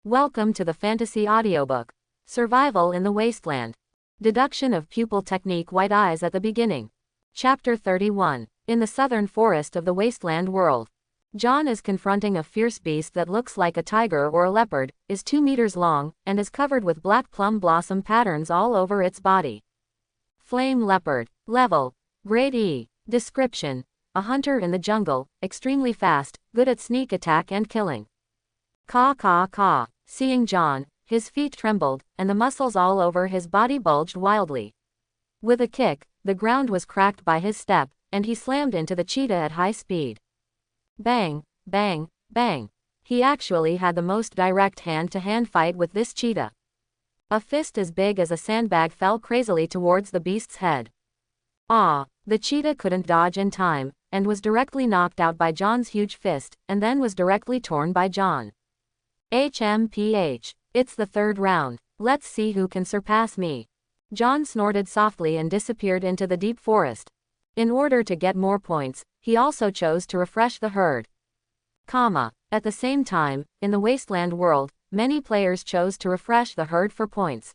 Welcome to the fantasy audiobook, Survival in the Wasteland. Deduction of Pupil Technique. White Eyes at the Beginning. Chapter 31. In the southern forest of the Wasteland world. John is confronting a fierce beast that looks like a tiger or a leopard, is 2 meters long, and is covered with black plum blossom patterns all over its body. Flame leopard. Level: Grade E. Description: a hunter in the jungle, extremely fast, good at sneak attack and killing. Caw caw caw. Seeing John, his feet trembled, and the muscles all over his body bulged wildly. With a kick, the ground was cracked by his step, and he slammed into the cheetah at high speed. Bang, bang, bang. He actually had the most direct hand-to-hand fight with this cheetah. A fist as big as a sandbag fell crazily towards the beast's head. Ah! The cheetah couldn't dodge in time, and was directly knocked out by John's huge fist, and then was directly torn by John. HMPH. It's the third round. Let's see who can surpass me. John snorted softly and disappeared into the deep forest. In order to get more points, he also chose to refresh the herd. At the same time, in the Wasteland world, many players chose to refresh the herd for points.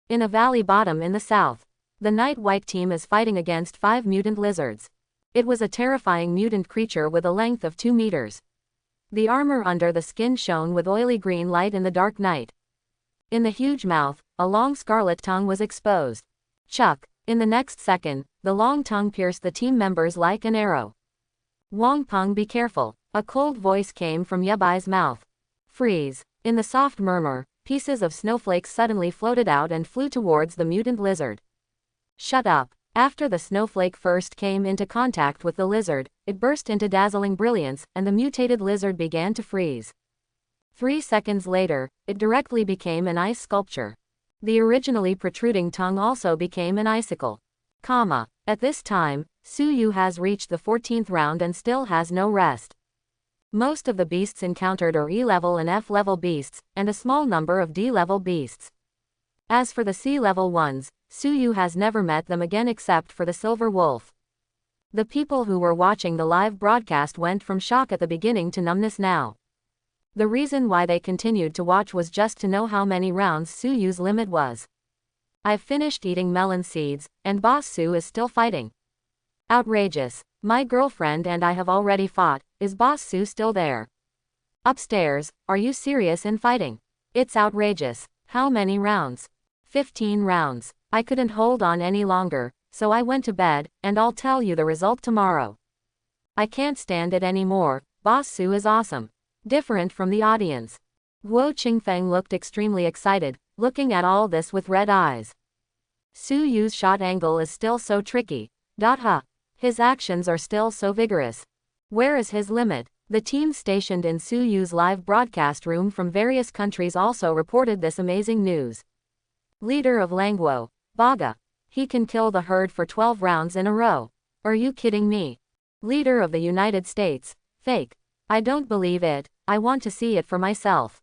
In a valley bottom in the south, the Night White team is fighting against 5 mutant lizards. It was a terrifying mutant creature with a length of 2 meters. The armor under the skin shone with oily green light in the dark night. In the huge mouth, a long scarlet tongue was exposed. Chuck! In the next second, the long tongue pierced the team members like an arrow. Wong Pung, be careful! A cold voice came from Yubai's mouth. Freeze! In the soft murmur, pieces of snowflakes suddenly floated out and flew towards the mutant lizard. Shut up! After the snowflake first came into contact with the lizard, it burst into dazzling brilliance, and the mutated lizard began to freeze. 3 seconds later, it directly became an ice sculpture. The originally protruding tongue also became an icicle. At this time, Su Yu has reached the 14th round and still has no rest. Most of the beasts encountered are E-level and F-level beasts, and a small number of D-level beasts. As for the C-level ones, Su Yu has never met them again except for the silver wolf. The people who were watching the live broadcast went from shock at the beginning to numbness now. The reason why they continued to watch was just to know how many rounds Su Yu's limit was. I've finished eating melon seeds, and Boss Su is still fighting. Outrageous. My girlfriend and I have already fought. Is Boss Su still there? Upstairs. Are you serious in fighting? It's outrageous. How many rounds? 15 rounds. I couldn't hold on any longer, so I went to bed, and I'll tell you the result tomorrow. I can't stand it anymore. Boss Su is awesome. Different from the audience. Guo Qingfeng looked extremely excited, looking at all this with red eyes. Su Yu's shot angle is still so tricky. His actions are still so vigorous. Where is his limit? The teams stationed in Su Yu's live broadcast room from various countries also reported this amazing news. Leader of Langguo, Baga. He can kill the herd for 12 rounds in a row. Are you kidding me? Leader of the United States, fake. I don't believe it, I want to see it for myself.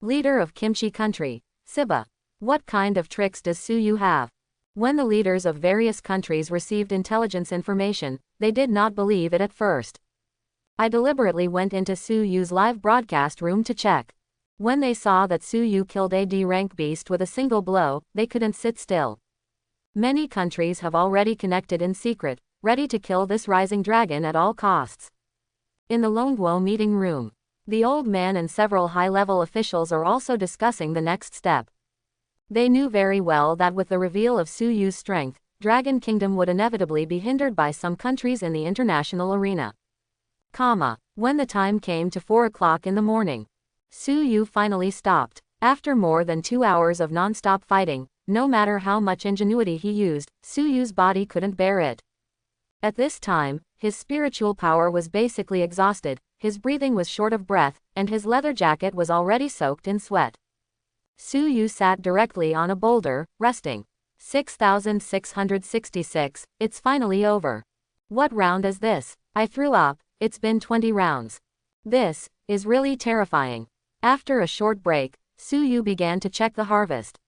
Leader of Kimchi Country, Siba. What kind of tricks does Su Yu have? When the leaders of various countries received intelligence information, they did not believe it at first. I deliberately went into Su Yu's live broadcast room to check. When they saw that Su Yu killed a D-rank beast with a single blow, they couldn't sit still. Many countries have already connected in secret, ready to kill this rising dragon at all costs. In the Longguo meeting room, the old man and several high-level officials are also discussing the next step. They knew very well that with the reveal of Su Yu's strength, Dragon Kingdom would inevitably be hindered by some countries in the international arena. When the time came to 4 o'clock in the morning, Su Yu finally stopped. After more than 2 hours of non-stop fighting, no matter how much ingenuity he used, Su Yu's body couldn't bear it. At this time, his spiritual power was basically exhausted, his breathing was short of breath, and his leather jacket was already soaked in sweat. Su Yu sat directly on a boulder, resting. 6,666, it's finally over. What round is this? I threw up, it's been 20 rounds. This is really terrifying. After a short break, Su Yu began to check the harvest.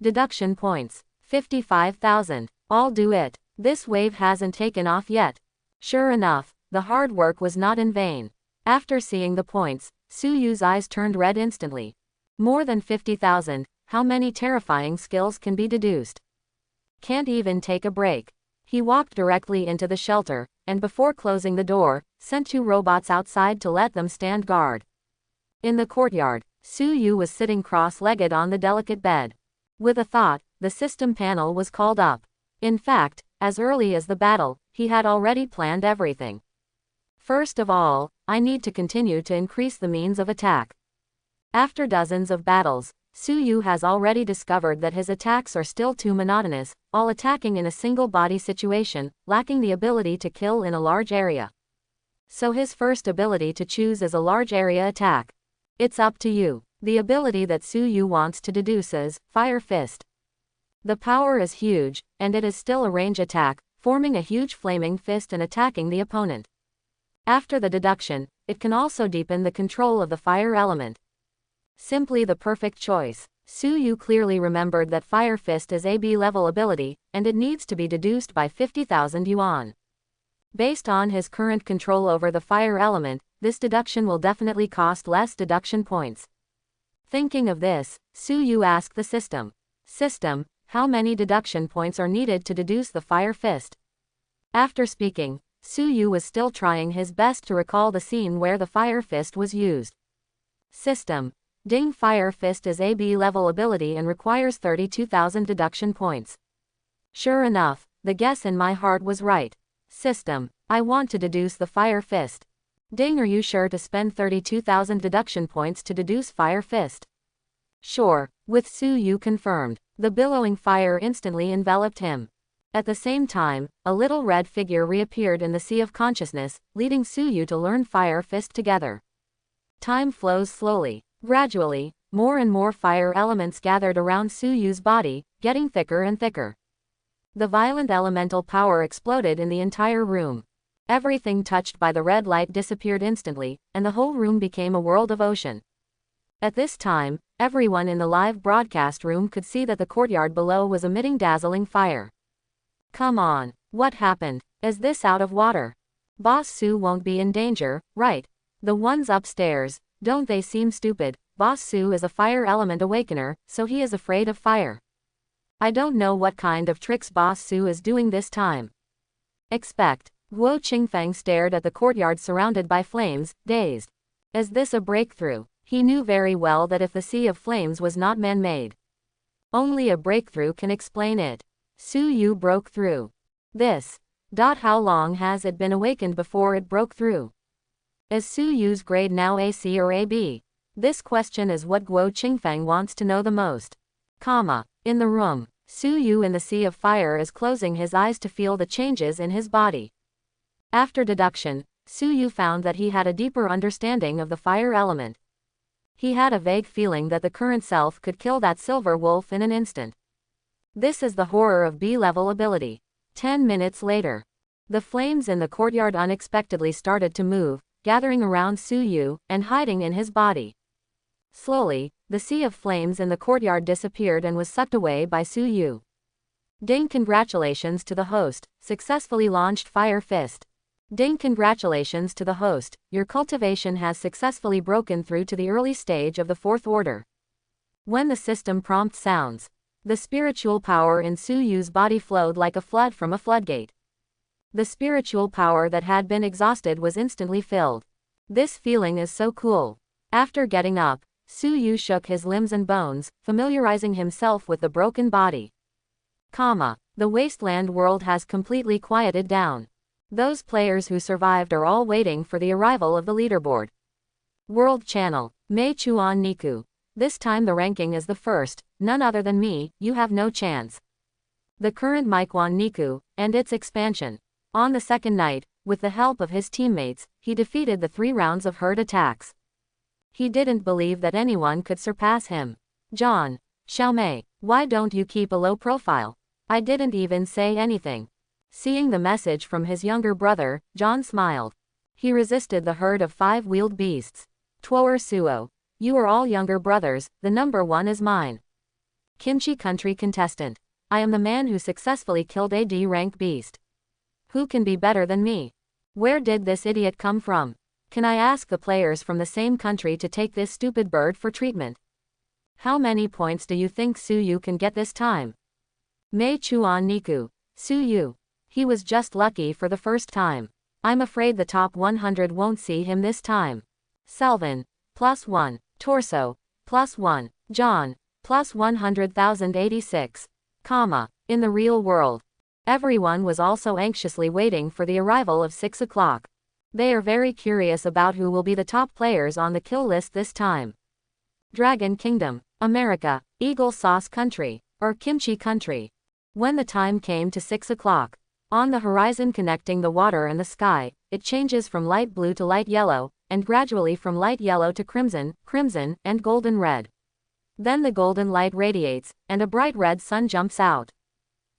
Deduction points. 55,000. I'll do it. This wave hasn't taken off yet. Sure enough, the hard work was not in vain. After seeing the points, Suyu's eyes turned red instantly. More than 50,000, how many terrifying skills can be deduced? Can't even take a break. He walked directly into the shelter, and before closing the door, sent 2 robots outside to let them stand guard. In the courtyard, Suyu was sitting cross-legged on the delicate bed. With a thought, the system panel was called up. In fact, as early as the battle, he had already planned everything. First of all, I need to continue to increase the means of attack. After dozens of battles, Suyu has already discovered that his attacks are still too monotonous, all attacking in a single body situation, lacking the ability to kill in a large area. So his first ability to choose is a large area attack. It's up to you. The ability that Suyu wants to deduce is Fire Fist. The power is huge, and it is still a range attack, forming a huge flaming fist and attacking the opponent. After the deduction, it can also deepen the control of the fire element. Simply the perfect choice. Suyu clearly remembered that Fire Fist is a B-level ability, and it needs to be deduced by 50,000 yuan. Based on his current control over the fire element, this deduction will definitely cost less deduction points. Thinking of this, Suyu asked the system. System, how many deduction points are needed to deduce the Fire Fist? After speaking, Suyu was still trying his best to recall the scene where the Fire Fist was used. System. Ding Fire Fist is a B-level ability and requires 32,000 deduction points. Sure enough, the guess in my heart was right. System. I want to deduce the Fire Fist. Ding, are you sure to spend 32,000 deduction points to deduce Fire Fist? Sure, with Suyu confirmed. The billowing fire instantly enveloped him. At the same time, a little red figure reappeared in the sea of consciousness, leading Suyu to learn Fire Fist together. Time flows slowly. Gradually, more and more fire elements gathered around Suyu's body, getting thicker and thicker. The violent elemental power exploded in the entire room. Everything touched by the red light disappeared instantly, and the whole room became a world of ocean. At this time, everyone in the live broadcast room could see that the courtyard below was emitting dazzling fire. Come on, what happened? Is this out of water? Boss Su won't be in danger, right? The ones upstairs, don't they seem stupid? Boss Su is a fire element awakener, so he is afraid of fire. I don't know what kind of tricks Boss Su is doing this time. Expect. Guo Qingfeng stared at the courtyard surrounded by flames, dazed. Is this a breakthrough? He knew very well that if the sea of flames was not man-made, only a breakthrough can explain it. Suyu broke through. This. How long has it been awakened before it broke through? Is Suyu's grade now AC or AB? This question is what Guo Qingfeng wants to know the most. In the room, Suyu in the sea of fire is closing his eyes to feel the changes in his body. After deduction, Suyu found that he had a deeper understanding of the fire element. He had a vague feeling that the current self could kill that silver wolf in an instant. This is the horror of B-level ability. 10 minutes later, the flames in the courtyard unexpectedly started to move, gathering around Suyu, and hiding in his body. Slowly, the sea of flames in the courtyard disappeared and was sucked away by Suyu. Ding, congratulations to the host, successfully launched Fire Fist. Ding, congratulations to the host, your cultivation has successfully broken through to the early stage of the fourth order. When the system prompt sounds, the spiritual power in Suyu's body flowed like a flood from a floodgate. The spiritual power that had been exhausted was instantly filled. This feeling is so cool. After getting up, Suyu shook his limbs and bones, familiarizing himself with the broken body. The Wasteland world has completely quieted down. Those players who survived are all waiting for the arrival of the leaderboard. World Channel, Mei Chuan Niku. This time the ranking is the first, none other than me, you have no chance. The current Meikuan Niku, and its expansion. On the second night, with the help of his teammates, he defeated the 3 rounds of herd attacks. He didn't believe that anyone could surpass him. John, Xiaomei, why don't you keep a low profile? I didn't even say anything. Seeing the message from his younger brother, John smiled. He resisted the herd of 5-wheeled beasts. Tuo'er Suo, you are all younger brothers, the number 1 is mine. Kimchi Country contestant. I am the man who successfully killed a D-rank beast. Who can be better than me? Where did this idiot come from? Can I ask the players from the same country to take this stupid bird for treatment? How many points do you think Suyu can get this time? Mei Chuan Niku. Suyu. He was just lucky for the first time. I'm afraid the top 100 won't see him this time. Selvin. +1. Torso. +1. John. +100,086. In the real world. Everyone was also anxiously waiting for the arrival of 6 o'clock. They are very curious about who will be the top players on the kill list this time. Dragon Kingdom, America, Eagle Sauce Country, or Kimchi Country. When the time came to 6 o'clock, on the horizon connecting the water and the sky, it changes from light blue to light yellow, and gradually from light yellow to crimson, crimson, and golden red. Then the golden light radiates, and a bright red sun jumps out.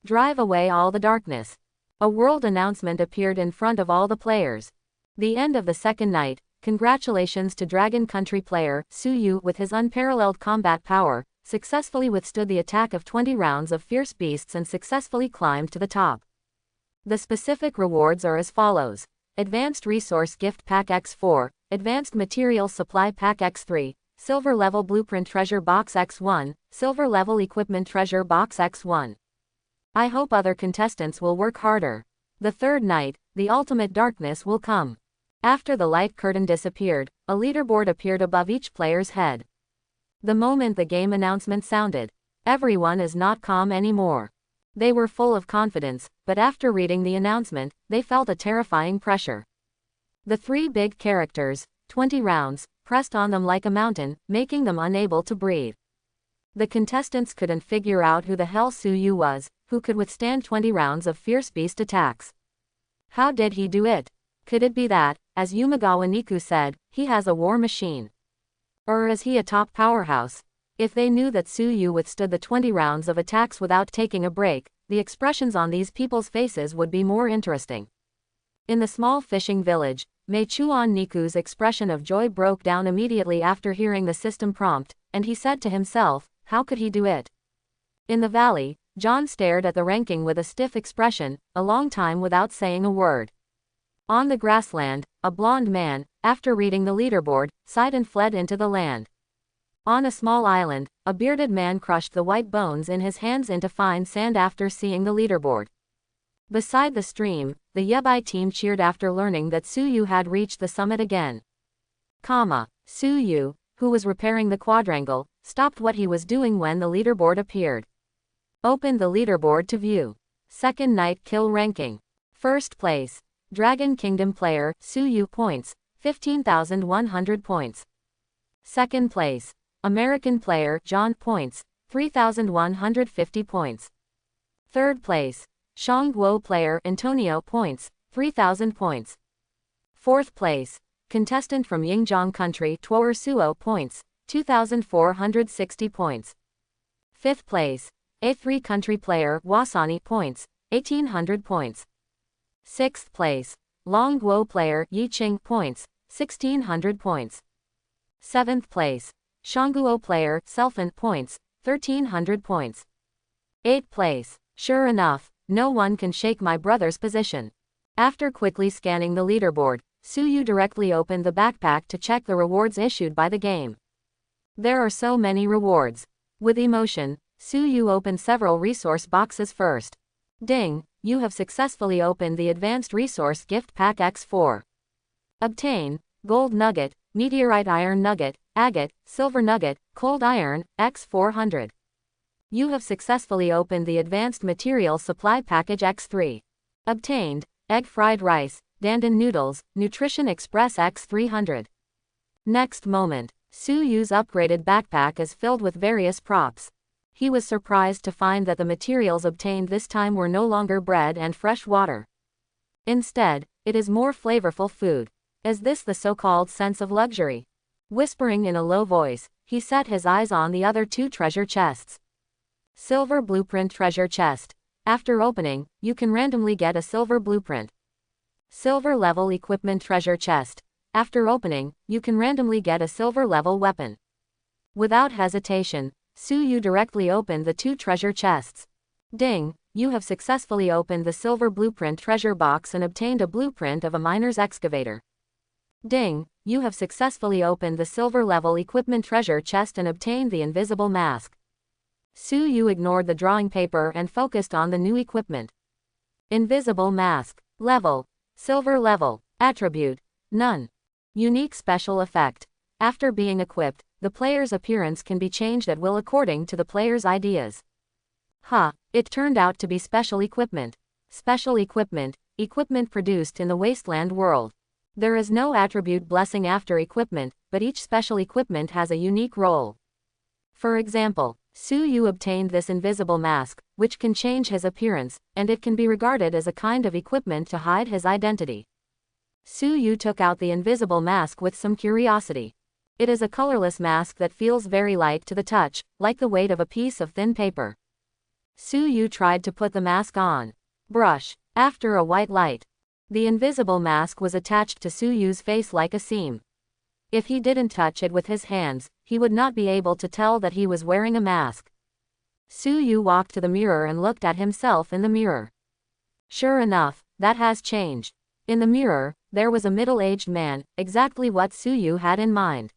Drive away all the darkness. A world announcement appeared in front of all the players. The end of the second night. Congratulations to Dragon Country player, Suyu, with his unparalleled combat power, successfully withstood the attack of 20 rounds of fierce beasts and successfully climbed to the top. The specific rewards are as follows. Advanced Resource Gift Pack X4, Advanced Material Supply Pack X3, Silver Level Blueprint Treasure Box X1, Silver Level Equipment Treasure Box X1. I hope other contestants will work harder. The third night, the ultimate darkness will come. After the light curtain disappeared, a leaderboard appeared above each player's head. The moment the game announcement sounded, everyone is not calm anymore. They were full of confidence, but after reading the announcement, they felt a terrifying pressure. The three big characters, 20 rounds, pressed on them like a mountain, making them unable to breathe. The contestants couldn't figure out who the hell Suyu was, who could withstand 20 rounds of fierce beast attacks. How did he do it? Could it be that, as Yumagawa Niku said, he has a war machine? Or is he a top powerhouse? If they knew that Suyu withstood the 20 rounds of attacks without taking a break, the expressions on these people's faces would be more interesting. In the small fishing village, Mei Chuan Niku's expression of joy broke down immediately after hearing the system prompt, and he said to himself, how could he do it? In the valley, John stared at the ranking with a stiff expression, a long time without saying a word. On the grassland, a blond man, after reading the leaderboard, sighed and fled into the land. On a small island, a bearded man crushed the white bones in his hands into fine sand after seeing the leaderboard. Beside the stream, the Yebai team cheered after learning that Suyu had reached the summit again. Suyu, who was repairing the quadrangle, stopped what he was doing when the leaderboard appeared. Opened the leaderboard to view. Second night kill ranking. First place. Dragon Kingdom player, Suyu points, 15,100 points. Second place. American player, John points, 3,150 points. Third place. Shangguo player, Antonio points, 3,000 points. Fourth place. Contestant from Yingjiang Country, Tuo'er Suo points, 2,460 points. Fifth place. A3 country player, Wasani points, 1,800 points. Sixth place. Longguo player, Yiqing points, 1,600 points. Seventh place. Shangguo player, Selfin points, 1,300 points. Eighth place. Sure enough, no one can shake my brother's position. After quickly scanning the leaderboard, Suyu directly opened the backpack to check the rewards issued by the game. There are so many rewards. With emotion, Suyu opened several resource boxes first. Ding, you have successfully opened the Advanced Resource Gift Pack X4. Obtain, Gold Nugget, Meteorite Iron Nugget, Agate, Silver Nugget, Cold Iron, X400. You have successfully opened the Advanced Material Supply Package X3. Obtained, Egg Fried Rice, Dandan Noodles, Nutrition Express X300. Next moment, Suyu's upgraded backpack is filled with various props. He was surprised to find that the materials obtained this time were no longer bread and fresh water. Instead, it is more flavorful food. Is this the so-called sense of luxury? Whispering in a low voice, he set his eyes on the other two treasure chests. Silver Blueprint Treasure Chest. After opening, you can randomly get a silver blueprint. Silver Level Equipment Treasure Chest. After opening, you can randomly get a silver level weapon. Without hesitation, Suyu directly opened the two treasure chests. Ding, you have successfully opened the silver blueprint treasure box and obtained a blueprint of a miner's excavator. Ding, you have successfully opened the silver-level equipment treasure chest and obtained the invisible mask. Su Yu ignored the drawing paper and focused on the new equipment. Invisible mask. Level. Silver level. Attribute. None. Unique special effect. After being equipped, the player's appearance can be changed at will according to the player's ideas. It turned out to be special equipment. Special equipment. Equipment produced in the Wasteland world. There is no attribute blessing after equipment, but each special equipment has a unique role. For example, Su Yu obtained this invisible mask, which can change his appearance, and it can be regarded as a kind of equipment to hide his identity. Su Yu took out the invisible mask with some curiosity. It is a colorless mask that feels very light to the touch, like the weight of a piece of thin paper. Su Yu tried to put the mask on. Brush. After a white light. The invisible mask was attached to Su Yu's face like a seam. If he didn't touch it with his hands, he would not be able to tell that he was wearing a mask. Su Yu walked to the mirror and looked at himself in the mirror. Sure enough, that has changed. In the mirror, there was a middle-aged man, exactly what Su Yu had in mind.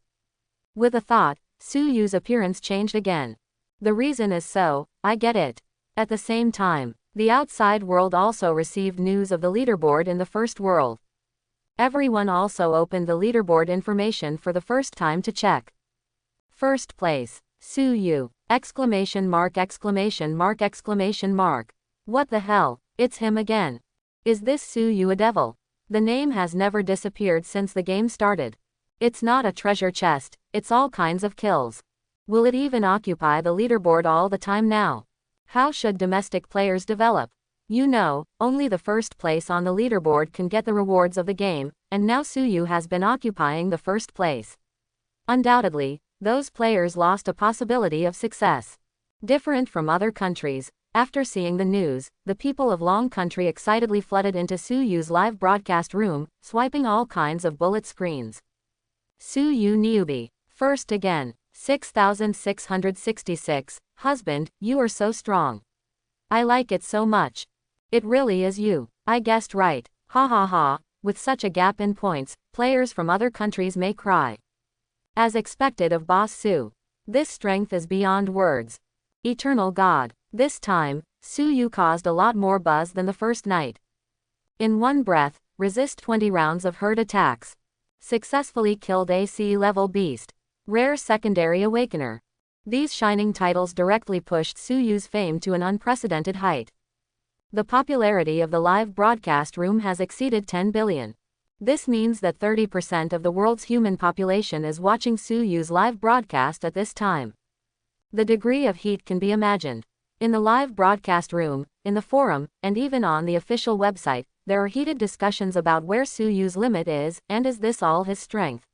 With a thought, Su Yu's appearance changed again. The reason is I get it. At the same time, the outside world also received news of the leaderboard in the first world. Everyone also opened the leaderboard information for the first time to check. First place, Su Yu! Exclamation mark exclamation mark exclamation mark. What the hell, it's him again. Is this Su Yu a devil? The name has never disappeared since the game started. It's not a treasure chest, it's all kinds of kills. Will it even occupy the leaderboard all the time now? How should domestic players develop? You know, only the first place on the leaderboard can get the rewards of the game, and now Su Yu has been occupying the first place. Undoubtedly, those players lost a possibility of success. Different from other countries, after seeing the news, the people of Long Country excitedly flooded into Su Yu's live broadcast room, swiping all kinds of bullet screens. Su Yu newbie. First again. 6666, husband, you are so strong. I like it so much. It really is you. I guessed right. Ha ha ha. With such a gap in points, players from other countries may cry. As expected of Boss Su. This strength is beyond words. Eternal God. This time, Su Yu caused a lot more buzz than the first night. In one breath, resist 20 rounds of herd attacks. Successfully killed AC level beast. Rare Secondary Awakener. These shining titles directly pushed Su Yu's fame to an unprecedented height. The popularity of the live broadcast room has exceeded 10 billion. This means that 30% of the world's human population is watching Su Yu's live broadcast at this time. The degree of heat can be imagined. In the live broadcast room, in the forum, and even on the official website, there are heated discussions about where Su Yu's limit is, and is this all his strength?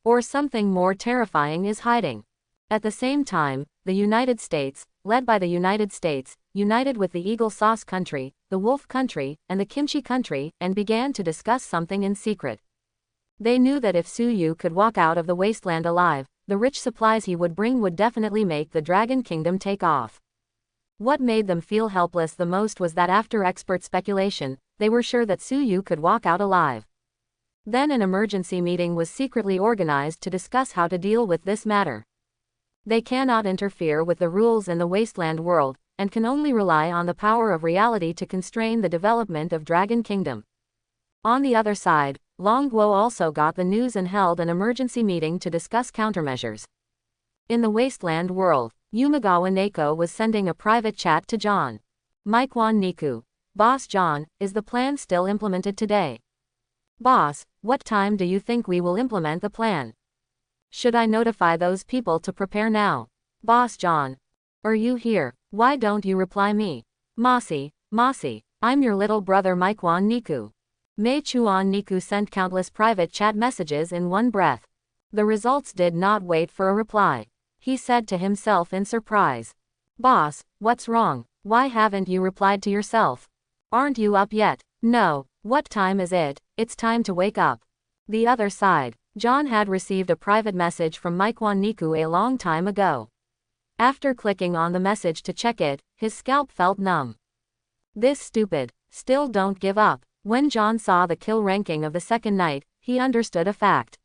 Or something more terrifying is hiding. At the same time, the United States, led by the United States, united with the Eagle Sauce Country, the Wolf Country, and the Kimchi Country, and began to discuss something in secret. They knew that if Su Yu could walk out of the wasteland alive, the rich supplies he would bring would definitely make the Dragon Kingdom take off. What made them feel helpless the most was that after expert speculation, they were sure that Su Yu could walk out alive. Then an emergency meeting was secretly organized to discuss how to deal with this matter. They cannot interfere with the rules in the Wasteland world, and can only rely on the power of reality to constrain the development of Dragon Kingdom. On the other side, Long Guo also got the news and held an emergency meeting to discuss countermeasures. In the Wasteland world, Yumagawa Neko was sending a private chat to John. Maikwan Niku. Boss John, is the plan still implemented today? Boss, what time do you think we will implement the plan? Should I notify those people to prepare now? Boss John. Are you here? Why don't you reply me? Mossy, I'm your little brother Maikwan Niku. Mei Chuan Niku sent countless private chat messages in one breath. The results did not wait for a reply. He said to himself in surprise. Boss, what's wrong? Why haven't you replied to yourself? Aren't you up yet? No. What time is it? It's time to wake up. The other side. John had received a private message from Maikwan Niku a long time ago. After clicking on the message to check it, his scalp felt numb. This stupid. Still don't give up. When John saw the kill ranking of the second night, he understood a fact.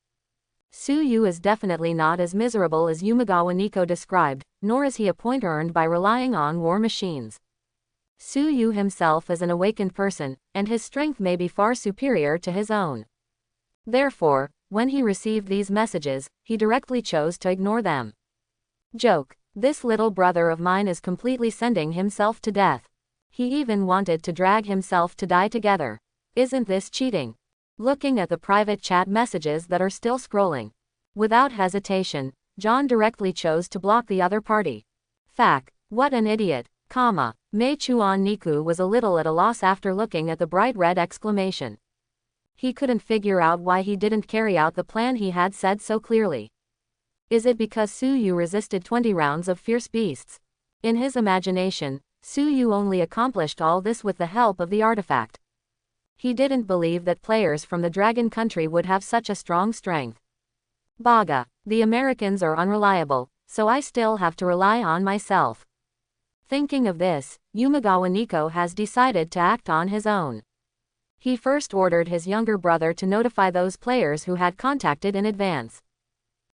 Suyu is definitely not as miserable as Yumagawa Nico described, nor is he a point earned by relying on war machines. Suyu himself is an awakened person, and his strength may be far superior to his own. Therefore, when he received these messages, he directly chose to ignore them. Joke. This little brother of mine is completely sending himself to death. He even wanted to drag himself to die together. Isn't this cheating? Looking at the private chat messages that are still scrolling. Without hesitation, John directly chose to block the other party. Fact. What an idiot. Mei Chuan Niku was a little at a loss after looking at the bright red exclamation. He couldn't figure out why he didn't carry out the plan he had said so clearly. Is it because Suyu resisted 20 rounds of fierce beasts? In his imagination, Suyu only accomplished all this with the help of the artifact. He didn't believe that players from the Dragon Country would have such a strong strength. Baga. The Americans are unreliable, so I still have to rely on myself. Thinking of this, Yumagawa Nico has decided to act on his own. He first ordered his younger brother to notify those players who had contacted in advance.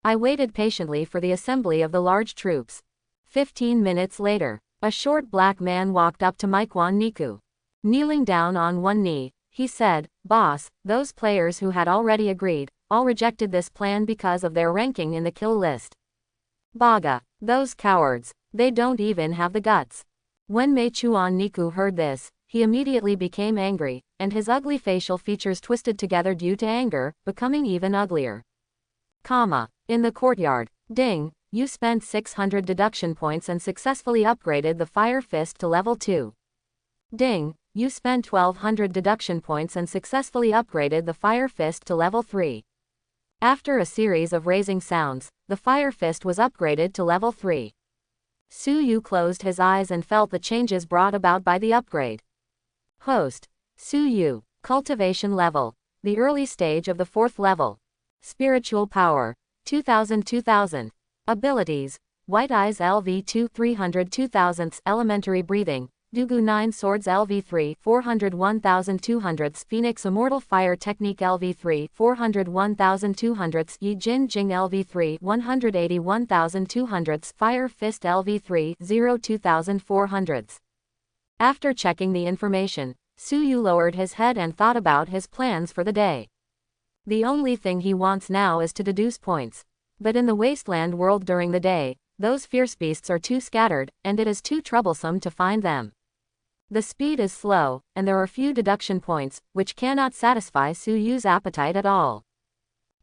I waited patiently for the assembly of the large troops. 15 minutes later, a short black man walked up to Maikwan Niku. Kneeling down on one knee, he said, "Boss, those players who had already agreed, all rejected this plan because of their ranking in the kill list." Baga. Those cowards. They don't even have the guts. When Mei Chuan Niku heard this, he immediately became angry, and his ugly facial features twisted together due to anger, becoming even uglier. In the courtyard. Ding, you spent 600 deduction points and successfully upgraded the Fire Fist to level 2. Ding, you spent 1200 deduction points and successfully upgraded the Fire Fist to level 3. After a series of raising sounds, the Fire Fist was upgraded to level 3. Suyu closed his eyes and felt the changes brought about by the upgrade. Host. Suyu. Cultivation level. The early stage of the 4th level. Spiritual power. 2000. Abilities. White Eyes LV2 300 2000ths Elementary Breathing. Dugu 9 Swords LV3 400 1200ths Phoenix Immortal Fire Technique LV3 400 1200ths Yi Jin Jing LV3 180 1200ths Fire Fist LV3 0 2400ths. After checking the information, Suyu lowered his head and thought about his plans for the day. The only thing he wants now is to deduce points. But in the Wasteland world during the day, those fierce beasts are too scattered, and it is too troublesome to find them. The speed is slow, and there are few deduction points, which cannot satisfy Suyu's appetite at all.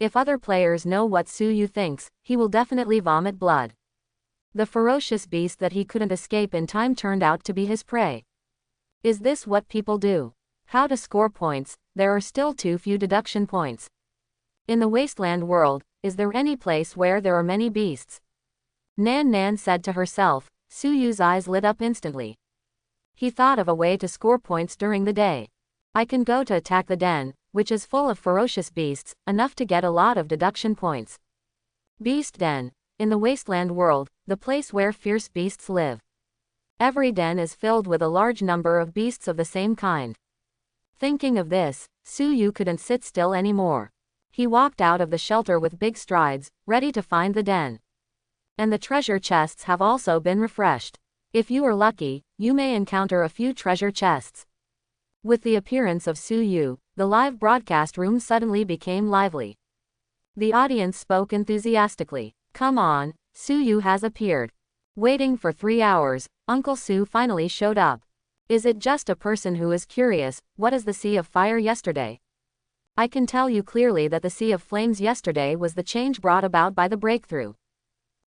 If other players know what Suyu thinks, he will definitely vomit blood. The ferocious beast that he couldn't escape in time turned out to be his prey. Is this what people do? How to score points? There are still too few deduction points. In the Wasteland world, is there any place where there are many beasts? Nan said to herself. Suyu's eyes lit up instantly. He thought of a way to score points during the day. I can go to attack the den, which is full of ferocious beasts, enough to get a lot of deduction points. Beast Den. In the Wasteland world, the place where fierce beasts live. Every den is filled with a large number of beasts of the same kind. Thinking of this, Suyu couldn't sit still anymore. He walked out of the shelter with big strides, ready to find the den. And the treasure chests have also been refreshed. If you are lucky, you may encounter a few treasure chests. With the appearance of Suyu, the live broadcast room suddenly became lively. The audience spoke enthusiastically. Come on, Suyu has appeared. Waiting for 3 hours, Uncle Su finally showed up. Is it just a person who is curious? What is the Sea of Fire yesterday? I can tell you clearly that the Sea of Flames yesterday was the change brought about by the breakthrough.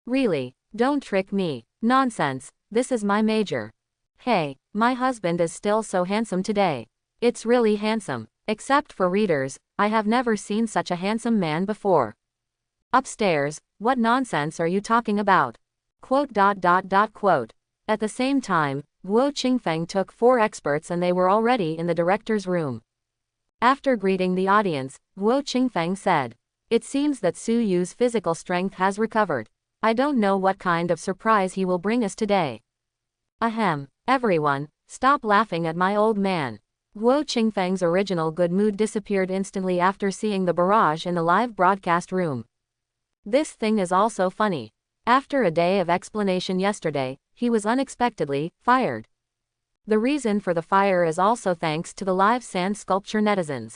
Really, don't trick me. Nonsense, this is my major. Hey, my husband is still so handsome today. It's really handsome. Except for readers, I have never seen such a handsome man before. Upstairs, what nonsense are you talking about? Quote. At the same time, Guo Qingfeng took 4 experts and they were already in the director's room. After greeting the audience, Guo Qingfeng said, "It seems that Suyu's physical strength has recovered. I don't know what kind of surprise he will bring us today." Ahem, everyone, stop laughing at my old man. Guo Qingfeng's original good mood disappeared instantly after seeing the barrage in the live broadcast room. This thing is also funny. After a day of explanation yesterday, he was unexpectedly fired. The reason for the fire is also thanks to the live sand sculpture netizens.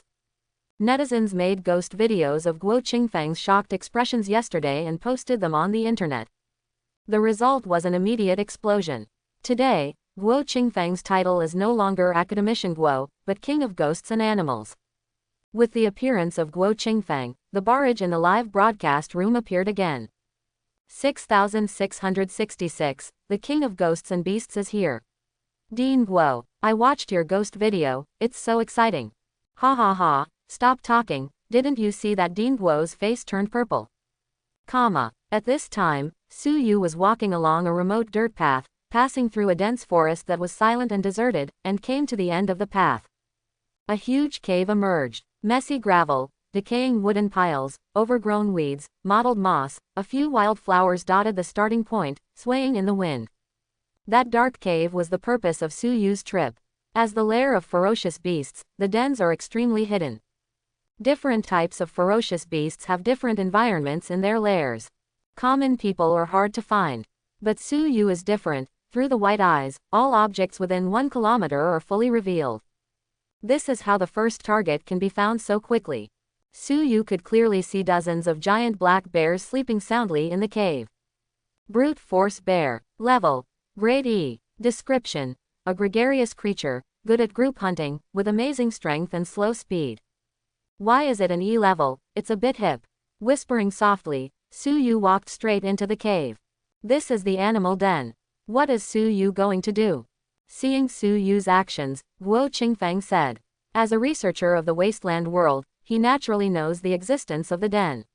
Netizens made ghost videos of Guo Qingfeng's shocked expressions yesterday and posted them on the internet. The result was an immediate explosion. Today, Guo Qingfeng's title is no longer Academician Guo, but King of Ghosts and Animals. With the appearance of Guo Qingfeng, the barrage in the live broadcast room appeared again. 6666, the King of Ghosts and Beasts is here. Dean Guo, I watched your ghost video, it's so exciting. Ha ha ha, stop talking, didn't you see that Dean Guo's face turned purple? At this time, Su Yu was walking along a remote dirt path, passing through a dense forest that was silent and deserted, and came to the end of the path. A huge cave emerged. Messy gravel, decaying wooden piles, overgrown weeds, mottled moss, a few wild flowers dotted the starting point, swaying in the wind. That dark cave was the purpose of Su Yu's trip. As the lair of ferocious beasts, the dens are extremely hidden. Different types of ferocious beasts have different environments in their lairs. Common people are hard to find. But Su Yu is different. Through the white eyes, all objects within 1 kilometer are fully revealed. This is how the first target can be found so quickly. Su Yu could clearly see dozens of giant black bears sleeping soundly in the cave. Brute force bear. Level. Grade E. Description. A gregarious creature, good at group hunting, with amazing strength and slow speed. Why is it an E level? It's a bit hip. Whispering softly, Su Yu walked straight into the cave. This is the animal den. What is Su Yu going to do? Seeing Su Yu's actions, Guo Qingfeng said. As a researcher of the Wasteland world, he naturally knows the existence of the den.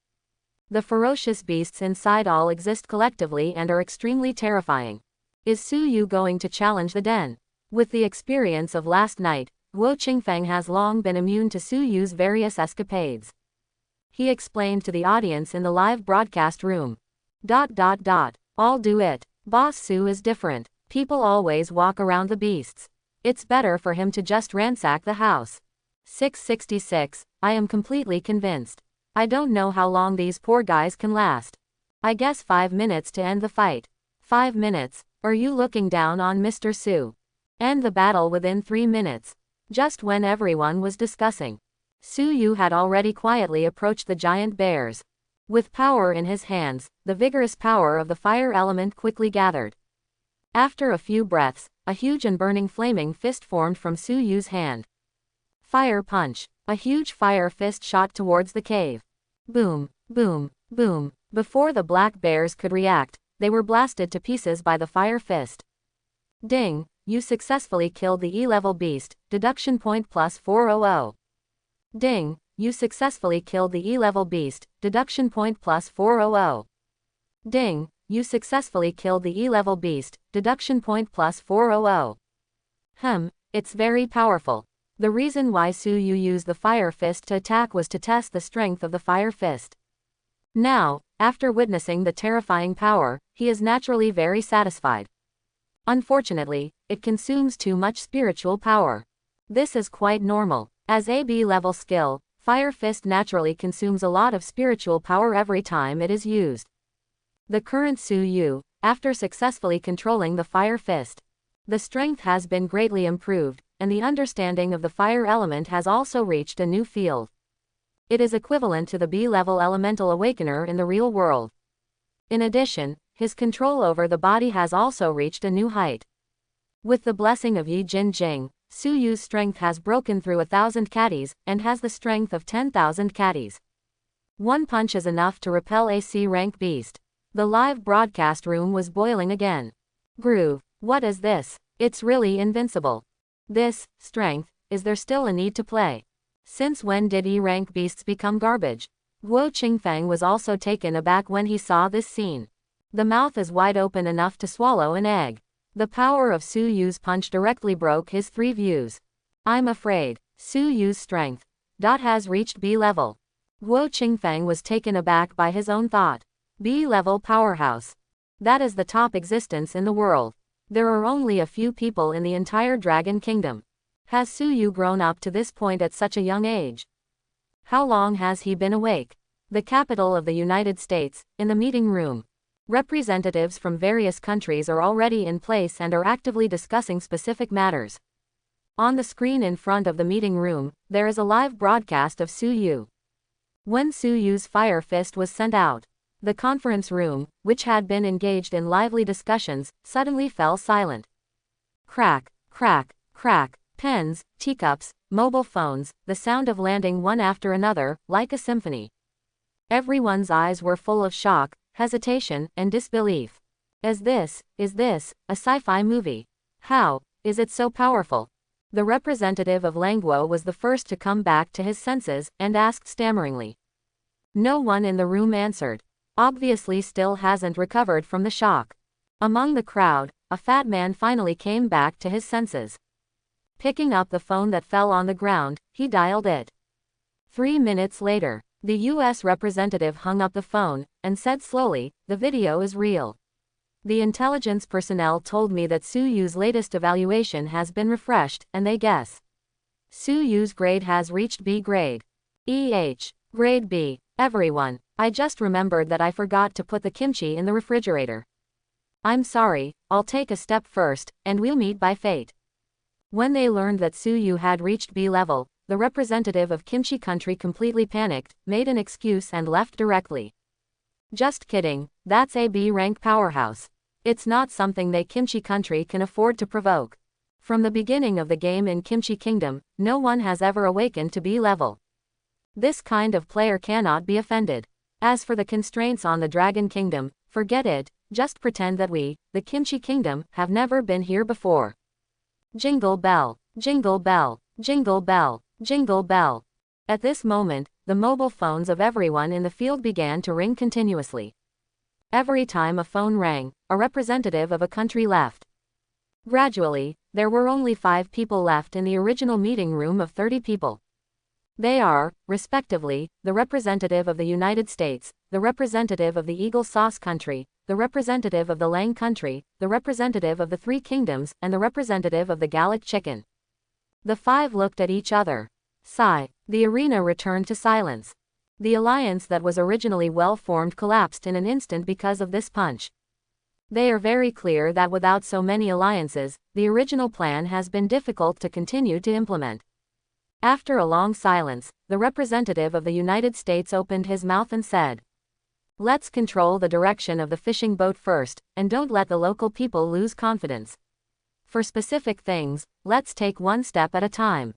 The ferocious beasts inside all exist collectively and are extremely terrifying. Is Su Yu going to challenge the den? With the experience of last night, Guo Qingfeng has long been immune to Su Yu's various escapades. He explained to the audience in the live broadcast room. I'll do it. Boss Su is different. People always walk around the beasts. It's better for him to just ransack the house. 666, I am completely convinced. I don't know how long these poor guys can last. I guess 5 minutes to end the fight. 5 minutes? Are you looking down on Mr. Su? End the battle within 3 minutes. Just when everyone was discussing, Su Yu had already quietly approached the giant bears. With power in his hands, the vigorous power of the fire element quickly gathered. After a few breaths, a huge and burning flaming fist formed from Su Yu's hand. Fire punch. A huge fire fist shot towards the cave. Boom, boom, boom. Before the black bears could react, they were blasted to pieces by the fire fist. Ding, you successfully killed the E-level beast, deduction point plus 400. Ding, you successfully killed the E-level beast, deduction point plus 400. Ding, you successfully killed the E-level beast, deduction point plus 400. It's very powerful. The reason why Su Yu used the fire fist to attack was to test the strength of the fire fist. Now, after witnessing the terrifying power, he is naturally very satisfied. Unfortunately, it consumes too much spiritual power. This is quite normal. As a B-level skill, Fire Fist naturally consumes a lot of spiritual power every time it is used. The current Su Yu, after successfully controlling the Fire Fist, the strength has been greatly improved, and the understanding of the fire element has also reached a new field. It is equivalent to the B-level elemental awakener in the real world. In addition, his control over the body has also reached a new height. With the blessing of Yi Jin Jing, Su Yu's strength has broken through 1,000 catties, and has the strength of 10,000 catties. One punch is enough to repel a C-rank beast. The live broadcast room was boiling again. Groove, what is this? It's really invincible. This, strength, is there still a need to play? Since when did E-rank beasts become garbage? Guo Qingfeng was also taken aback when he saw this scene. The mouth is wide open enough to swallow an egg. The power of Su Yu's punch directly broke his 3 views. I'm afraid, Su Yu's strength has reached B-level. Guo Qingfeng was taken aback by his own thought. B-level powerhouse. That is the top existence in the world. There are only a few people in the entire Dragon Kingdom. Has Su Yu grown up to this point at such a young age? How long has he been awake? The capital of the United States, in the meeting room. Representatives from various countries are already in place and are actively discussing specific matters. On the screen in front of the meeting room, there is a live broadcast of Su Yu. When Su Yu's fire fist was sent out, the conference room, which had been engaged in lively discussions, suddenly fell silent. Crack, crack, crack, pens, teacups, mobile phones, the sound of landing one after another, like a symphony. Everyone's eyes were full of shock, hesitation, and disbelief. Is this a sci-fi movie? How is it so powerful? The representative of Langguo was the first to come back to his senses, and asked stammeringly. No one in the room answered. Obviously still hasn't recovered from the shock. Among the crowd, a fat man finally came back to his senses. Picking up the phone that fell on the ground, he dialed it. 3 minutes later, the U.S. representative hung up the phone, and said slowly, "The video is real. The intelligence personnel told me that Su Yu's latest evaluation has been refreshed, and they guess Su Yu's grade has reached B grade. Grade B. Everyone, I just remembered that I forgot to put the kimchi in the refrigerator. I'm sorry, I'll take a step first, and we'll meet by fate." When they learned that Su Yu had reached B level, the representative of Kimchi Country completely panicked, made an excuse and left directly. Just kidding, that's a B-rank powerhouse. It's not something they Kimchi Country can afford to provoke. From the beginning of the game in Kimchi Kingdom, no one has ever awakened to B level. This kind of player cannot be offended. As for the constraints on the Dragon Kingdom, forget it, just pretend that we, the Kimchi Kingdom, have never been here before. Jingle bell, jingle bell, jingle bell, jingle bell. At this moment, the mobile phones of everyone in the field began to ring continuously. Every time a phone rang, a representative of a country left. Gradually, there were only 5 people left in the original meeting room of 30 people. They are, respectively, the representative of the United States, the representative of the Eagle Sauce Country, the representative of the Lang Country, the representative of the Three Kingdoms, and the representative of the Gallic Chicken. The 5 looked at each other. Sigh. The arena returned to silence. The alliance that was originally well formed collapsed in an instant because of this punch. They are very clear that without so many alliances, the original plan has been difficult to continue to implement. After a long silence, the representative of the United States opened his mouth and said, "Let's control the direction of the fishing boat first, and don't let the local people lose confidence. For specific things, let's take one step at a time."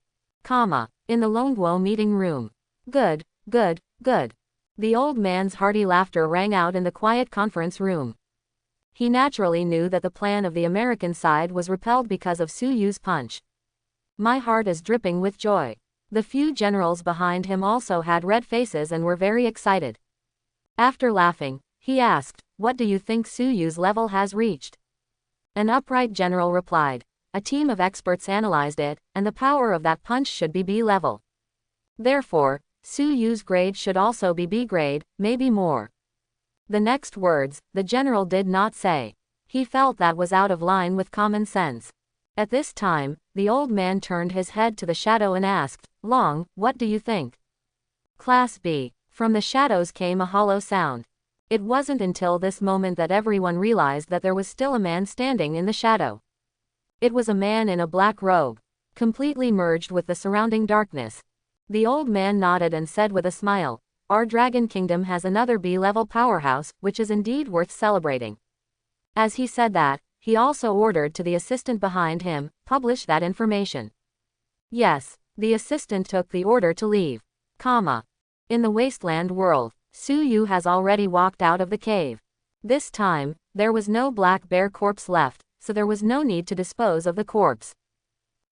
In the Longguo meeting room. Good, good, good. The old man's hearty laughter rang out in the quiet conference room. He naturally knew that the plan of the American side was repelled because of Su Yu's punch. My heart is dripping with joy. The few generals behind him also had red faces and were very excited. After laughing, he asked, "What do you think Su Yu's level has reached?" An upright general replied, "A team of experts analyzed it, and the power of that punch should be B level. Therefore, Su Yu's grade should also be B grade, maybe more." The next words, the general did not say. He felt that was out of line with common sense. At this time, the old man turned his head to the shadow and asked, "Long, what do you think?" Class B. From the shadows came a hollow sound. It wasn't until this moment that everyone realized that there was still a man standing in the shadow. It was a man in a black robe, completely merged with the surrounding darkness. The old man nodded and said with a smile, "Our Dragon Kingdom has another B-level powerhouse, which is indeed worth celebrating." As he said that, he also ordered to the assistant behind him, "Publish that information." Yes, the assistant took the order to leave. In the Wasteland world, Su Yu has already walked out of the cave. This time, there was no black bear corpse left, so there was no need to dispose of the corpse.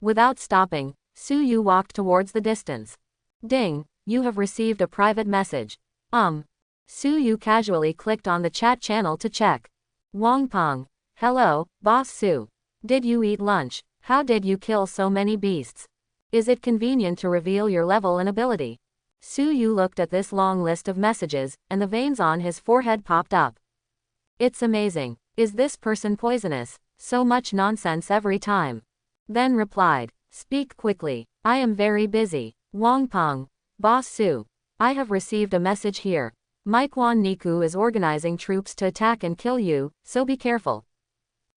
Without stopping, Su Yu walked towards the distance. Ding, you have received a private message. Su Yu casually clicked on the chat channel to check. Wang Peng. Hello, Boss Su. Did you eat lunch? How did you kill so many beasts? Is it convenient to reveal your level and ability? Su Yu looked at this long list of messages, and the veins on his forehead popped up. It's amazing. Is this person poisonous? So much nonsense every time. Then replied, Speak quickly. I am very busy. Wang Peng. Boss Su. I have received a message here. Meituan Niku is organizing troops to attack and kill you, so be careful.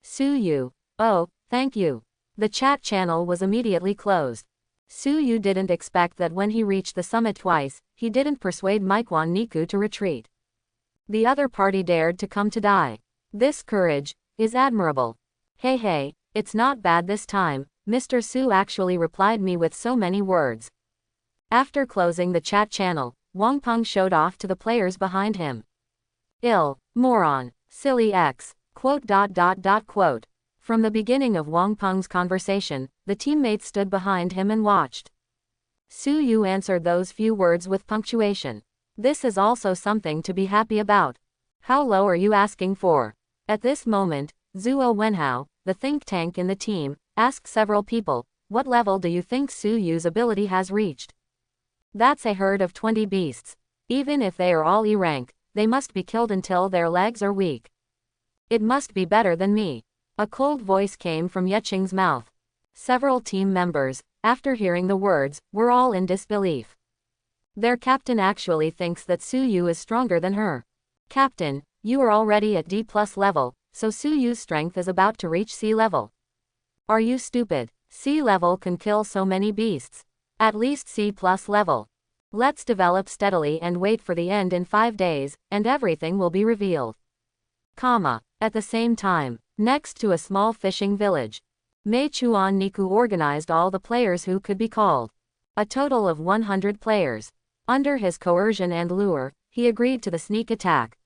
Su Yu. Oh, thank you. The chat channel was immediately closed. Su Yu didn't expect that when he reached the summit twice, he didn't persuade Meituan Niku to retreat. The other party dared to come to die. This courage is admirable. Hey, it's not bad this time. Mr. Su actually replied me with so many words. After closing the chat channel, Wang Peng showed off to the players behind him. Moron, silly X, quote. From the beginning of Wang Peng's conversation, the teammates stood behind him and watched. Su Yu answered those few words with punctuation. This is also something to be happy about. How low are you asking for? At this moment, Zhuo Wenhao, the think tank in the team, asked several people, what level do you think Su Yu's ability has reached? That's a herd of 20 beasts. Even if they are all E rank, they must be killed until their legs are weak. It must be better than me. A cold voice came from Yeching's mouth. Several team members, after hearing the words, were all in disbelief. Their captain actually thinks that Su Yu is stronger than her. Captain, you are already at D+ level, so Su Yu's strength is about to reach C level. Are you stupid? C level can kill so many beasts. At least C+ level. Let's develop steadily and wait for the end in 5 days, and everything will be revealed. At the same time, next to a small fishing village, Meituan Niku organized all the players who could be called. A total of 100 players. Under his coercion and lure, he agreed to the sneak attack.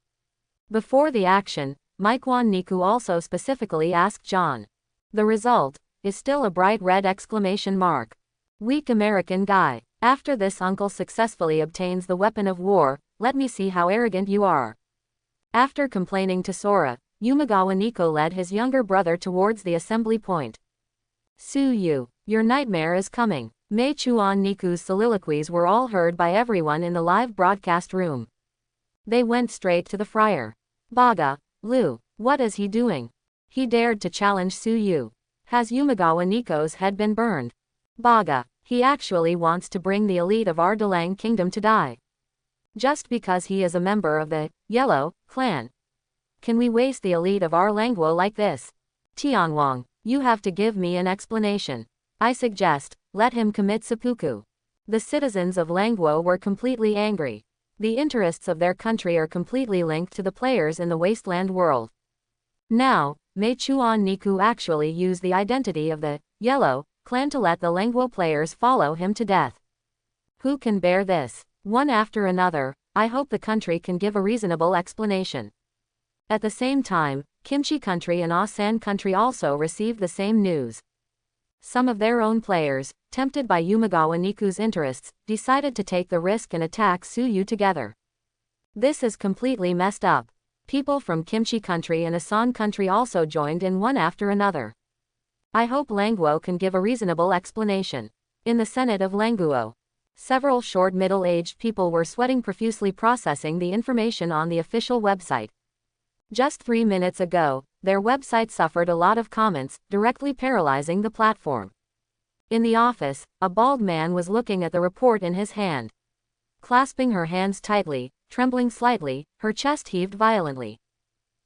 Before the action, Meituan Niku also specifically asked John. The result is still a bright red exclamation mark. Weak American guy. After this uncle successfully obtains the weapon of war, let me see how arrogant you are. After complaining to Sora, Yumagawa Nico led his younger brother towards the assembly point. Su Yu, your nightmare is coming. Meituan Niku's soliloquies were all heard by everyone in the live broadcast room. They went straight to the friar. Baga, Lu, what is he doing? He dared to challenge Su Yu. Has Yumagawa Niko's head been burned? Baga, he actually wants to bring the elite of our Dalang kingdom to die. Just because he is a member of the Yellow clan. Can we waste the elite of our Langguo like this? Tianwang, you have to give me an explanation. I suggest, let him commit seppuku. The citizens of Langguo were completely angry. The interests of their country are completely linked to the players in the Wasteland world. Now, Meituan Niku actually used the identity of the Yellow clan to let the Langguo players follow him to death. Who can bear this? One after another, I hope the country can give a reasonable explanation. At the same time, Kimchi country and Asan country also received the same news. Some of their own players, tempted by Yumagawa Niku's interests, decided to take the risk and attack Su Yu together. This is completely messed up. People from Kimchi country and Asan country also joined in one after another. I hope Langguo can give a reasonable explanation. In the Senate of Langguo, several short middle-aged people were sweating profusely processing the information on the official website. Just 3 minutes ago, their website suffered a lot of comments, directly paralyzing the platform. In the office, a bald man was looking at the report in his hand. Clasping her hands tightly, trembling slightly, her chest heaved violently.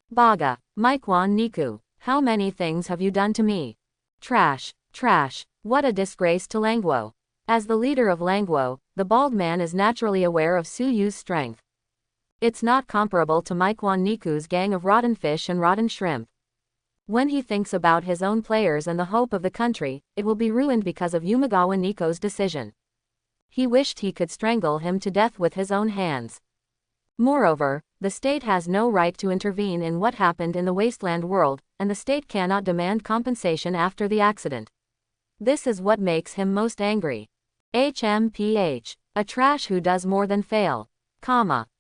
Baga, Meituan Niku, how many things have you done to me? Trash, what a disgrace to Langguo. As the leader of Langguo, the bald man is naturally aware of Su Yu's strength. It's not comparable to Meituan Niku's gang of rotten fish and rotten shrimp. When he thinks about his own players and the hope of the country, it will be ruined because of Yumagawa Niko's decision. He wished he could strangle him to death with his own hands. Moreover, the state has no right to intervene in what happened in the Wasteland world, and the state cannot demand compensation after the accident. This is what makes him most angry. HMPH, a trash who does more than fail.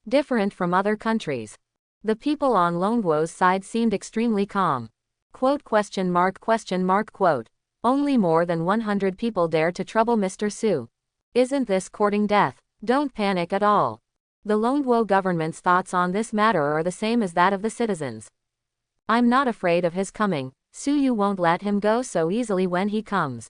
Different from other countries. The people on Langguo's side seemed extremely calm. Quote. Only more than 100 people dare to trouble Mr. Su. Isn't this courting death? Don't panic at all. The Langguo government's thoughts on this matter are the same as that of the citizens. I'm not afraid of his coming. Su Yu won't let him go so easily when he comes.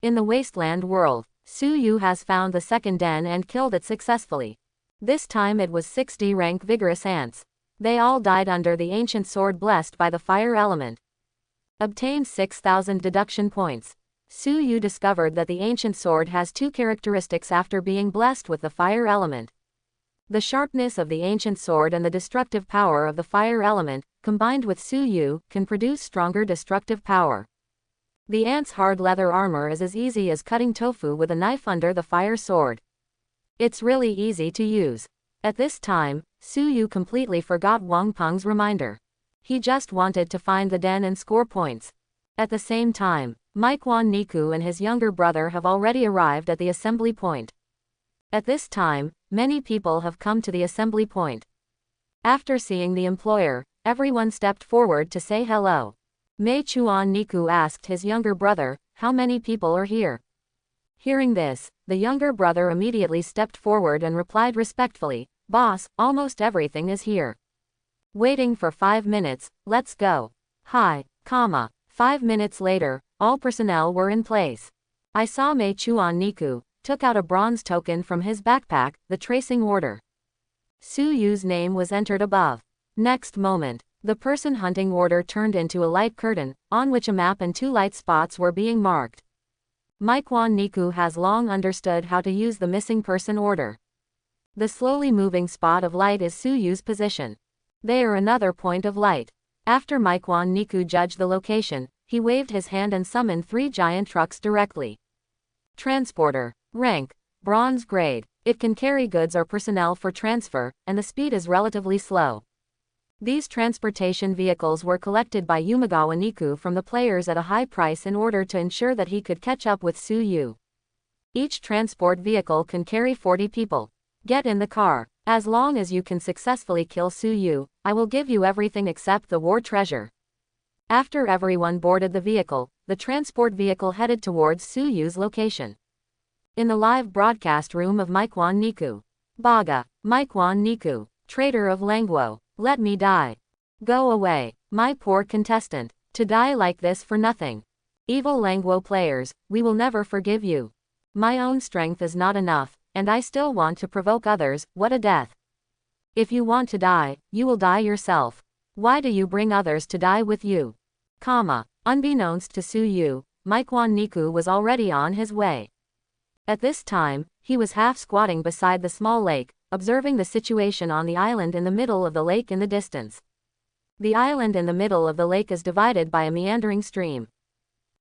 In the Wasteland world, Su Yu has found the second den and killed it successfully. This time it was 60 rank vigorous ants. They all died under the ancient sword blessed by the fire element. Obtained 6,000 deduction points. Su Yu discovered that the ancient sword has two characteristics after being blessed with the fire element. The sharpness of the ancient sword and the destructive power of the fire element, combined with Su Yu, can produce stronger destructive power. The ant's hard leather armor is as easy as cutting tofu with a knife under the fire sword. It's really easy to use. At this time, Su Yu completely forgot Wang Peng's reminder. He just wanted to find the den and score points. At the same time, Maikwan Niku and his younger brother have already arrived at the assembly point. At this time, many people have come to the assembly point. After seeing the employer, everyone stepped forward to say hello. Meichuan Niku asked his younger brother, "How many people are here?" Hearing this, the younger brother immediately stepped forward and replied respectfully, "Boss, almost everything is here." Waiting for 5 minutes, let's go. Hi, 5 minutes later, all personnel were in place. I saw Meichuan Niku, took out a bronze token from his backpack, the tracing order. Su Yu's name was entered above. Next moment, the person hunting order turned into a light curtain, on which a map and 2 light spots were being marked. Maikwan Niku has long understood how to use the missing person order. The slowly moving spot of light is Su Yu's position. They are another point of light. After Maikwan Niku judged the location, he waved his hand and summoned 3 giant trucks directly. Transporter. Rank. Bronze grade. It can carry goods or personnel for transfer, and the speed is relatively slow. These transportation vehicles were collected by Yumagawa Niku from the players at a high price in order to ensure that he could catch up with Su Yu. Each transport vehicle can carry 40 people. Get in the car. As long as you can successfully kill Su Yu, I will give you everything except the war treasure. After everyone boarded the vehicle, the transport vehicle headed towards Su Yu's location. In the live broadcast room of Maikwan Niku. Baga, Maikwan Niku, traitor of Langguo. Let me die. Go away, my poor contestant, to die like this for nothing. Evil Langguo players, we will never forgive you. My own strength is not enough, and I still want to provoke others. What a death. If you want to die, you will die yourself. Why do you bring others to die with you? Unbeknownst to Su Yu, Maikwan Niku was already on his way. At this time, he was half squatting beside the small lake, observing the situation on the island in the middle of the lake in the distance. The island in the middle of the lake is divided by a meandering stream.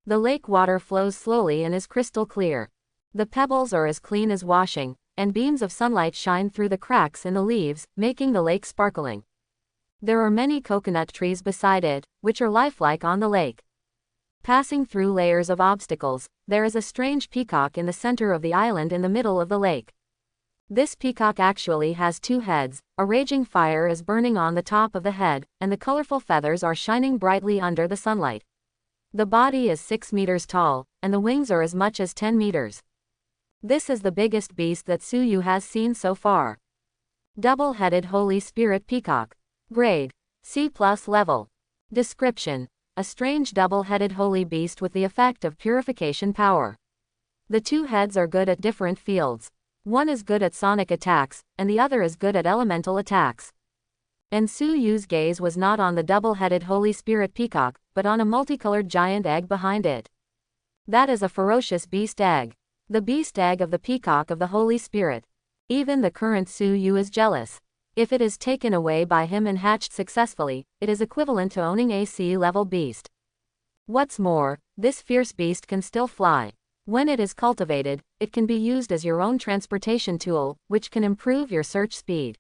The lake water flows slowly and is crystal clear. The pebbles are as clean as washing, and beams of sunlight shine through the cracks in the leaves, making the lake sparkling. There are many coconut trees beside it, which are lifelike on the lake. Passing through layers of obstacles, there is a strange peacock in the center of the island in the middle of the lake. This peacock actually has 2 heads, a raging fire is burning on the top of the head, and the colorful feathers are shining brightly under the sunlight. The body is 6 meters tall, and the wings are as much as 10 meters. This is the biggest beast that Su Yu has seen so far. Double-headed Holy Spirit Peacock. Grade. C+ level. Description. A strange double-headed holy beast with the effect of purification power. The 2 heads are good at different fields. One is good at sonic attacks, and the other is good at elemental attacks. And Su Yu's gaze was not on the double-headed Holy Spirit Peacock, but on a multicolored giant egg behind it. That is a ferocious beast egg. The beast egg of the Peacock of the Holy Spirit. Even the current Su Yu is jealous. If it is taken away by him and hatched successfully, it is equivalent to owning a C-level beast. What's more, this fierce beast can still fly. When it is cultivated, it can be used as your own transportation tool, which can improve your search speed.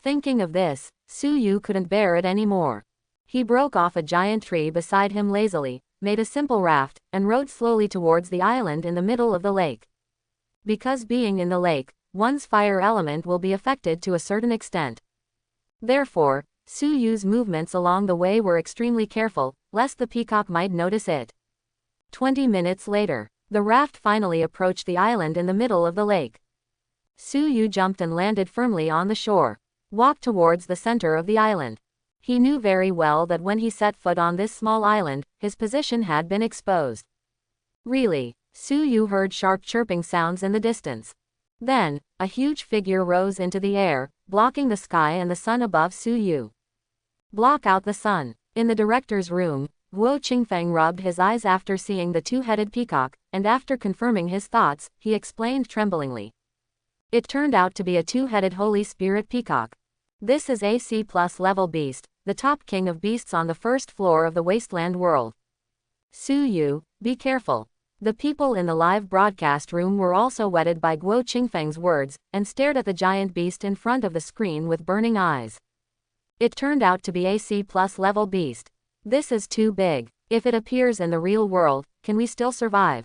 Thinking of this, Su Yu couldn't bear it anymore. He broke off a giant tree beside him lazily, made a simple raft, and rowed slowly towards the island in the middle of the lake. Because being in the lake, one's fire element will be affected to a certain extent. Therefore, Su Yu's movements along the way were extremely careful, lest the peacock might notice it. 20 minutes later, the raft finally approached the island in the middle of the lake. Su Yu jumped and landed firmly on the shore, walked towards the center of the island. He knew very well that when he set foot on this small island, his position had been exposed. Really, Su Yu heard sharp chirping sounds in the distance. Then, a huge figure rose into the air, blocking the sky and the sun above Su Yu. Block out the sun. In the director's room, Guo Qingfeng rubbed his eyes after seeing the two-headed peacock, and after confirming his thoughts, he explained tremblingly. It turned out to be a two-headed holy spirit peacock. This is a C+ level beast, the top king of beasts on the first floor of the Wasteland world. Su Yu, be careful. The people in the live broadcast room were also wetted by Guo Qingfeng's words, and stared at the giant beast in front of the screen with burning eyes. It turned out to be a C+ level beast. This is too big. If it appears in the real world, can we still survive?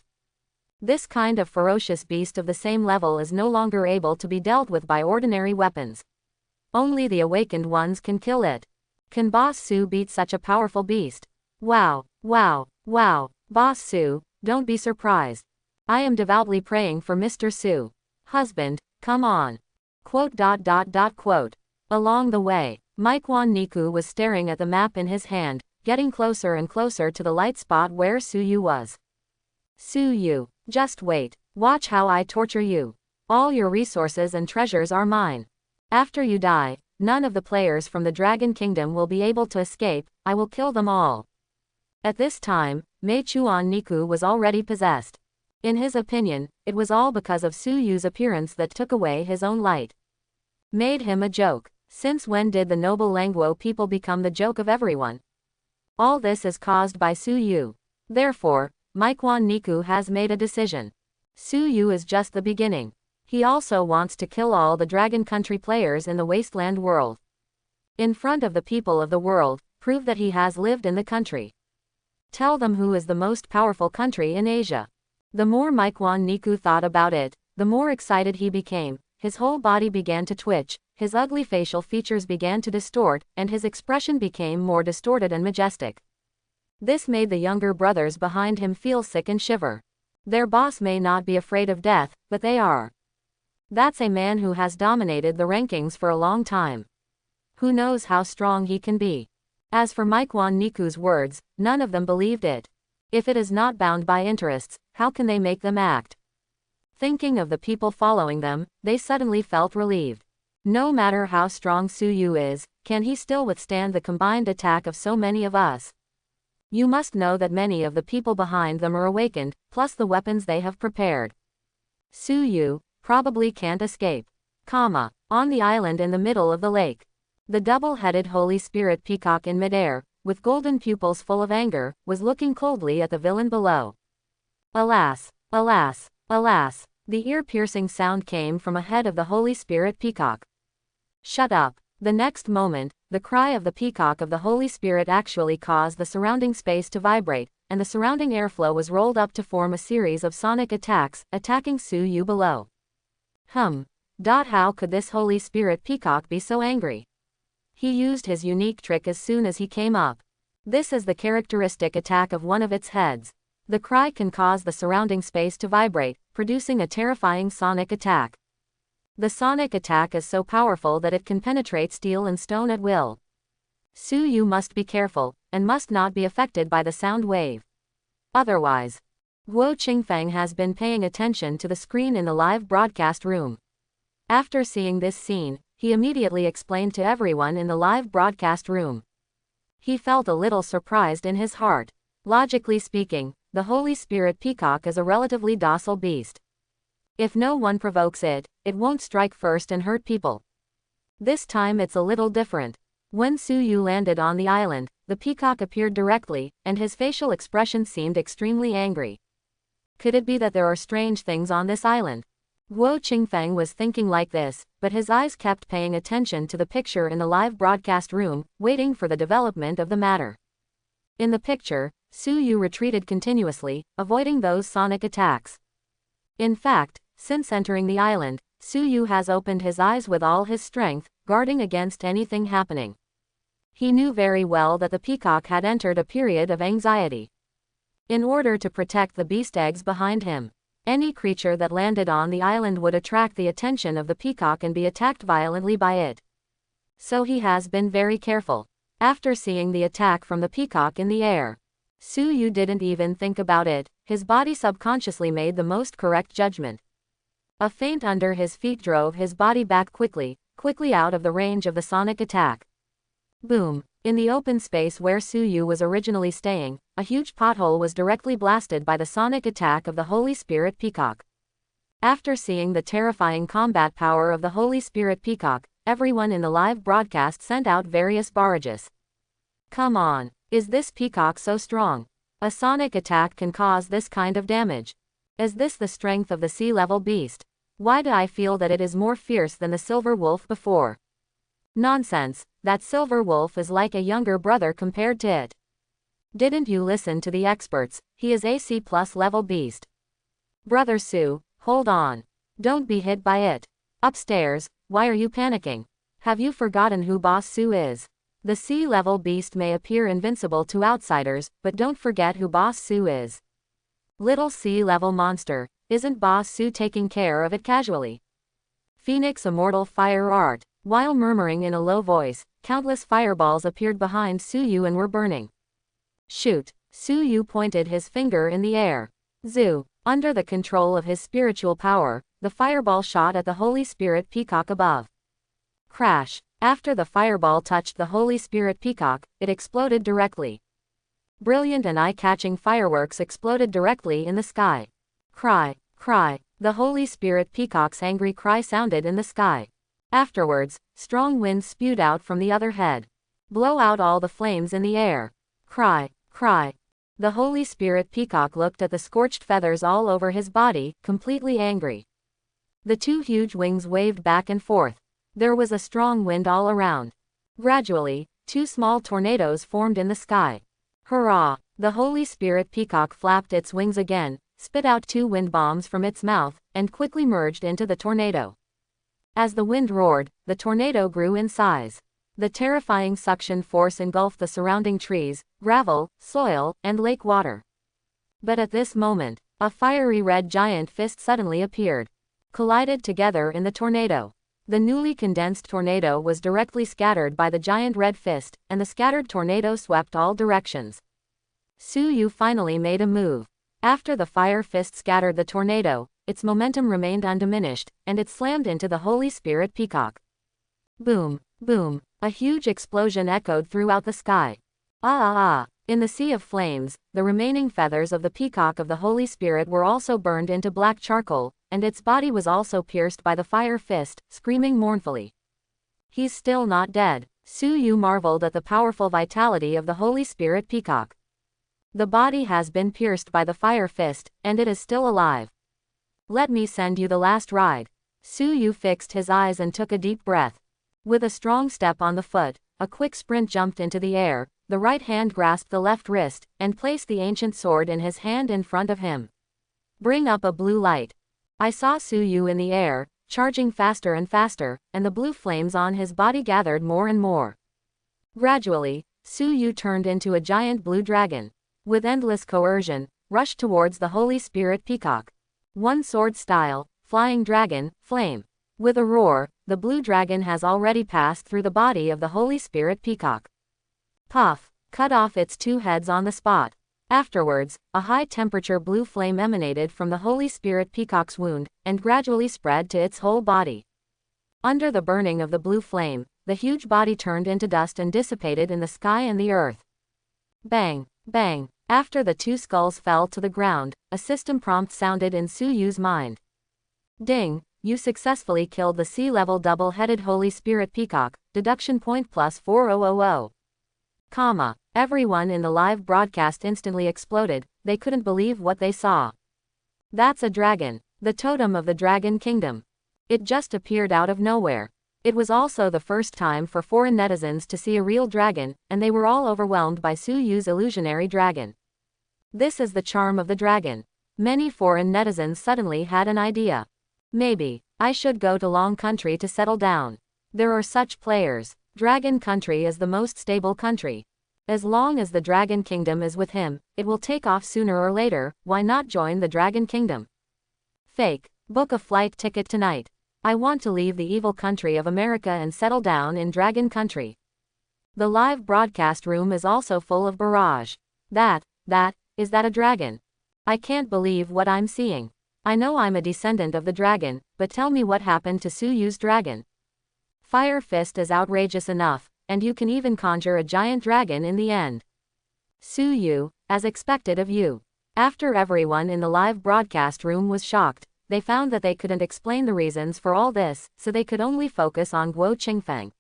This kind of ferocious beast of the same level is no longer able to be dealt with by ordinary weapons. Only the awakened ones can kill it. Can Boss Su beat such a powerful beast? Wow, wow, wow, Boss Su, don't be surprised. I am devoutly praying for Mr. Su. Husband, come on. Quote. Along the way, Maikwan Niku was staring at the map in his hand, getting closer and closer to the light spot where Su Yu was. Su Yu, just wait. Watch how I torture you. All your resources and treasures are mine. After you die, none of the players from the Dragon Kingdom will be able to escape. I will kill them all. At this time, Meichuan Niku was already possessed. In his opinion, it was all because of Su Yu's appearance that took away his own light. Made him a joke. Since when did the noble Langguo people become the joke of everyone? All this is caused by Su Yu. Therefore, Maikwan Niku has made a decision. Su Yu is just the beginning. He also wants to kill all the Dragon Country players in the Wasteland world. In front of the people of the world, prove that he has lived in the country. Tell them who is the most powerful country in Asia. The more Maikwan Niku thought about it, the more excited he became. His whole body began to twitch, his ugly facial features began to distort, and his expression became more distorted and majestic. This made the younger brothers behind him feel sick and shiver. Their boss may not be afraid of death, but they are. That's a man who has dominated the rankings for a long time. Who knows how strong he can be? As for Maikwan Niku's words, none of them believed it. If it is not bound by interests, how can they make them act? Thinking of the people following them, they suddenly felt relieved. No matter how strong Su Yu is, can he still withstand the combined attack of so many of us? You must know that many of the people behind them are awakened, plus the weapons they have prepared. Su Yu probably can't escape. On the island in the middle of the lake. The double-headed holy spirit peacock in midair, with golden pupils full of anger, was looking coldly at the villain below. Alas, alas, alas, the ear-piercing sound came from ahead of the holy spirit peacock. Shut up. The next moment, the cry of the peacock of the holy spirit actually caused the surrounding space to vibrate, and the surrounding airflow was rolled up to form a series of sonic attacks, attacking Su Yu below. How could this holy spirit peacock be so angry? He used his unique trick as soon as he came up. This is the characteristic attack of one of its heads. The cry can cause the surrounding space to vibrate, producing a terrifying sonic attack. The sonic attack is so powerful that it can penetrate steel and stone at will. Su Yu must be careful, and must not be affected by the sound wave. Otherwise, Guo Qingfeng has been paying attention to the screen in the live broadcast room. After seeing this scene, he immediately explained to everyone in the live broadcast room. He felt a little surprised in his heart. Logically speaking, the Holy Spirit Peacock is a relatively docile beast. If no one provokes it, it won't strike first and hurt people. This time it's a little different. When Su Yu landed on the island, the peacock appeared directly, and his facial expression seemed extremely angry. Could it be that there are strange things on this island? Guo Qingfeng was thinking like this, but his eyes kept paying attention to the picture in the live broadcast room, waiting for the development of the matter. In the picture, Su Yu retreated continuously, avoiding those sonic attacks. In fact, since entering the island, Su Yu has opened his eyes with all his strength, guarding against anything happening. He knew very well that the peacock had entered a period of anxiety. In order to protect the beast eggs behind him, any creature that landed on the island would attract the attention of the peacock and be attacked violently by it. So he has been very careful. After seeing the attack from the peacock in the air, Suyu didn't even think about it, his body subconsciously made the most correct judgment. A feint under his feet drove his body back quickly out of the range of the sonic attack. Boom! In the open space where Suyu was originally staying, a huge pothole was directly blasted by the sonic attack of the Holy Spirit Peacock. After seeing the terrifying combat power of the Holy Spirit Peacock, everyone in the live broadcast sent out various barrages. Come on, is this peacock so strong? A sonic attack can cause this kind of damage. Is this the strength of the sea-level beast? Why do I feel that it is more fierce than the silver wolf before? Nonsense, that silver wolf is like a younger brother compared to it. Didn't you listen to the experts? He is a C+ level beast. Brother Su, hold on. Don't be hit by it. Upstairs, why are you panicking? Have you forgotten who Boss Su is? The sea-level beast may appear invincible to outsiders, but don't forget who Boss Su is. Little sea-level monster, isn't Boss Su taking care of it casually? Phoenix Immortal Fire Art. While murmuring in a low voice, countless fireballs appeared behind Suyu and were burning. Shoot! Suyu pointed his finger in the air. Zoo! Under the control of his spiritual power, the fireball shot at the Holy Spirit Peacock above. Crash! After the fireball touched the Holy Spirit Peacock, it exploded directly. Brilliant and eye-catching fireworks exploded directly in the sky. Cry! Cry! The Holy Spirit Peacock's angry cry sounded in the sky. Afterwards, strong winds spewed out from the other head. Blow out all the flames in the air. Cry! Cry! The Holy Spirit Peacock looked at the scorched feathers all over his body, completely angry. The two huge wings waved back and forth. There was a strong wind all around. Gradually, two small tornadoes formed in the sky. Hurrah! The Holy Spirit Peacock flapped its wings again, spit out two wind bombs from its mouth, and quickly merged into the tornado. As the wind roared, the tornado grew in size. The terrifying suction force engulfed the surrounding trees, gravel, soil, and lake water. But at this moment, a fiery red giant fist suddenly appeared. Collided together in the tornado. The newly condensed tornado was directly scattered by the giant red fist, and the scattered tornado swept all directions. Suyu finally made a move. After the fire fist scattered the tornado, its momentum remained undiminished, and it slammed into the Holy Spirit Peacock. Boom! Boom! A huge explosion echoed throughout the sky. In the sea of flames, the remaining feathers of the peacock of the Holy Spirit were also burned into black charcoal, and its body was also pierced by the fire fist, screaming mournfully. He's still not dead. Suyu marveled at the powerful vitality of the Holy Spirit Peacock. The body has been pierced by the fire fist, and it is still alive. Let me send you the last ride. Suyu fixed his eyes and took a deep breath. With a strong step on the foot, a quick sprint jumped into the air, the right hand grasped the left wrist, and placed the ancient sword in his hand in front of him. Bring up a blue light. I saw Suyu in the air, charging faster and faster, and the blue flames on his body gathered more and more. Gradually, Suyu turned into a giant blue dragon. With endless coercion, rushed towards the Holy Spirit Peacock. One sword style, flying dragon, flame. With a roar, the blue dragon has already passed through the body of the Holy Spirit Peacock. Puff! Cut off its two heads on the spot. Afterwards, a high-temperature blue flame emanated from the Holy Spirit Peacock's wound, and gradually spread to its whole body. Under the burning of the blue flame, the huge body turned into dust and dissipated in the sky and the earth. Bang! Bang! After the two skulls fell to the ground, a system prompt sounded in Suyu's mind. Ding! You successfully killed the sea-level double-headed Holy Spirit Peacock, deduction point plus 4000. Comma. Everyone in the live broadcast instantly exploded, they couldn't believe what they saw. That's a dragon, the totem of the Dragon Kingdom. It just appeared out of nowhere. It was also the first time for foreign netizens to see a real dragon, and they were all overwhelmed by Suyu's illusionary dragon. This is the charm of the dragon. Many foreign netizens suddenly had an idea. Maybe I should go to Long Country to settle down. There are such players. Dragon Country is the most stable country. As long as the Dragon Kingdom is with him, it will take off sooner or later. Why not join the Dragon Kingdom? Fake. Book a flight ticket tonight. I want to leave the evil country of America and settle down in Dragon Country. The live broadcast room is also full of barrage. Is that a dragon? I can't believe what I'm seeing. I know I'm a descendant of the dragon, but tell me what happened to Suyu's dragon. Fire Fist is outrageous enough, and you can even conjure a giant dragon in the end. Suyu, as expected of you. After everyone in the live broadcast room was shocked, they found that they couldn't explain the reasons for all this, so they could only focus on Guo Qingfeng.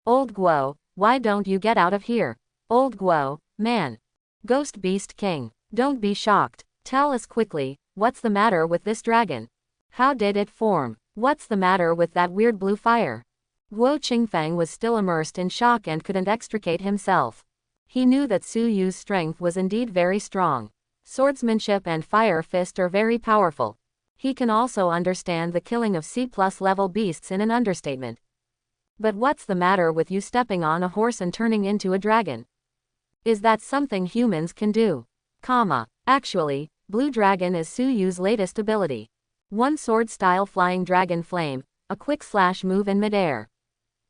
Old Guo, why don't you get out of here? Old Guo, man. Ghost Beast King, don't be shocked. Tell us quickly, what's the matter with this dragon? How did it form? What's the matter with that weird blue fire? Guo Qingfeng was still immersed in shock and couldn't extricate himself. He knew that Suyu's strength was indeed very strong. Swordsmanship and Fire Fist are very powerful. He can also understand the killing of C+ level beasts in an understatement. But what's the matter with you stepping on a horse and turning into a dragon? Is that something humans can do? Actually, Blue Dragon is Suyu's latest ability. One sword-style flying dragon flame, a quick slash move in midair.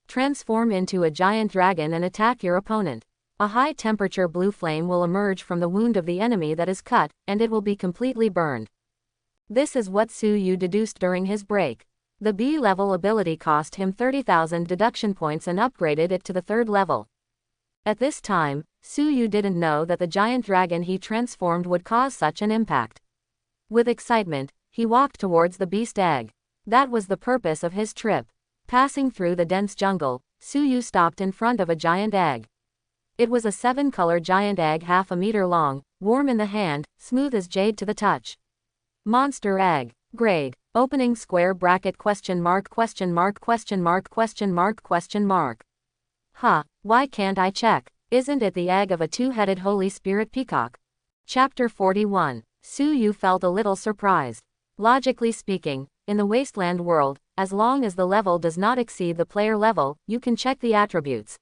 Transform into a giant dragon and attack your opponent. A high-temperature blue flame will emerge from the wound of the enemy that is cut, and it will be completely burned. This is what Suyu deduced during his break. The B-level ability cost him 30,000 deduction points and upgraded it to the 3rd level. At this time, Suyu didn't know that the giant dragon he transformed would cause such an impact. With excitement, he walked towards the beast egg. That was the purpose of his trip. Passing through the dense jungle, Suyu stopped in front of a giant egg. It was a 7-color giant egg half a meter long, warm in the hand, smooth as jade to the touch. Monster egg. Grade. Opening square bracket ? Why can't I check? Isn't it the egg of a 2-headed Holy Spirit peacock? Chapter 41. Suyu felt a little surprised. Logically speaking, in the Wasteland world, as long as the level does not exceed the player level, you can check the attributes.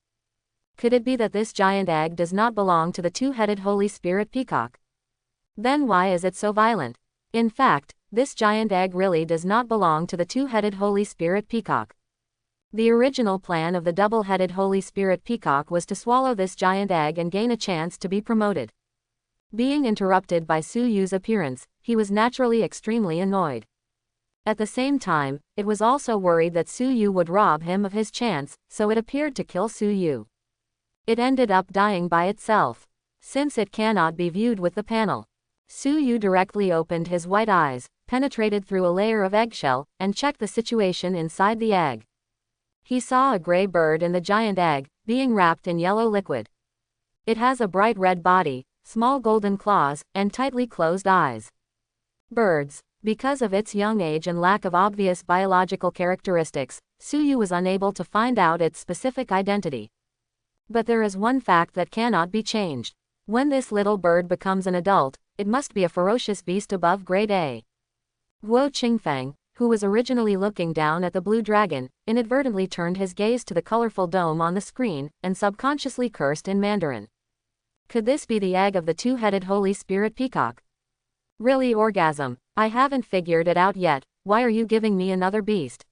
Could it be that this giant egg does not belong to the 2-headed Holy Spirit peacock? Then why is it so violent? In fact, this giant egg really does not belong to the 2-headed Holy Spirit peacock. The original plan of the double-headed Holy Spirit peacock was to swallow this giant egg and gain a chance to be promoted. Being interrupted by Suyu's appearance, he was naturally extremely annoyed. At the same time, it was also worried that Suyu would rob him of his chance, so it appeared to kill Suyu. It ended up dying by itself. Since it cannot be viewed with the panel, Suyu directly opened his white eyes, penetrated through a layer of eggshell, and checked the situation inside the egg. He saw a gray bird in the giant egg, being wrapped in yellow liquid. It has a bright red body, small golden claws, and tightly closed eyes. Birds. Because of its young age and lack of obvious biological characteristics, Suyu was unable to find out its specific identity. But there is one fact that cannot be changed. When this little bird becomes an adult, it must be a ferocious beast above grade A. Guo Qingfeng, who was originally looking down at the blue dragon, inadvertently turned his gaze to the colorful dome on the screen, and subconsciously cursed in Mandarin. Could this be the egg of the 2-headed Holy Spirit peacock? Really, orgasm, I haven't figured it out yet. Why are you giving me another beast?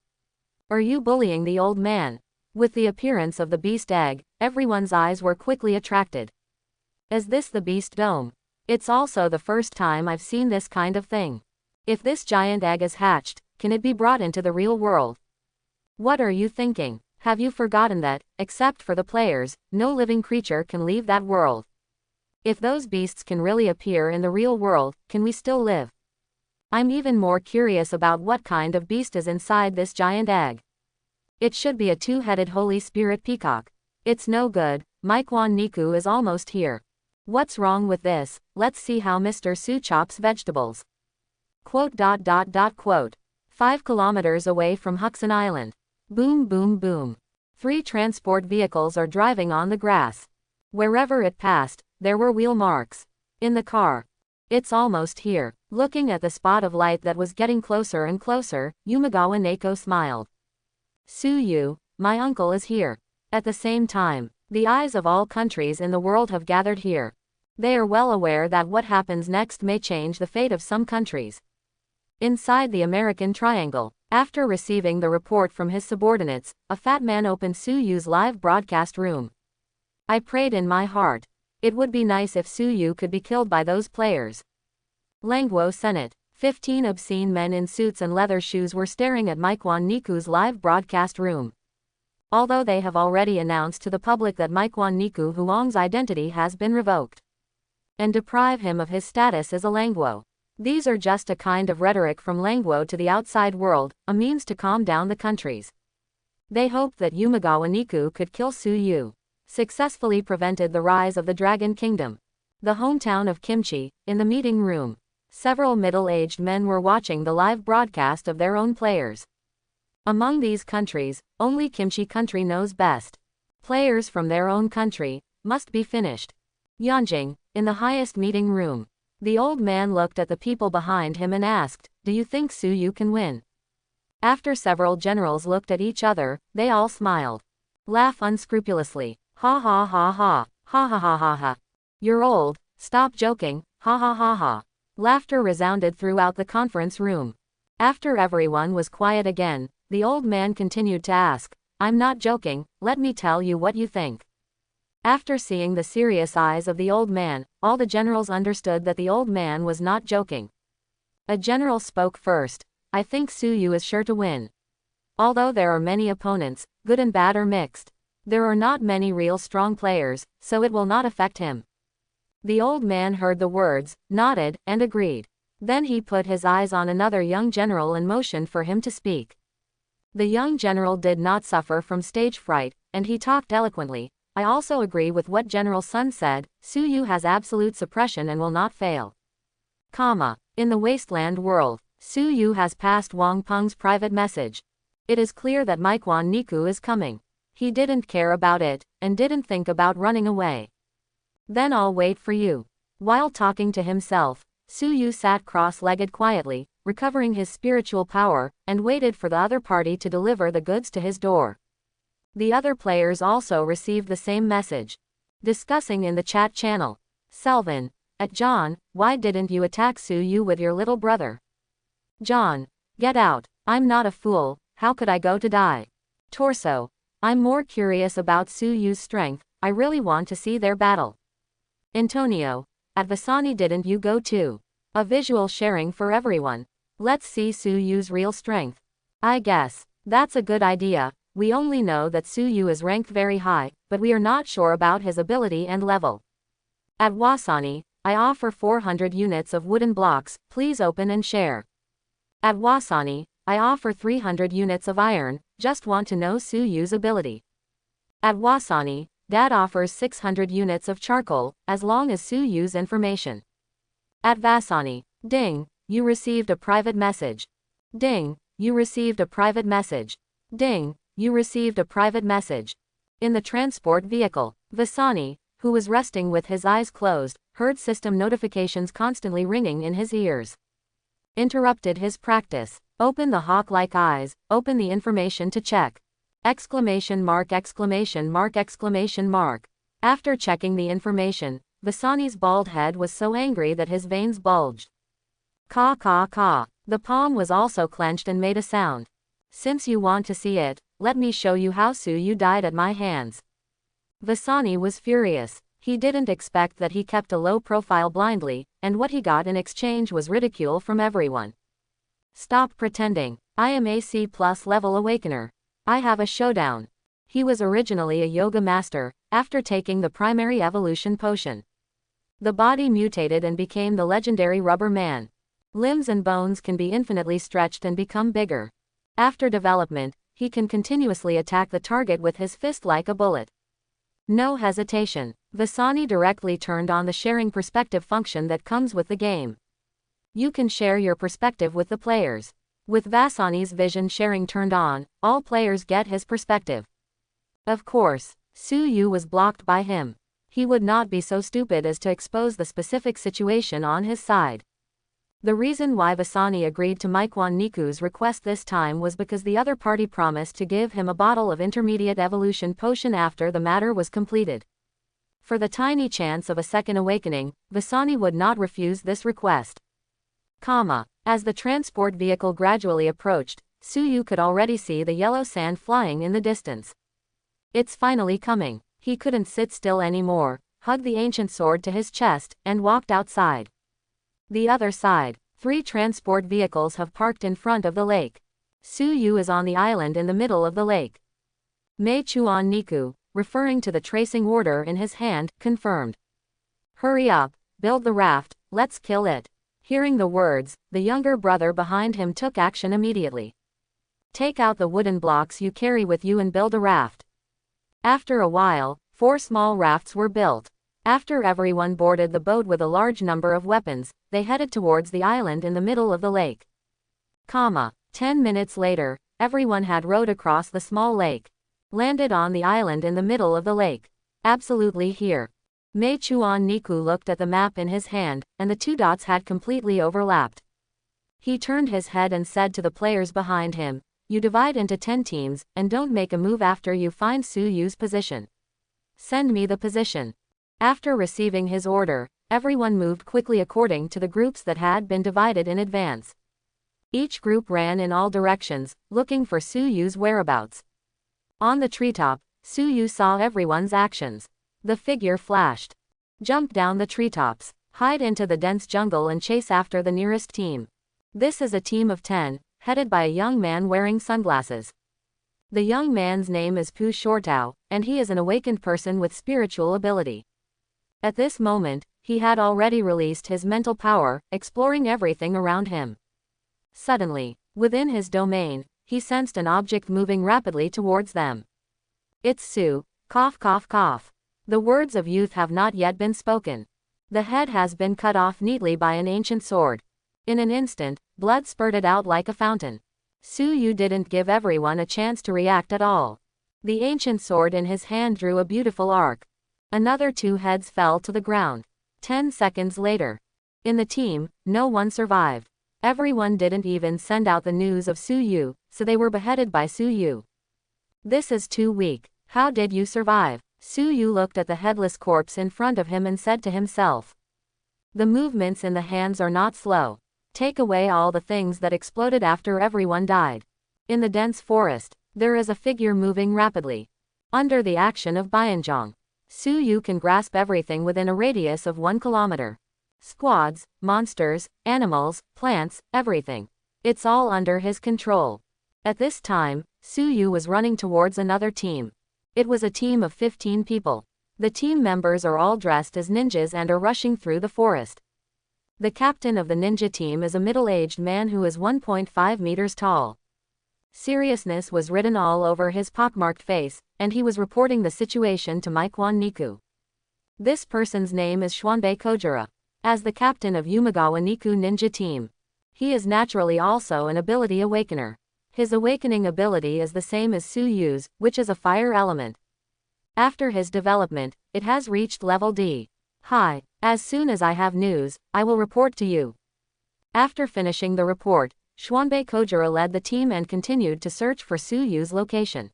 Are you bullying the old man? With the appearance of the beast egg, everyone's eyes were quickly attracted. Is this the beast dome? It's also the first time I've seen this kind of thing. If this giant egg is hatched, can it be brought into the real world? What are you thinking? Have you forgotten that, except for the players, no living creature can leave that world? If those beasts can really appear in the real world, can we still live? I'm even more curious about what kind of beast is inside this giant egg. It should be a 2-headed Holy Spirit peacock. It's no good. Maikwan Niku is almost here. What's wrong with this? Let's see how Mr. Su chops vegetables. Quote. 5 kilometers away from Huxon Island. Boom boom boom. 3 transport vehicles are driving on the grass. Wherever it passed, there were wheel marks. In the car. It's almost here. Looking at the spot of light that was getting closer and closer, Yumagawa Neko smiled. Suyu, my uncle is here. At the same time, the eyes of all countries in the world have gathered here. They are well aware that what happens next may change the fate of some countries. Inside the American Triangle, after receiving the report from his subordinates, a fat man opened Suyu's live broadcast room. I prayed in my heart. It would be nice if Suyu could be killed by those players. Langwo Senate. 15 obscene men in suits and leather shoes were staring at Maikwan Niku's live broadcast room. Although they have already announced to the public that Maikwan Niku Huang's identity has been revoked and deprive him of his status as a Langwo. These are just a kind of rhetoric from Langwo to the outside world, a means to calm down the countries. They hoped that Yumagawa Niku could kill Suyu, successfully prevented the rise of the Dragon Kingdom. The hometown of Kimchi. In the meeting room, several middle-aged men were watching the live broadcast of their own players. Among these countries, only Kimchi country knows best. Players from their own country must be finished. Yanjing. In the highest meeting room, the old man looked at the people behind him and asked, "Do you think Suyu can win?" After several generals looked at each other, they all smiled. Laugh unscrupulously. Ha ha ha ha. Ha ha ha ha ha. You're old, stop joking. Ha ha ha ha. Laughter resounded throughout the conference room. After everyone was quiet again, the old man continued to ask, "I'm not joking, let me tell you what you think." After seeing the serious eyes of the old man, all the generals understood that the old man was not joking. A general spoke first. "I think Suyu is sure to win. Although there are many opponents, good and bad are mixed. There are not many real strong players, so it will not affect him." The old man heard the words, nodded, and agreed. Then he put his eyes on another young general and motioned for him to speak. The young general did not suffer from stage fright, and he talked eloquently. "I also agree with what General Sun said, Suyu has absolute suppression and will not fail. In the Wasteland world, Suyu has passed Wang Peng's private message. It is clear that Maikwan Niku is coming. He didn't care about it, and didn't think about running away. Then I'll wait for you." While talking to himself, Suyu sat cross-legged quietly, recovering his spiritual power, and waited for the other party to deliver the goods to his door. The other players also received the same message. Discussing in the chat channel. Selvin. At John, "Why didn't you attack Suyu with your little brother?" John. "Get out, I'm not a fool, how could I go to die?" Torso. "I'm more curious about Suyu's strength, I really want to see their battle." Antonio. At Vasani, didn't you go too? A visual sharing for everyone. Let's see Suyu's real strength. I guess that's a good idea. We only know that Suyu is ranked very high, but we are not sure about his ability and level. At Wasani, I offer 400 units of wooden blocks, please open and share. At Wasani, I offer 300 units of iron, just want to know Suyu's ability. At Wasani, Dad offers 600 units of charcoal, as long as Suyu's information. At Vasani, ding, you received a private message. Ding, you received a private message. Ding, you received a private message. In the transport vehicle, Vasani, who was resting with his eyes closed, heard system notifications constantly ringing in his ears. Interrupted his practice. Open the hawk-like eyes, open the information to check. Exclamation mark, exclamation mark, exclamation mark. After checking the information, Vasani's bald head was so angry that his veins bulged. Caw caw caw. The palm was also clenched and made a sound. Since you want to see it, let me show you how Suyu died at my hands. Vasani was furious. He didn't expect that he kept a low profile blindly, and what he got in exchange was ridicule from everyone. Stop pretending. I am a C+ level awakener. I have a showdown. He was originally a yoga master, after taking the primary evolution potion. The body mutated and became the legendary Rubber Man. Limbs and bones can be infinitely stretched and become bigger. After development, he can continuously attack the target with his fist like a bullet. No hesitation. Vasani directly turned on the sharing perspective function that comes with the game. You can share your perspective with the players. With Vasani's vision sharing turned on, all players get his perspective. Of course, Suyu was blocked by him. He would not be so stupid as to expose the specific situation on his side. The reason why Vasani agreed to Maikwan Niku's request this time was because the other party promised to give him a bottle of intermediate evolution potion after the matter was completed. For the tiny chance of a second awakening, Vasani would not refuse this request. As the transport vehicle gradually approached, Suyu could already see the yellow sand flying in the distance. It's finally coming. He couldn't sit still anymore. hugged the ancient sword to his chest, and walked outside. The other side. 3 transport vehicles have parked in front of the lake. Suyu is on the island in the middle of the lake. Mei Chuan Niku, referring to the tracing order in his hand, confirmed. Hurry up, build the raft, let's kill it. Hearing the words, the younger brother behind him took action immediately. Take out the wooden blocks you carry with you and build a raft. After a while, 4 small rafts were built. After everyone boarded the boat with a large number of weapons, they headed towards the island in the middle of the lake. 10 minutes later, everyone had rowed across the small lake. Landed on the island in the middle of the lake. Absolutely here. Mei Chuan Niku looked at the map in his hand, and the 2 dots had completely overlapped. He turned his head and said to the players behind him, you divide into 10 teams, and don't make a move after you find Suyu's position. Send me the position. After receiving his order, everyone moved quickly according to the groups that had been divided in advance. Each group ran in all directions, looking for Suyu's whereabouts. On the treetop, Suyu saw everyone's actions. The figure flashed. Jump down the treetops, hide into the dense jungle and chase after the nearest team. This is a team of 10, headed by a young man wearing sunglasses. The young man's name is Pu Shortao, and he is an awakened person with spiritual ability. At this moment, he had already released his mental power, exploring everything around him. Suddenly, within his domain, he sensed an object moving rapidly towards them. It's Su, cough cough cough. The words of youth have not yet been spoken. The head has been cut off neatly by an ancient sword. In an instant, blood spurted out like a fountain. Suyu didn't give everyone a chance to react at all. The ancient sword in his hand drew a beautiful arc. Another 2 heads fell to the ground. 10 seconds later. In the team, no one survived. Everyone didn't even send out the news of Suyu, so they were beheaded by Suyu. This is too weak. How did you survive? Suyu looked at the headless corpse in front of him and said to himself. The movements in the hands are not slow. Take away all the things that exploded after everyone died. In the dense forest, there is a figure moving rapidly. Under the action of Bianzhong, Suyu can grasp everything within a radius of 1 kilometer. Squads, monsters, animals, plants, everything. It's all under his control. At this time, Suyu was running towards another team. It was a team of 15 people. The team members are all dressed as ninjas and are rushing through the forest. The captain of the ninja team is a middle-aged man who is 1.5 meters tall. Seriousness was written all over his pockmarked face, and he was reporting the situation to Meikuan Niku. This person's name is Xuanbei Kojira. As the captain of Yumagawa Niku ninja team, he is naturally also an ability awakener. His awakening ability is the same as Suyu's, which is a fire element. After his development, it has reached level D. Hi, as soon as I have news, I will report to you. After finishing the report, Xuanbei Kojira led the team and continued to search for Suyu's location.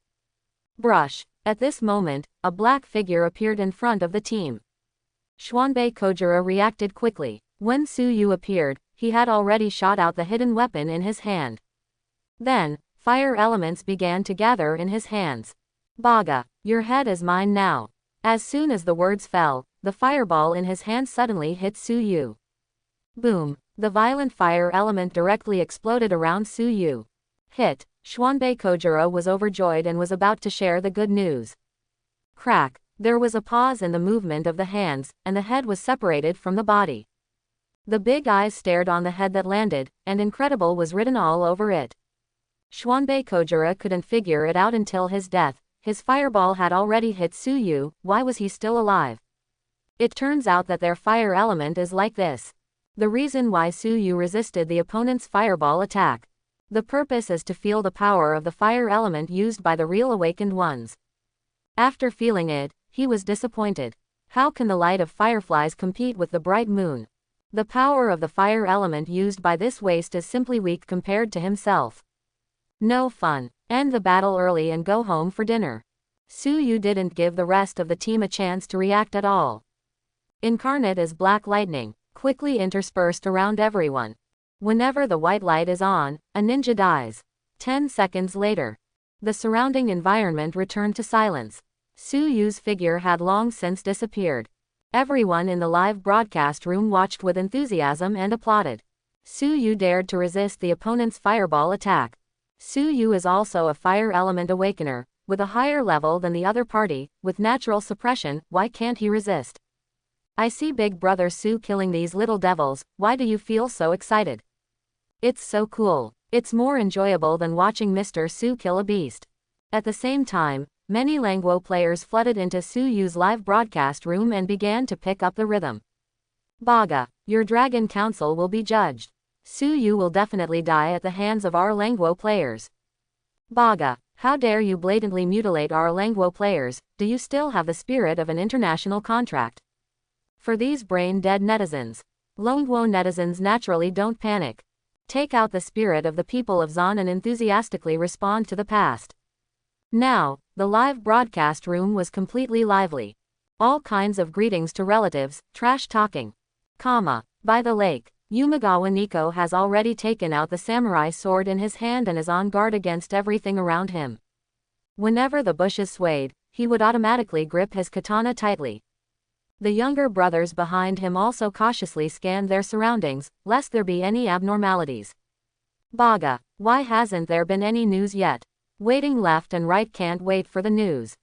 Brush. At this moment, a black figure appeared in front of the team. Xuanbei Kojira reacted quickly. When Suyu appeared, he had already shot out the hidden weapon in his hand. Then, fire elements began to gather in his hands. Baga, your head is mine now. As soon as the words fell, the fireball in his hand suddenly hit Suyu. Boom. The violent fire element directly exploded around Suyu. Hit. Xuanbei Kojira was overjoyed and was about to share the good news. Crack. There was a pause in the movement of the hands, and the head was separated from the body. The big eyes stared on the head that landed, and incredible was written all over it. Xuanbei Kojira couldn't figure it out until his death. His fireball had already hit Suyu, why was he still alive? It turns out that their fire element is like this. The reason why Suyu resisted the opponent's fireball attack. The purpose is to feel the power of the fire element used by the real awakened ones. After feeling it, he was disappointed. How can the light of fireflies compete with the bright moon? The power of the fire element used by this waste is simply weak compared to himself. No fun. End the battle early and go home for dinner. Suyu didn't give the rest of the team a chance to react at all. Incarnate as black lightning, quickly interspersed around everyone. Whenever the white light is on, a ninja dies. 10 seconds later, the surrounding environment returned to silence. Suyu's figure had long since disappeared. Everyone in the live broadcast room watched with enthusiasm and applauded. Su Yu dared to resist the opponent's fireball attack. Su Yu is also a fire element awakener, with a higher level than the other party, with natural suppression. Why can't he resist? I see Big Brother Su killing these little devils. Why do you feel so excited? It's so cool. It's more enjoyable than watching Mr. Su kill a beast. At the same time, many Langwo players flooded into Su Yu's live broadcast room and began to pick up the rhythm. Baga, your Dragon Council will be judged. Su Yu will definitely die at the hands of our Langwo players. Baga, how dare you blatantly mutilate our Langwo players? Do you still have the spirit of an international contract? For these brain-dead netizens. Langwo netizens naturally don't panic. Take out the spirit of the people of Zon and enthusiastically respond to the past. Now, the live broadcast room was completely lively. All kinds of greetings to relatives, trash talking. By the lake, Yumagawa Nico has already taken out the samurai sword in his hand and is on guard against everything around him. Whenever the bushes swayed, he would automatically grip his katana tightly. The younger brothers behind him also cautiously scanned their surroundings, lest there be any abnormalities. Baga, why hasn't there been any news yet? Waiting left and right, can't wait for the news.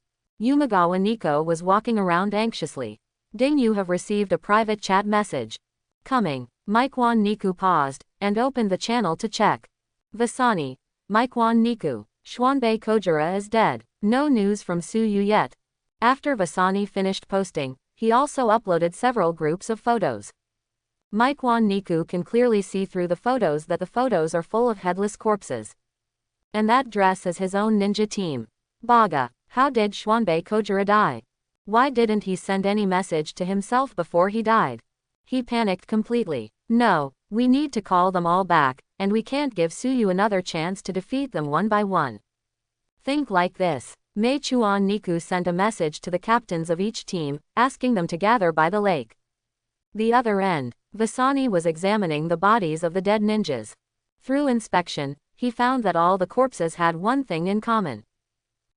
Yumagawa Nico was walking around anxiously. Ding, you have received a private chat message. Coming. Maikwan Niku paused, and opened the channel to check. Vasani. Maikwan Niku. Schwanbei Kojira is dead. No news from Su Yu yet. After Vasani finished posting, he also uploaded several groups of photos. Maikwan Niku can clearly see through the photos that the photos are full of headless corpses. And that dress is his own ninja team. Baga, how did Schwanbei Kojira die? Why didn't he send any message to himself before he died? He panicked completely. No, we need to call them all back, and we can't give Su Yu another chance to defeat them one by one. Think like this. Mei Chuan Niku sent a message to the captains of each team, asking them to gather by the lake. The other end, Vasani was examining the bodies of the dead ninjas. Through inspection, he found that all the corpses had one thing in common.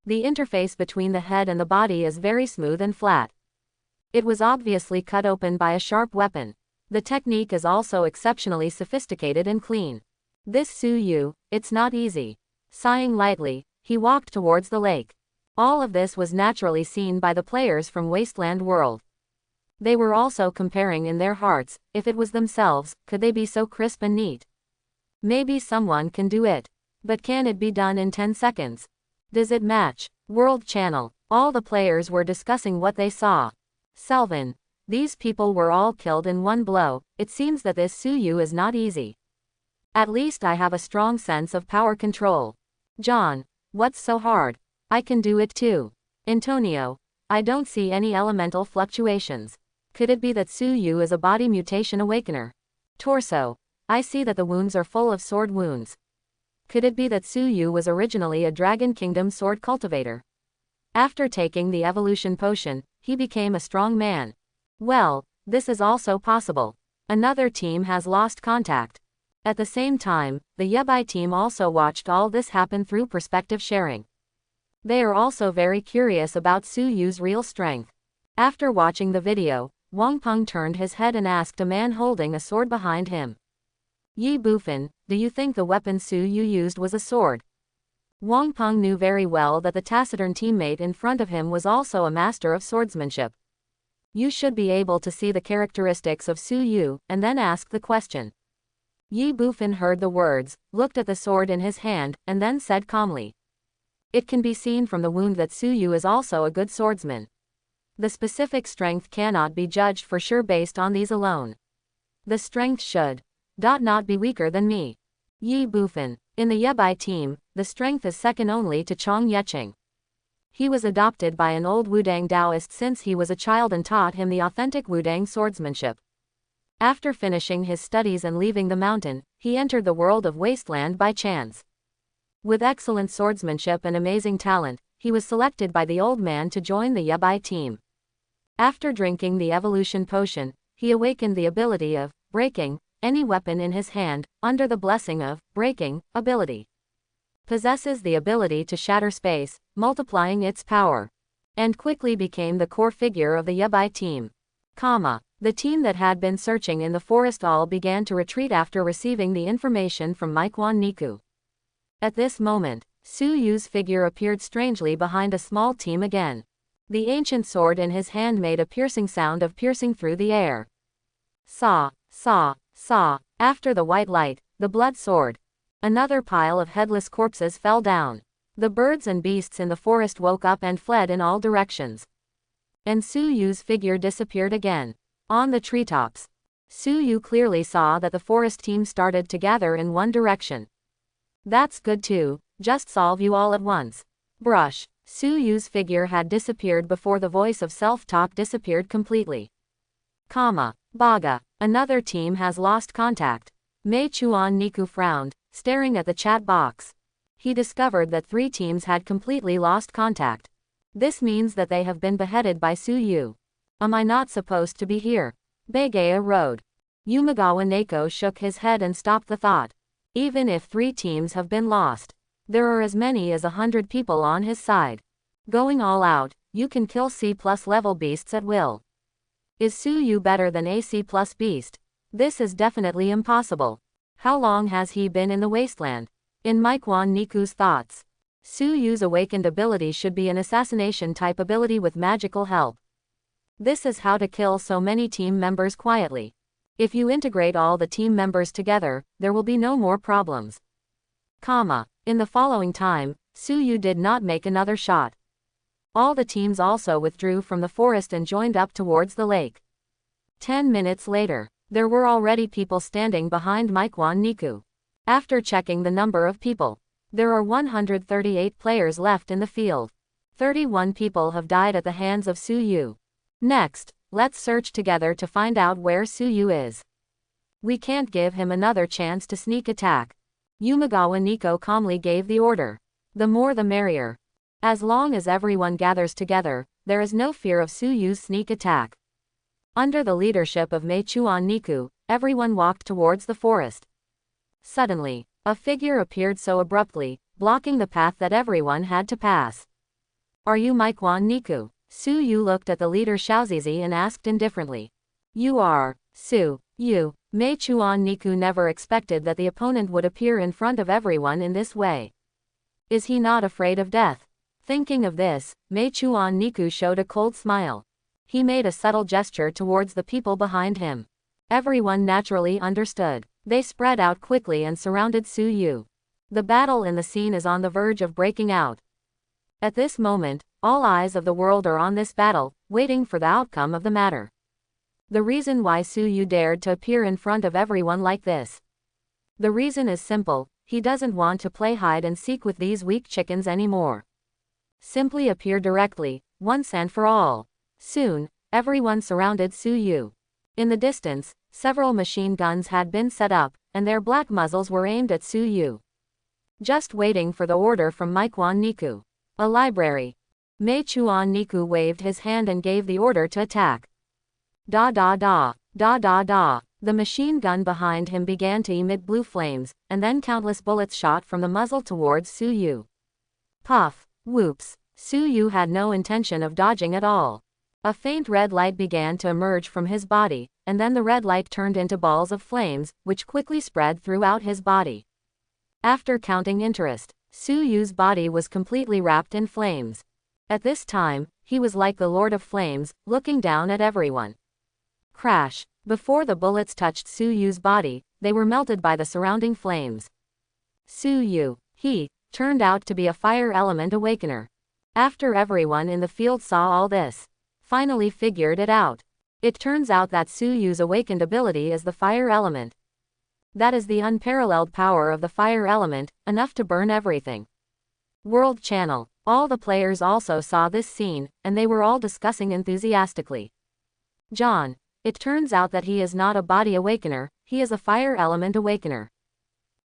The interface between the head and the body is very smooth and flat. It was obviously cut open by a sharp weapon. The technique is also exceptionally sophisticated and clean. This Su Yu, it's not easy. Sighing lightly, he walked towards the lake. All of this was naturally seen by the players from Wasteland World. They were also comparing in their hearts, if it was themselves, could they be so crisp and neat? Maybe someone can do it. But can it be done in 10 seconds? Does it match? World Channel. All the players were discussing what they saw. Selvin. These people were all killed in one blow. It seems that this Su Yu is not easy. At least I have a strong sense of power control. John. What's so hard? I can do it too. Antonio. I don't see any elemental fluctuations. Could it be that Su Yu is a body mutation awakener? Torso. I see that the wounds are full of sword wounds. Could it be that Su Yu was originally a Dragon Kingdom sword cultivator? After taking the evolution potion, he became a strong man. Well, this is also possible. Another team has lost contact. At the same time, the Yabai team also watched all this happen through perspective sharing. They are also very curious about Su Yu's real strength. After watching the video, Wang Peng turned his head and asked a man holding a sword behind him. Yi Bufin, do you think the weapon Su Yu used was a sword? Wang Peng knew very well that the taciturn teammate in front of him was also a master of swordsmanship. You should be able to see the characteristics of Su Yu, and then ask the question. Yi Bufin heard the words, looked at the sword in his hand, and then said calmly. It can be seen from the wound that Su Yu is also a good swordsman. The specific strength cannot be judged for sure based on these alone. The strength should not be weaker than me. Yi Bufin. In the Yabai team, the strength is second only to Chong Yecheng. He was adopted by an old Wudang Taoist since he was a child and taught him the authentic Wudang swordsmanship. After finishing his studies and leaving the mountain, he entered the world of Wasteland by chance. With excellent swordsmanship and amazing talent, he was selected by the old man to join the Yabai team. After drinking the evolution potion, he awakened the ability of breaking any weapon in his hand, under the blessing of breaking ability. Possesses the ability to shatter space, multiplying its power. And quickly became the core figure of the Yabai team. The team that had been searching in the forest all began to retreat after receiving the information from Maikwan Niku. At this moment, Su Yu's figure appeared strangely behind a small team again. The ancient sword in his hand made a piercing sound of piercing through the air. Saw, saw, saw. After the white light, the blood soared. Another pile of headless corpses fell down. The birds and beasts in the forest woke up and fled in all directions. And Su Yu's figure disappeared again. On the treetops, Su Yu clearly saw that the forest team started to gather in one direction. That's good too, just solve you all at once. Brush. Su Yu's figure had disappeared before the voice of self-talk disappeared completely. Baga. Another team has lost contact. Mei Chuan Niku frowned, staring at the chat box. He discovered that 3 teams had completely lost contact. This means that they have been beheaded by Su Yu. Am I not supposed to be here? Begaya rode. Yumagawa Neko shook his head and stopped the thought. Even if 3 teams have been lost, there are as many as 100 people on his side. Going all out, you can kill C+ level beasts at will. Is Su Yu better than a C+ beast? This is definitely impossible. How long has he been in the wasteland? In Maikwan Niku's thoughts, Su Yu's awakened ability should be an assassination type ability with magical help. This is how to kill so many team members quietly. If you integrate all the team members together, there will be no more problems. In the following time, Su Yu did not make another shot. All the teams also withdrew from the forest and joined up towards the lake. 10 minutes later, there were already people standing behind Maikwan Niku. After checking the number of people, there are 138 players left in the field. 31 people have died at the hands of Su Yu. Next, let's search together to find out where Su Yu is. We can't give him another chance to sneak attack. Yumagawa Neko calmly gave the order. The more the merrier. As long as everyone gathers together, there is no fear of Su Yu's sneak attack. Under the leadership of Mei Chuan Niku, everyone walked towards the forest. Suddenly, a figure appeared so abruptly, blocking the path that everyone had to pass. Are you Maikwan Niku? Su Yu looked at the leader Xiaozizi and asked indifferently. You are, Su Yu. Mei Chuan Niku never expected that the opponent would appear in front of everyone in this way. Is he not afraid of death? Thinking of this, Mei Chuan Niku showed a cold smile. He made a subtle gesture towards the people behind him. Everyone naturally understood. They spread out quickly and surrounded Su Yu. The battle in the scene is on the verge of breaking out. At this moment, all eyes of the world are on this battle, waiting for the outcome of the matter. The reason why Su Yu dared to appear in front of everyone like this. The reason is simple, he doesn't want to play hide and seek with these weak chickens anymore. Simply appear directly, once and for all. Soon, everyone surrounded Su Yu. In the distance, several machine guns had been set up, and their black muzzles were aimed at Su Yu. Just waiting for the order from Maikwan Niku. A library. Mei Chuan Niku waved his hand and gave the order to attack. Da da da, da da da. The machine gun behind him began to emit blue flames, and then countless bullets shot from the muzzle towards Su Yu. Puff, whoops. Su Yu had no intention of dodging at all. A faint red light began to emerge from his body, and then the red light turned into balls of flames, which quickly spread throughout his body. After counting interest, Su Yu's body was completely wrapped in flames. At this time, he was like the Lord of Flames, looking down at everyone. Crash! Before the bullets touched Su Yu's body, they were melted by the surrounding flames. Su Yu, he, turned out to be a fire element awakener. After everyone in the field saw all this, finally figured it out. It turns out that Su Yu's awakened ability is the fire element. That is the unparalleled power of the fire element, enough to burn everything. World Channel. All the players also saw this scene, and they were all discussing enthusiastically. John. It turns out that he is not a body awakener, he is a fire element awakener.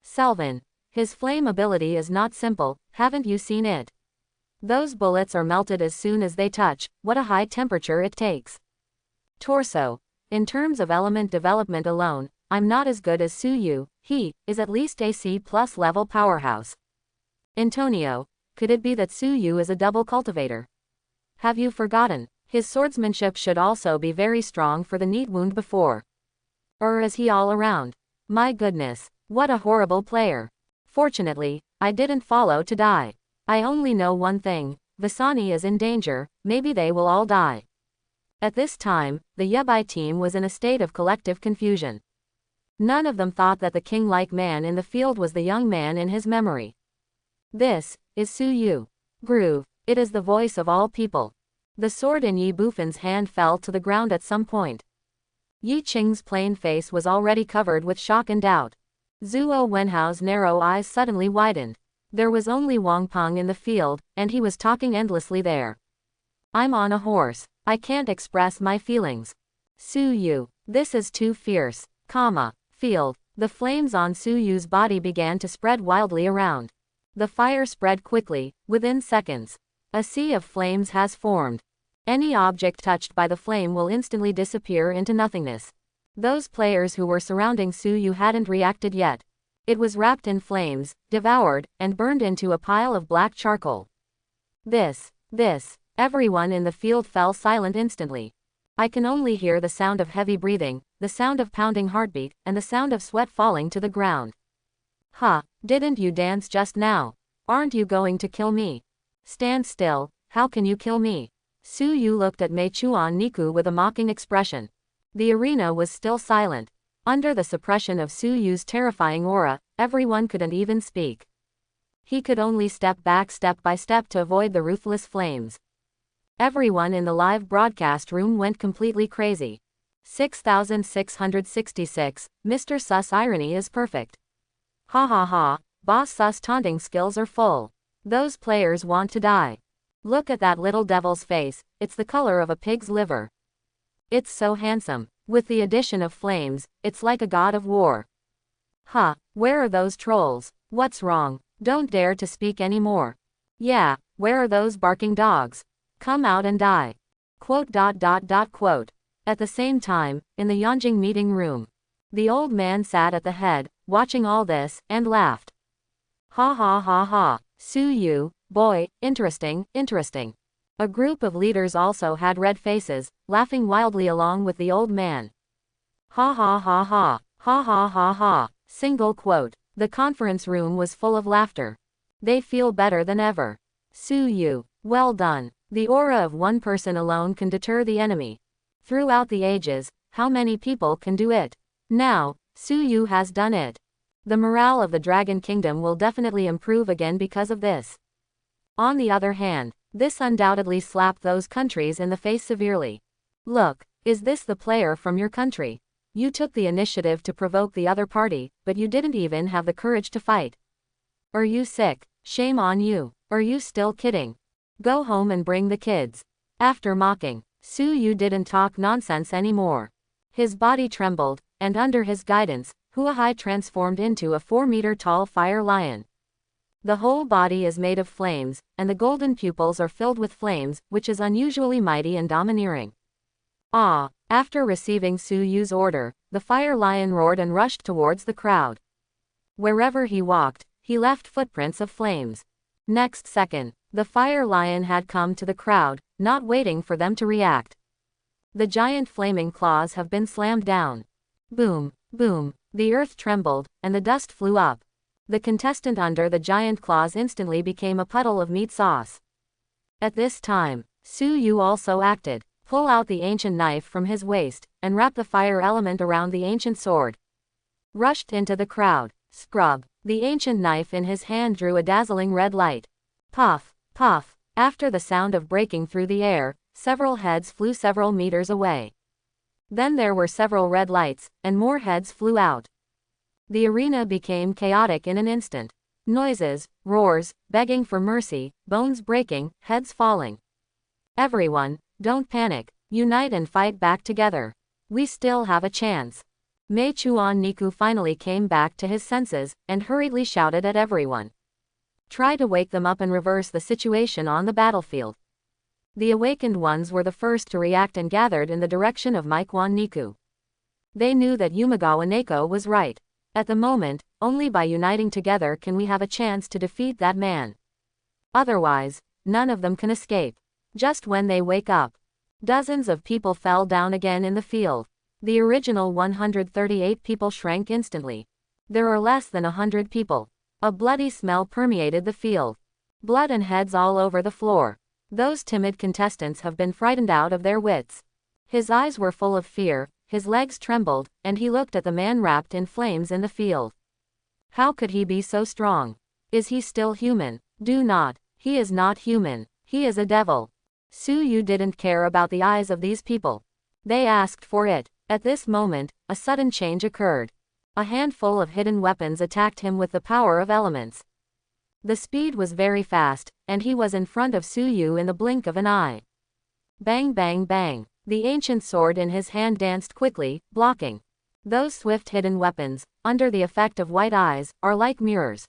Selvin. His flame ability is not simple, haven't you seen it? Those bullets are melted as soon as they touch, what a high temperature it takes. Torso. In terms of element development alone, I'm not as good as Su Yu, he is at least a C+ level powerhouse. Antonio. Could it be that Su Yu is a double cultivator? Have you forgotten? His swordsmanship should also be very strong for the neat wound before. Or is he all around? My goodness, what a horrible player. Fortunately, I didn't follow to die. I only know one thing, Vasani is in danger, maybe they will all die. At this time, the Yubai team was in a state of collective confusion. None of them thought that the king-like man in the field was the young man in his memory. This is Su Yu. Groove, it is the voice of all people. The sword in Yi Bufan's hand fell to the ground at some point. Yi Qing's plain face was already covered with shock and doubt. Zhuo Wenhao's narrow eyes suddenly widened. There was only Wang Peng in the field, and he was talking endlessly there. I'm on a horse. I can't express my feelings. Su Yu, this is too fierce. Field. The flames on Su Yu's body began to spread wildly around. The fire spread quickly, within seconds. A sea of flames has formed. Any object touched by the flame will instantly disappear into nothingness. Those players who were surrounding Su Yu hadn't reacted yet. It was wrapped in flames, devoured, and burned into a pile of black charcoal. This. Everyone in the field fell silent instantly. I can only hear the sound of heavy breathing, the sound of pounding heartbeat, and the sound of sweat falling to the ground. Didn't you dance just now? Aren't you going to kill me? Stand still, how can you kill me? Su Yu looked at Meichuan Niku with a mocking expression. The arena was still silent. Under the suppression of Su Yu's terrifying aura, everyone couldn't even speak. He could only step back step by step to avoid the ruthless flames. Everyone in the live broadcast room went completely crazy. 6666, Mr. Sus irony is perfect. Ha, Boss Sus taunting skills are full. Those players want to die. Look at that little devil's face, it's the color of a pig's liver. It's so handsome. With the addition of flames, it's like a god of war. Where are those trolls? What's wrong? Don't dare to speak anymore. Yeah, where are those barking dogs? Come out and die. Quote. At the same time, in the Yanjing meeting room, the old man sat at the head, watching all this, and laughed. Ha. Su Yu, boy, interesting. A group of leaders also had red faces, laughing wildly along with the old man. Ha. Single quote. The conference room was full of laughter. They feel better than ever. Su Yu, well done. The aura of one person alone can deter the enemy. Throughout the ages, how many people can do it? Now, Su Yu has done it. The morale of the Dragon Kingdom will definitely improve again because of this. On the other hand, this undoubtedly slapped those countries in the face severely. Look, is this the player from your country? You took the initiative to provoke the other party, but you didn't even have the courage to fight. Are you sick? Shame on you. Are you still kidding? Go home and bring the kids. After mocking, Su Yu didn't talk nonsense anymore. His body trembled, and under his guidance, Huahai transformed into a 4-meter-tall fire lion. The whole body is made of flames, and the golden pupils are filled with flames, which is unusually mighty and domineering. After receiving Su Yu's order, the fire lion roared and rushed towards the crowd. Wherever he walked, he left footprints of flames. Next second, the fire lion had come to the crowd, not waiting for them to react. The giant flaming claws have been slammed down. Boom, the earth trembled, and the dust flew up. The contestant under the giant claws instantly became a puddle of meat sauce. At this time, Su Yu also acted. Pull out the ancient knife from his waist, and wrap the fire element around the ancient sword. Rushed into the crowd. Scrub. The ancient knife in his hand drew a dazzling red light. Puff. After the sound of breaking through the air, several heads flew several meters away. Then there were several red lights, and more heads flew out. The arena became chaotic in an instant. Noises, roars, begging for mercy, bones breaking, heads falling. Everyone, don't panic. Unite and fight back together. We still have a chance. Meichuan Niku finally came back to his senses, and hurriedly shouted at everyone. Try to wake them up and reverse the situation on the battlefield. The awakened ones were the first to react and gathered in the direction of Meichuan Niku. They knew that Yumagawa Neko was right. At the moment, only by uniting together can we have a chance to defeat that man. Otherwise, none of them can escape. Just when they wake up, Dozens of people fell down again in the field. The original 138 people shrank instantly. There are less than 100 people. A bloody smell permeated the field. Blood and heads all over the floor. Those timid contestants have been frightened out of their wits. His eyes were full of fear, his legs trembled, and he looked at the man wrapped in flames in the field. How could he be so strong? Is he still human? Do not. He is not human. He is a devil. Su Yu didn't care about the eyes of these people. They asked for it. At this moment, a sudden change occurred. A handful of hidden weapons attacked him with the power of elements. The speed was very fast, and he was in front of Su Yu in the blink of an eye. Bang bang bang. The ancient sword in his hand danced quickly, blocking. Those swift hidden weapons, under the effect of white eyes, are like mirrors.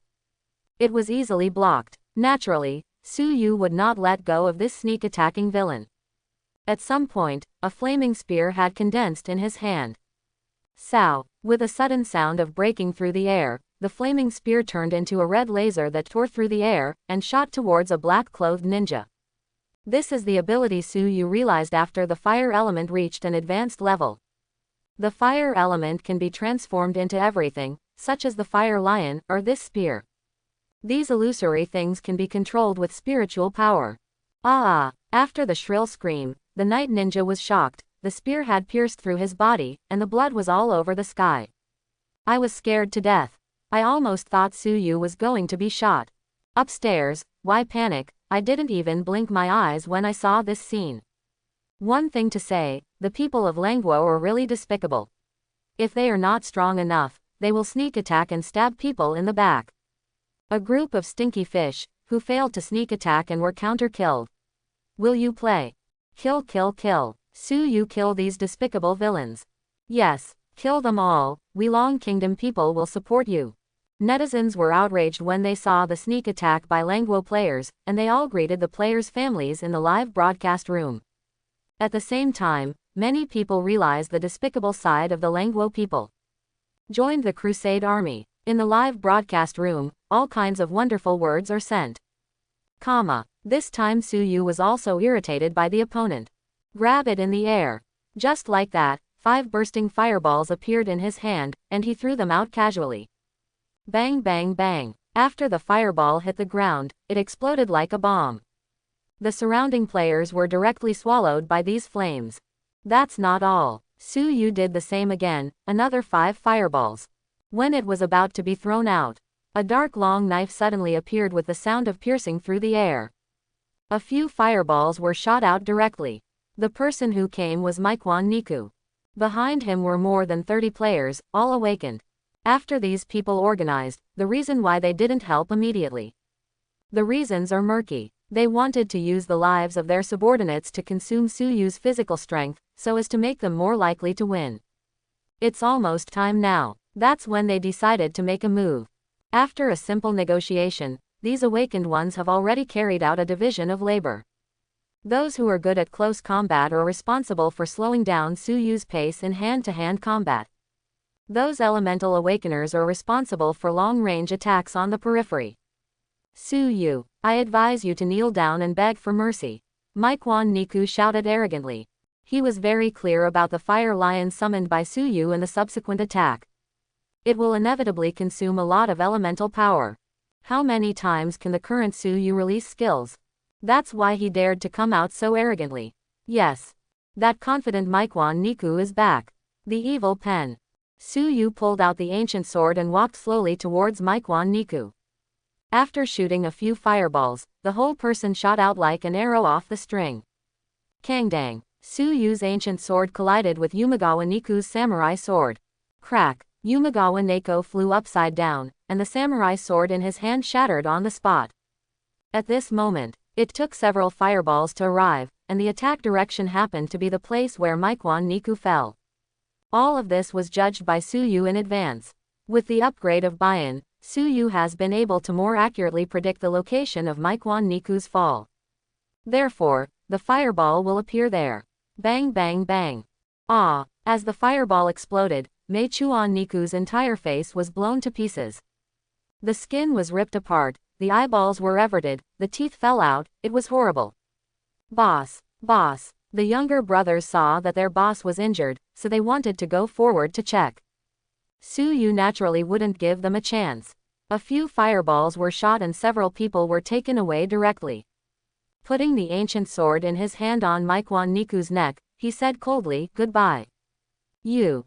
It was easily blocked. Naturally, Su Yu would not let go of this sneak-attacking villain. At some point, a flaming spear had condensed in his hand. Sow! With a sudden sound of breaking through the air, the flaming spear turned into a red laser that tore through the air, and shot towards a black-clothed ninja. This is the ability Su Yu realized after the fire element reached an advanced level. The fire element can be transformed into everything, such as the fire lion, or this spear. These illusory things can be controlled with spiritual power. Ah! After the shrill scream, the night ninja was shocked. The spear had pierced through his body, and the blood was all over the sky. I was scared to death. I almost thought Su Yu was going to be shot. Upstairs, why panic? I didn't even blink my eyes when I saw this scene. One thing to say, the people of Langguo are really despicable. If they are not strong enough, they will sneak attack and stab people in the back. A group of stinky fish, who failed to sneak attack and were counter-killed. Will you play? Kill kill kill. Su Yu, kill these despicable villains. Yes, kill them all. We Long Kingdom people will support you. Netizens were outraged when they saw the sneak attack by Langguo players, and they all greeted the players' families in the live broadcast room. At the same time, many people realized the despicable side of the Langguo people. Joined the Crusade Army. In the live broadcast room, all kinds of wonderful words are sent. This time Su Yu was also irritated by the opponent. Grab it in the air. Just like that, 5 bursting fireballs appeared in his hand, and he threw them out casually. Bang bang bang. After the fireball hit the ground, it exploded like a bomb. The surrounding players were directly swallowed by these flames. That's not all. Su Yu did the same again, another 5 fireballs. When it was about to be thrown out, a dark long knife suddenly appeared with the sound of piercing through the air. A few fireballs were shot out directly. The person who came was Mikwon Niku. Behind him were more than 30 players, all awakened. After these people organized, the reason why they didn't help immediately. The reasons are murky. They wanted to use the lives of their subordinates to consume Su Yu's physical strength, so as to make them more likely to win. It's almost time now. That's when they decided to make a move. After a simple negotiation, these awakened ones have already carried out a division of labor. Those who are good at close combat are responsible for slowing down Su Yu's pace in hand-to-hand combat. Those elemental awakeners are responsible for long-range attacks on the periphery. Su Yu, I advise you to kneel down and beg for mercy. Mikwon Niku shouted arrogantly. He was very clear about the fire lion summoned by Su Yu and the subsequent attack. It will inevitably consume a lot of elemental power. How many times can the current Su Yu release skills? That's why he dared to come out so arrogantly. Yes. That confident Mikwon Niku is back. The evil pen. Su Yu pulled out the ancient sword and walked slowly towards Mikwon Niku. After shooting a few fireballs, the whole person shot out like an arrow off the string. Kangdang. Su Yu's ancient sword collided with Yumagawa Niku's samurai sword. Crack. Yumagawa Neko flew upside down, and the samurai sword in his hand shattered on the spot. At this moment, it took several fireballs to arrive, and the attack direction happened to be the place where Mikwon Niku fell. All of this was judged by Su Yu in advance. With the upgrade of Bian, Su Yu has been able to more accurately predict the location of Mikwon Niku's fall. Therefore, the fireball will appear there. Bang bang bang. Ah! As the fireball exploded, Mikwon Niku's entire face was blown to pieces. The skin was ripped apart, the eyeballs were everted, the teeth fell out, it was horrible. Boss! Boss! The younger brothers saw that their boss was injured, so they wanted to go forward to check. Su Yu naturally wouldn't give them a chance. A few fireballs were shot and several people were taken away directly. Putting the ancient sword in his hand on Mikwon Niku's neck, he said coldly, "Goodbye. You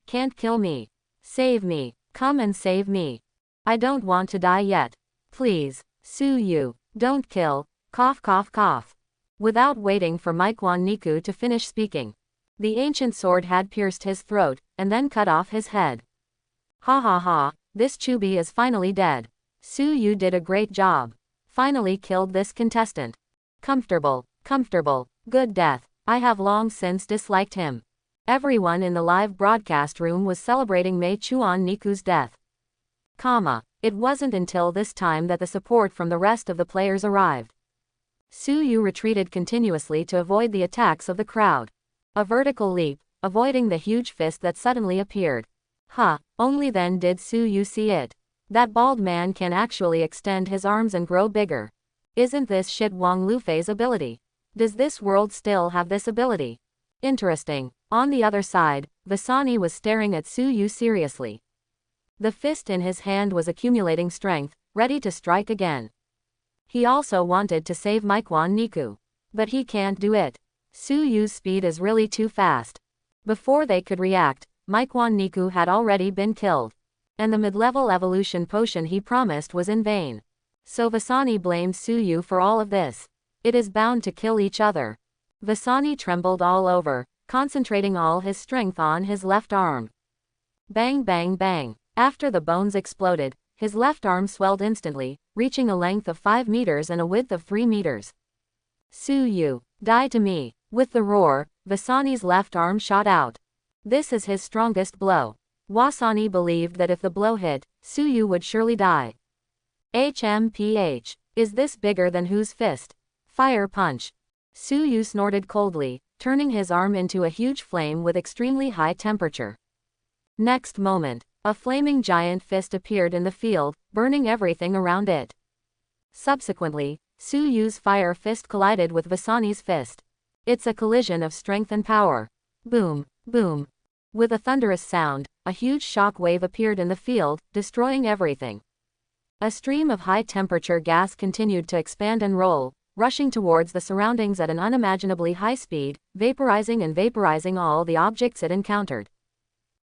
can't kill me. Save me. Come and save me. I don't want to die yet. Please, Su Yu, don't kill." Cough cough cough. Without waiting for Mikwon Niku to finish speaking, the ancient sword had pierced his throat, and then cut off his head. Ha ha ha, this Chubi is finally dead. Su Yu did a great job. Finally killed this contestant. Comfortable, good death. I have long since disliked him. Everyone in the live broadcast room was celebrating Mei Chuan Niku's death. It wasn't until this time that the support from the rest of the players arrived. Su Yu retreated continuously to avoid the attacks of the crowd. A vertical leap, avoiding the huge fist that suddenly appeared. Only then did Su Yu see it. That bald man can actually extend his arms and grow bigger. Isn't this shit Wang Lufei's ability? Does this world still have this ability? Interesting. On the other side, Vasani was staring at Su Yu seriously. The fist in his hand was accumulating strength, ready to strike again. He also wanted to save Mikwon Niku. But he can't do it. Su Yu's speed is really too fast. Before they could react, Mikwon Niku had already been killed. And the mid-level evolution potion he promised was in vain. So Vasani blamed Su Yu for all of this. It is bound to kill each other. Vasani trembled all over, concentrating all his strength on his left arm. Bang bang bang. After the bones exploded, his left arm swelled instantly, reaching a length of 5 meters and a width of 3 meters. Su Yu, die to me. With the roar, Vasani's left arm shot out. This is his strongest blow. Wasani believed that if the blow hit, Su Yu would surely die. HMPH. Is this bigger than whose fist? Fire punch. Su Yu snorted coldly, turning his arm into a huge flame with extremely high temperature. Next moment, a flaming giant fist appeared in the field, burning everything around it. Subsequently, Su Yu's fire fist collided with Vasani's fist. It's a collision of strength and power. Boom, boom. With a thunderous sound, a huge shock wave appeared in the field, destroying everything. A stream of high-temperature gas continued to expand and roll, rushing towards the surroundings at an unimaginably high speed, vaporizing all the objects it encountered.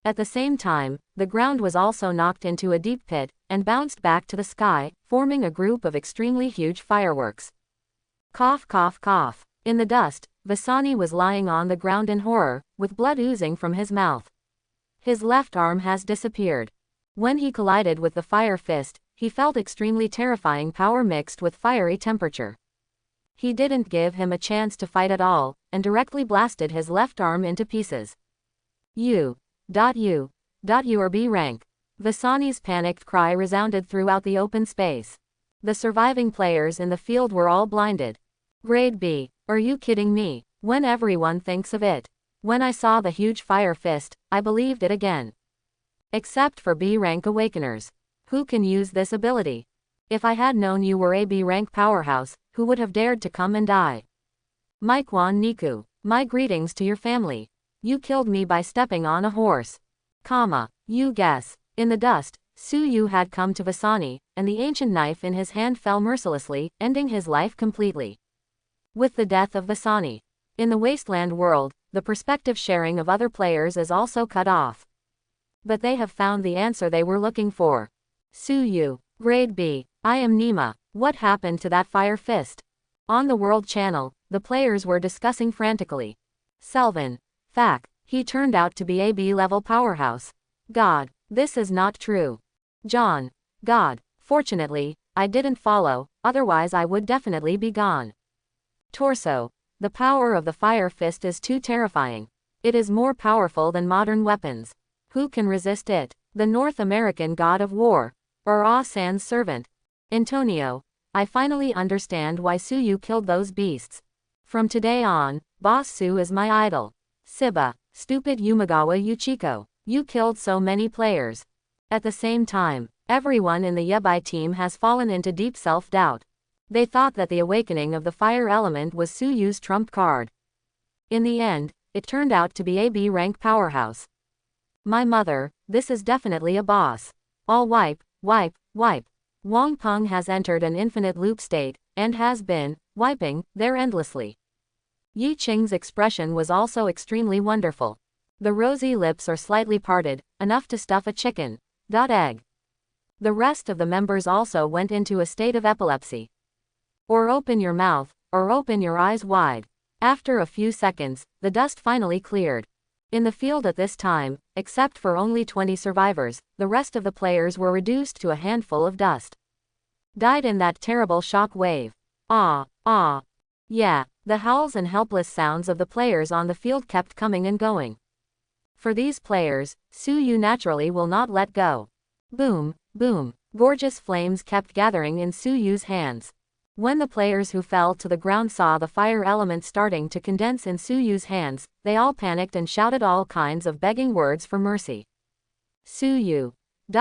At the same time, the ground was also knocked into a deep pit, and bounced back to the sky, forming a group of extremely huge fireworks. Cough cough cough. In the dust, Vasani was lying on the ground in horror, with blood oozing from his mouth. His left arm has disappeared. When he collided with the fire fist, he felt extremely terrifying power mixed with fiery temperature. He didn't give him a chance to fight at all, and directly blasted his left arm into pieces. You are B rank. Vasani's panicked cry resounded throughout the open space. The surviving players in the field were all blinded. Grade B. Are you kidding me? When everyone thinks of it. When I saw the huge fire fist, I believed it again. Except for B rank awakeners. Who can use this ability? If I had known you were a B rank powerhouse, who would have dared to come and die? Mikwon Niku, my greetings to your family. You killed me by stepping on a horse. You guess. In the dust, Su Yu had come to Vasani, and the ancient knife in his hand fell mercilessly, ending his life completely. With the death of Vasani. In the Wasteland world, the perspective sharing of other players is also cut off. But they have found the answer they were looking for. Su Yu, Grade B. I am Nima. What happened to that fire fist? On the World Channel, the players were discussing frantically. Selvin. Fact. He turned out to be a B-level powerhouse. God. This is not true. John. God. Fortunately, I didn't follow, otherwise I would definitely be gone. Torso. The power of the fire fist is too terrifying. It is more powerful than modern weapons. Who can resist it? The North American god of war. Or Aw-san's servant. Antonio. I finally understand why Su Yu killed those beasts. From today on, Boss Su is my idol. Siba. Stupid Yumagawa Yuchiko. You killed so many players. At the same time, everyone in the Yabai team has fallen into deep self-doubt. They thought that the awakening of the fire element was Su Yu's trump card. In the end, it turned out to be a B-rank powerhouse. My mother, this is definitely a boss. All wipe, wipe, wipe. Wang Peng has entered an infinite loop state, and has been wiping there endlessly. Yi Qing's expression was also extremely wonderful. The rosy lips are slightly parted, enough to stuff a chicken. Egg. The rest of the members also went into a state of epilepsy. Or open your mouth, or open your eyes wide. After a few seconds, the dust finally cleared. In the field at this time, except for only 20 survivors, the rest of the players were reduced to a handful of dust. Died in that terrible shock wave. Ah, ah. Yeah, the howls and helpless sounds of the players on the field kept coming and going. For these players, Su Yu naturally will not let go. Boom, boom. Gorgeous flames kept gathering in Su Yu's hands. When the players who fell to the ground saw the fire element starting to condense in Su Yu's hands, they all panicked and shouted all kinds of begging words for mercy. Su Yu.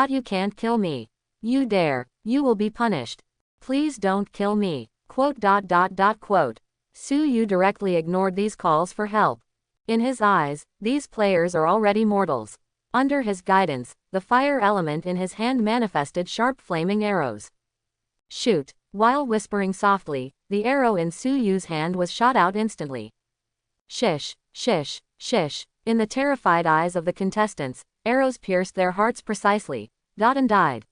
You can't kill me. You dare. You will be punished. Please don't kill me. Quote. Su Yu directly ignored these calls for help. In his eyes, these players are already mortals. Under his guidance, the fire element in his hand manifested sharp flaming arrows. Shoot. While whispering softly, the arrow in Su Yu's hand was shot out instantly. Shish, shish, shish. In the terrified eyes of the contestants, arrows pierced their hearts precisely, and died.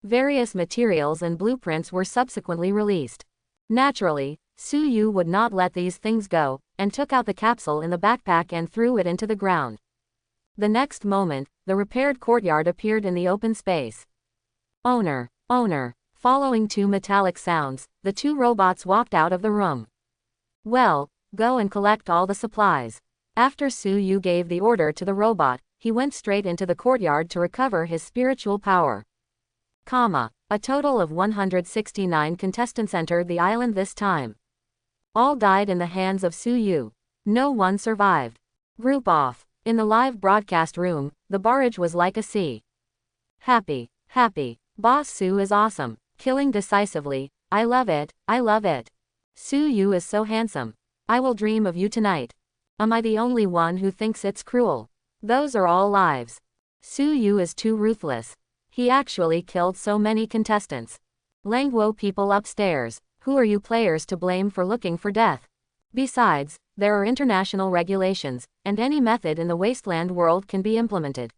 Various materials and blueprints were subsequently released. Naturally, Su Yu would not let these things go, and took out the capsule in the backpack and threw it into the ground. The next moment, the repaired courtyard appeared in the open space. Owner. Following two metallic sounds, the two robots walked out of the room. Well, go and collect all the supplies. After Su Yu gave the order to the robot, he went straight into the courtyard to recover his spiritual power. A total of 169 contestants entered the island this time. All died in the hands of Su Yu. No one survived. Group off. In the live broadcast room, the barrage was like a sea. Happy. Boss Su is awesome. Killing decisively. I love it. Su Yu is so handsome. I will dream of you tonight. Am I the only one who thinks it's cruel? Those are all lives. Su Yu is too ruthless. He actually killed so many contestants. Langguo people upstairs, who are you players to blame for looking for death? Besides, there are international regulations, and any method in the Wasteland world can be implemented.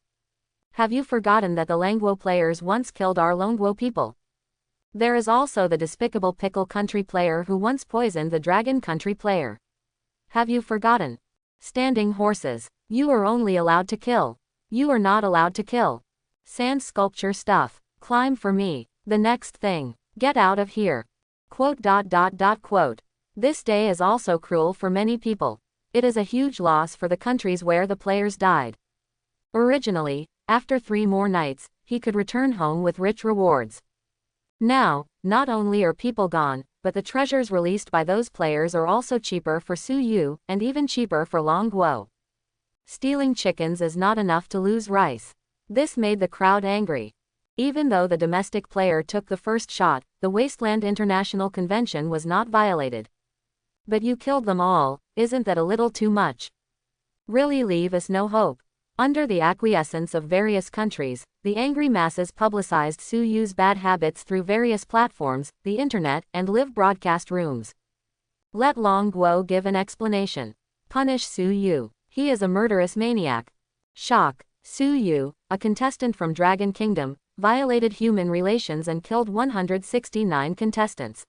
Have you forgotten that the Langguo players once killed our Langguo people? There is also the despicable Pickle Country player who once poisoned the Dragon Country player. Have you forgotten? Standing horses. You are only allowed to kill. You are not allowed to kill. Sand sculpture stuff. Climb for me. The next thing. Get out of here. Quote. This day is also cruel for many people. It is a huge loss for the countries where the players died. Originally, after 3 more nights, he could return home with rich rewards. Now, not only are people gone, but the treasures released by those players are also cheaper for Su Yu, and even cheaper for Langguo. Stealing chickens is not enough to lose rice. This made the crowd angry. Even though the domestic player took the first shot, the Wasteland International Convention was not violated. But you killed them all, isn't that a little too much? Really leave us no hope. Under the acquiescence of various countries, the angry masses publicized Su Yu's bad habits through various platforms, the internet, and live broadcast rooms. Let Langguo give an explanation. Punish Su Yu. He is a murderous maniac. Shock. Su Yu, a contestant from Dragon Kingdom, violated human relations and killed 169 contestants.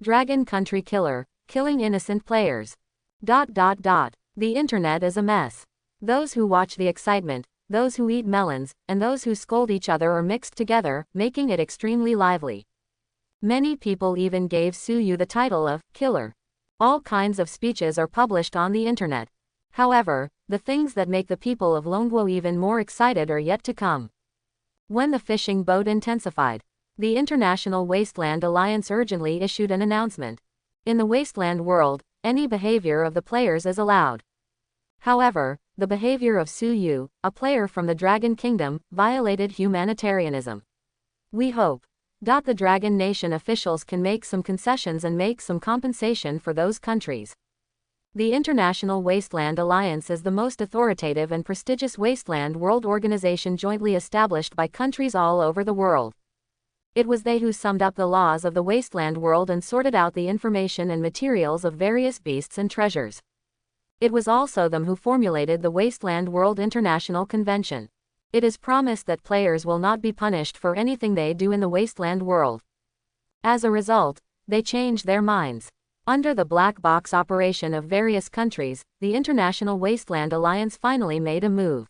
Dragon Country killer, killing innocent players. The internet is a mess. Those who watch the excitement, those who eat melons, and those who scold each other are mixed together, making it extremely lively. Many people even gave Su Yu the title of killer. All kinds of speeches are published on the internet. However, the things that make the people of Langguo even more excited are yet to come. When the fishing boat intensified, the International Wasteland Alliance urgently issued an announcement. In the Wasteland world, any behavior of the players is allowed. However, the behavior of Su Yu, a player from the Dragon Kingdom, violated humanitarianism. We hope the Dragon Nation officials can make some concessions and make some compensation for those countries. The International Wasteland Alliance is the most authoritative and prestigious wasteland world organization jointly established by countries all over the world. It was they who summed up the laws of the wasteland world and sorted out the information and materials of various beasts and treasures. It was also them who formulated the Wasteland World International Convention. It is promised that players will not be punished for anything they do in the wasteland world. As a result, they change their minds. Under the black box operation of various countries, the International Wasteland Alliance finally made a move.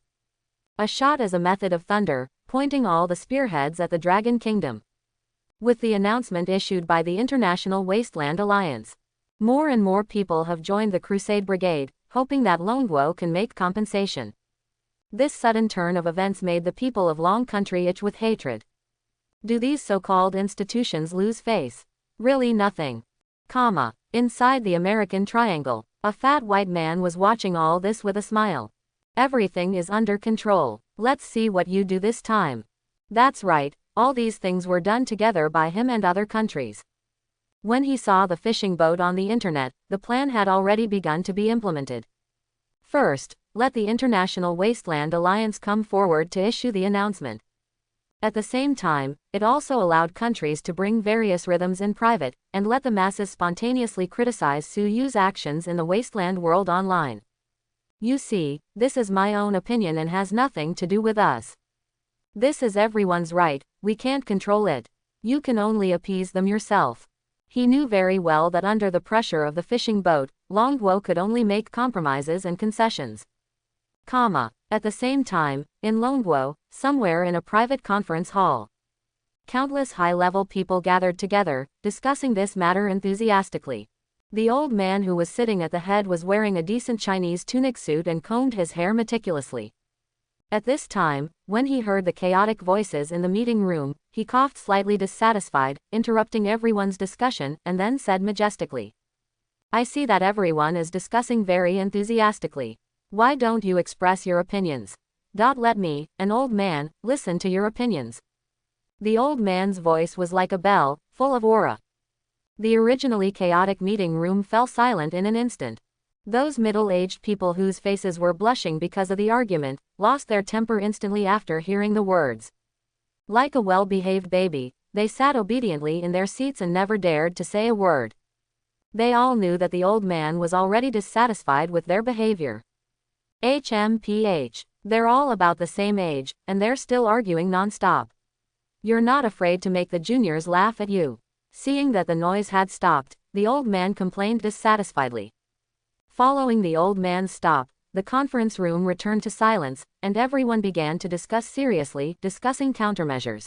A shot as a method of thunder, pointing all the spearheads at the Dragon Kingdom. With the announcement issued by the International Wasteland Alliance, more and more people have joined the Crusade Brigade, hoping that Longguo can make compensation. This sudden turn of events made the people of Long Country itch with hatred. Do these so-called institutions lose face? Really nothing. Inside the American Triangle, a fat white man was watching all this with a smile. Everything is under control. Let's see what you do this time. That's right, all these things were done together by him and other countries. When he saw the fishing boat on the internet, the plan had already begun to be implemented. First, let the International Wasteland Alliance come forward to issue the announcement. At the same time, it also allowed countries to bring various rhythms in private, and let the masses spontaneously criticize Suyu's actions in the wasteland world online. You see, this is my own opinion and has nothing to do with us. This is everyone's right, we can't control it. You can only appease them yourself. He knew very well that under the pressure of the fishing boat, Longguo could only make compromises and concessions. At the same time, in Longguo, somewhere in a private conference hall, countless high-level people gathered together, discussing this matter enthusiastically. The old man who was sitting at the head was wearing a decent Chinese tunic suit and combed his hair meticulously. At this time, when he heard the chaotic voices in the meeting room, he coughed slightly dissatisfied, interrupting everyone's discussion, and then said majestically, "I see that everyone is discussing very enthusiastically. Why don't you express your opinions? Let me, an old man, listen to your opinions." The old man's voice was like a bell, full of aura. The originally chaotic meeting room fell silent in an instant. Those middle-aged people whose faces were blushing because of the argument, lost their temper instantly after hearing the words. Like a well-behaved baby, they sat obediently in their seats and never dared to say a word. They all knew that the old man was already dissatisfied with their behavior. They're all about the same age, and they're still arguing non-stop. You're not afraid to make the juniors laugh at you. Seeing that the noise had stopped, the old man complained dissatisfiedly. Following the old man's stop, the conference room returned to silence, and everyone began to discussing countermeasures.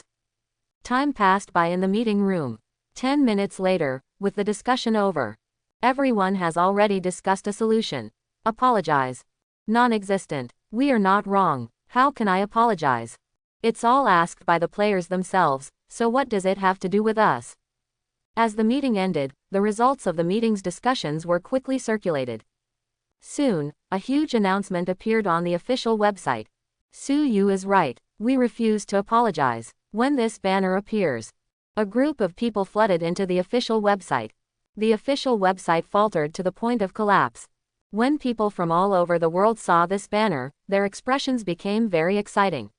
Time passed by in the meeting room. 10 minutes later, with the discussion over, everyone has already discussed a solution. Apologize. Non-existent. We are not wrong. How can I apologize? It's all asked by the players themselves, so what does it have to do with us? As the meeting ended, the results of the meeting's discussions were quickly circulated. Soon, a huge announcement appeared on the official website. Suyu is right. We refuse to apologize. When this banner appears, a group of people flooded into the official website. The official website faltered to the point of collapse. When people from all over the world saw this banner, their expressions became very exciting. ?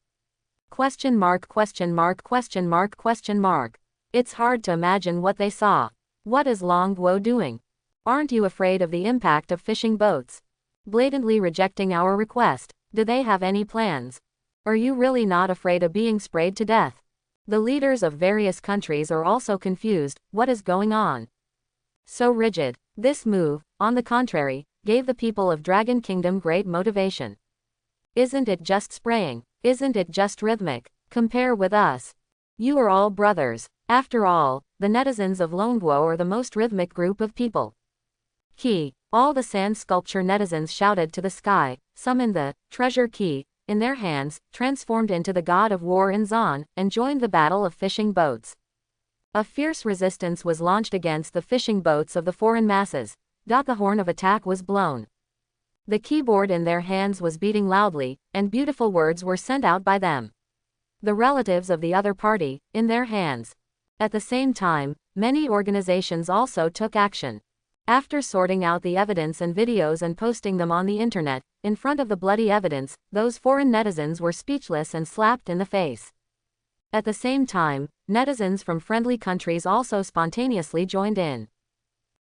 It's hard to imagine what they saw. What is Longguo doing? Aren't you afraid of the impact of fishing boats? Blatantly rejecting our request. Do they have any plans? Are you really not afraid of being sprayed to death? The leaders of various countries are also confused. What is going on? So rigid. This move, on the contrary, gave the people of Dragon Kingdom great motivation. Isn't it just spraying? Isn't it just rhythmic? Compare with us. You are all brothers. After all, the netizens of Longguo are the most rhythmic group of people. All the sand sculpture netizens shouted to the sky, summoned the treasure key in their hands, transformed into the god of war in Zan, and joined the battle of fishing boats. A fierce resistance was launched against the fishing boats of the foreign masses. The horn of attack was blown. The keyboard in their hands was beating loudly, and beautiful words were sent out by them. The relatives of the other party, in their hands. At the same time, many organizations also took action. After sorting out the evidence and videos and posting them on the internet, in front of the bloody evidence, those foreign netizens were speechless and slapped in the face. At the same time, netizens from friendly countries also spontaneously joined in.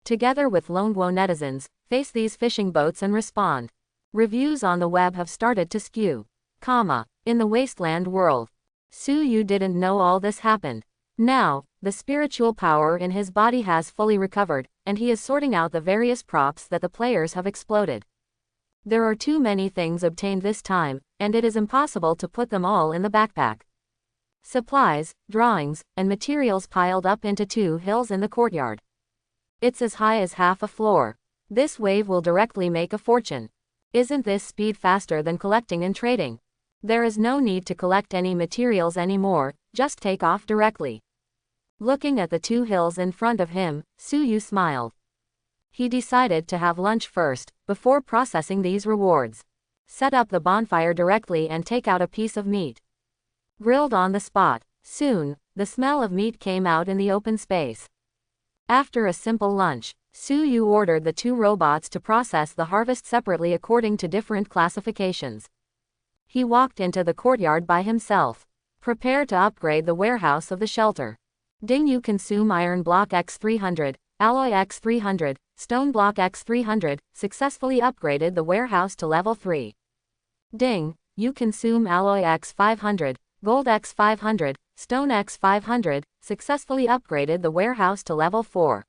Together with Longguo netizens, face these fishing boats and respond. Reviews on the web have started to skew. In the Wasteland world. Su Yu didn't know all this happened. Now, the spiritual power in his body has fully recovered, and he is sorting out the various props that the players have exploded. There are too many things obtained this time, and it is impossible to put them all in the backpack. Supplies, drawings, and materials piled up into 2 hills in the courtyard. It's as high as half a floor. This wave will directly make a fortune. Isn't this speed faster than collecting and trading? There is no need to collect any materials anymore, just take off directly. Looking at the 2 hills in front of him, Su Yu smiled. He decided to have lunch first, before processing these rewards. Set up the bonfire directly and take out a piece of meat. Grilled on the spot. Soon, the smell of meat came out in the open space. After a simple lunch, Su Yu ordered the 2 robots to process the harvest separately according to different classifications. He walked into the courtyard by himself. Prepare to upgrade the warehouse of the shelter. Ding, you consume iron block X300, alloy X300, stone block X300, successfully upgraded the warehouse to level 3. Ding, you consume alloy X500, gold X500, stone X500, successfully upgraded the warehouse to level 4.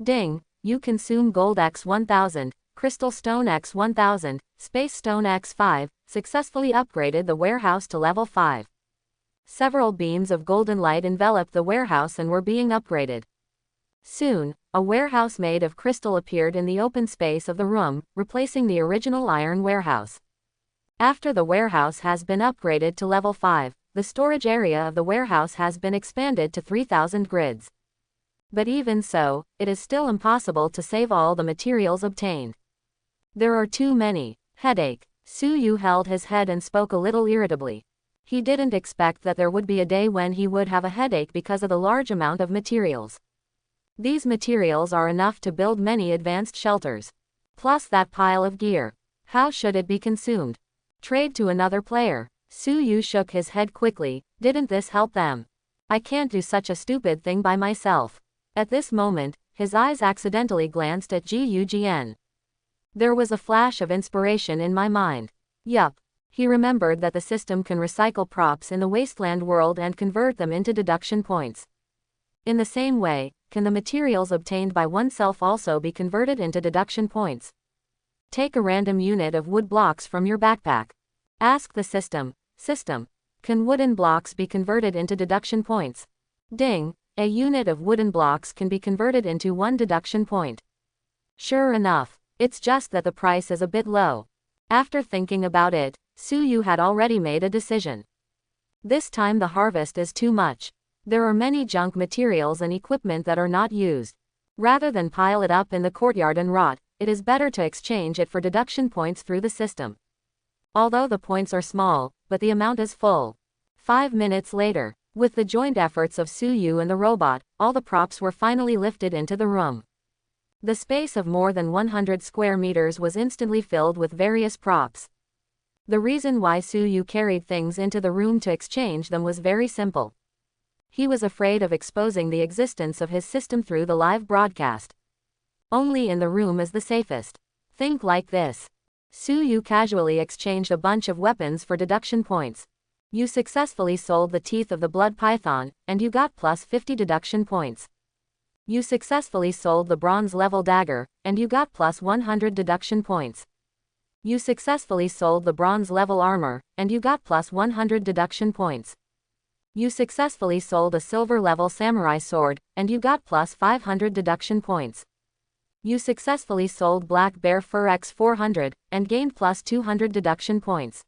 Ding, you consume gold X1000, crystal stone X1000, space stone X5, successfully upgraded the warehouse to level 5. Several beams of golden light enveloped the warehouse and were being upgraded. Soon, a warehouse made of crystal appeared in the open space of the room, replacing the original iron warehouse. After the warehouse has been upgraded to level 5, the storage area of the warehouse has been expanded to 3,000 grids. But even so, it is still impossible to save all the materials obtained. There are too many. Headache. Su Yu held his head and spoke a little irritably. He didn't expect that there would be a day when he would have a headache because of the large amount of materials. These materials are enough to build many advanced shelters. Plus that pile of gear. How should it be consumed? Trade to another player. Su Yu shook his head quickly. Didn't this help them? I can't do such a stupid thing by myself. At this moment, his eyes accidentally glanced at Gugn. There was a flash of inspiration in my mind. Yup. He remembered that the system can recycle props in the Wasteland world and convert them into deduction points. In the same way, can the materials obtained by oneself also be converted into deduction points? Take a random unit of wood blocks from your backpack. Ask the system, can wooden blocks be converted into deduction points? Ding, a unit of wooden blocks can be converted into 1 deduction point. Sure enough, it's just that the price is a bit low. After thinking about it, Su Yu had already made a decision. This time the harvest is too much. There are many junk materials and equipment that are not used. Rather than pile it up in the courtyard and rot, it is better to exchange it for deduction points through the system. Although the points are small, but the amount is full. 5 minutes later, with the joint efforts of Su Yu and the robot, all the props were finally lifted into the room. The space of more than 100 square meters was instantly filled with various props. The reason why Su Yu carried things into the room to exchange them was very simple. He was afraid of exposing the existence of his system through the live broadcast. Only in the room is the safest. Think like this. Su Yu casually exchanged a bunch of weapons for deduction points. You successfully sold the teeth of the blood python, and you got plus 50 deduction points. You successfully sold the bronze level dagger, and you got plus 100 deduction points. You successfully sold the bronze level armor, and you got plus 100 deduction points. You successfully sold a silver level samurai sword, and you got plus 500 deduction points. You successfully sold black bear fur X400, and gained plus 200 deduction points.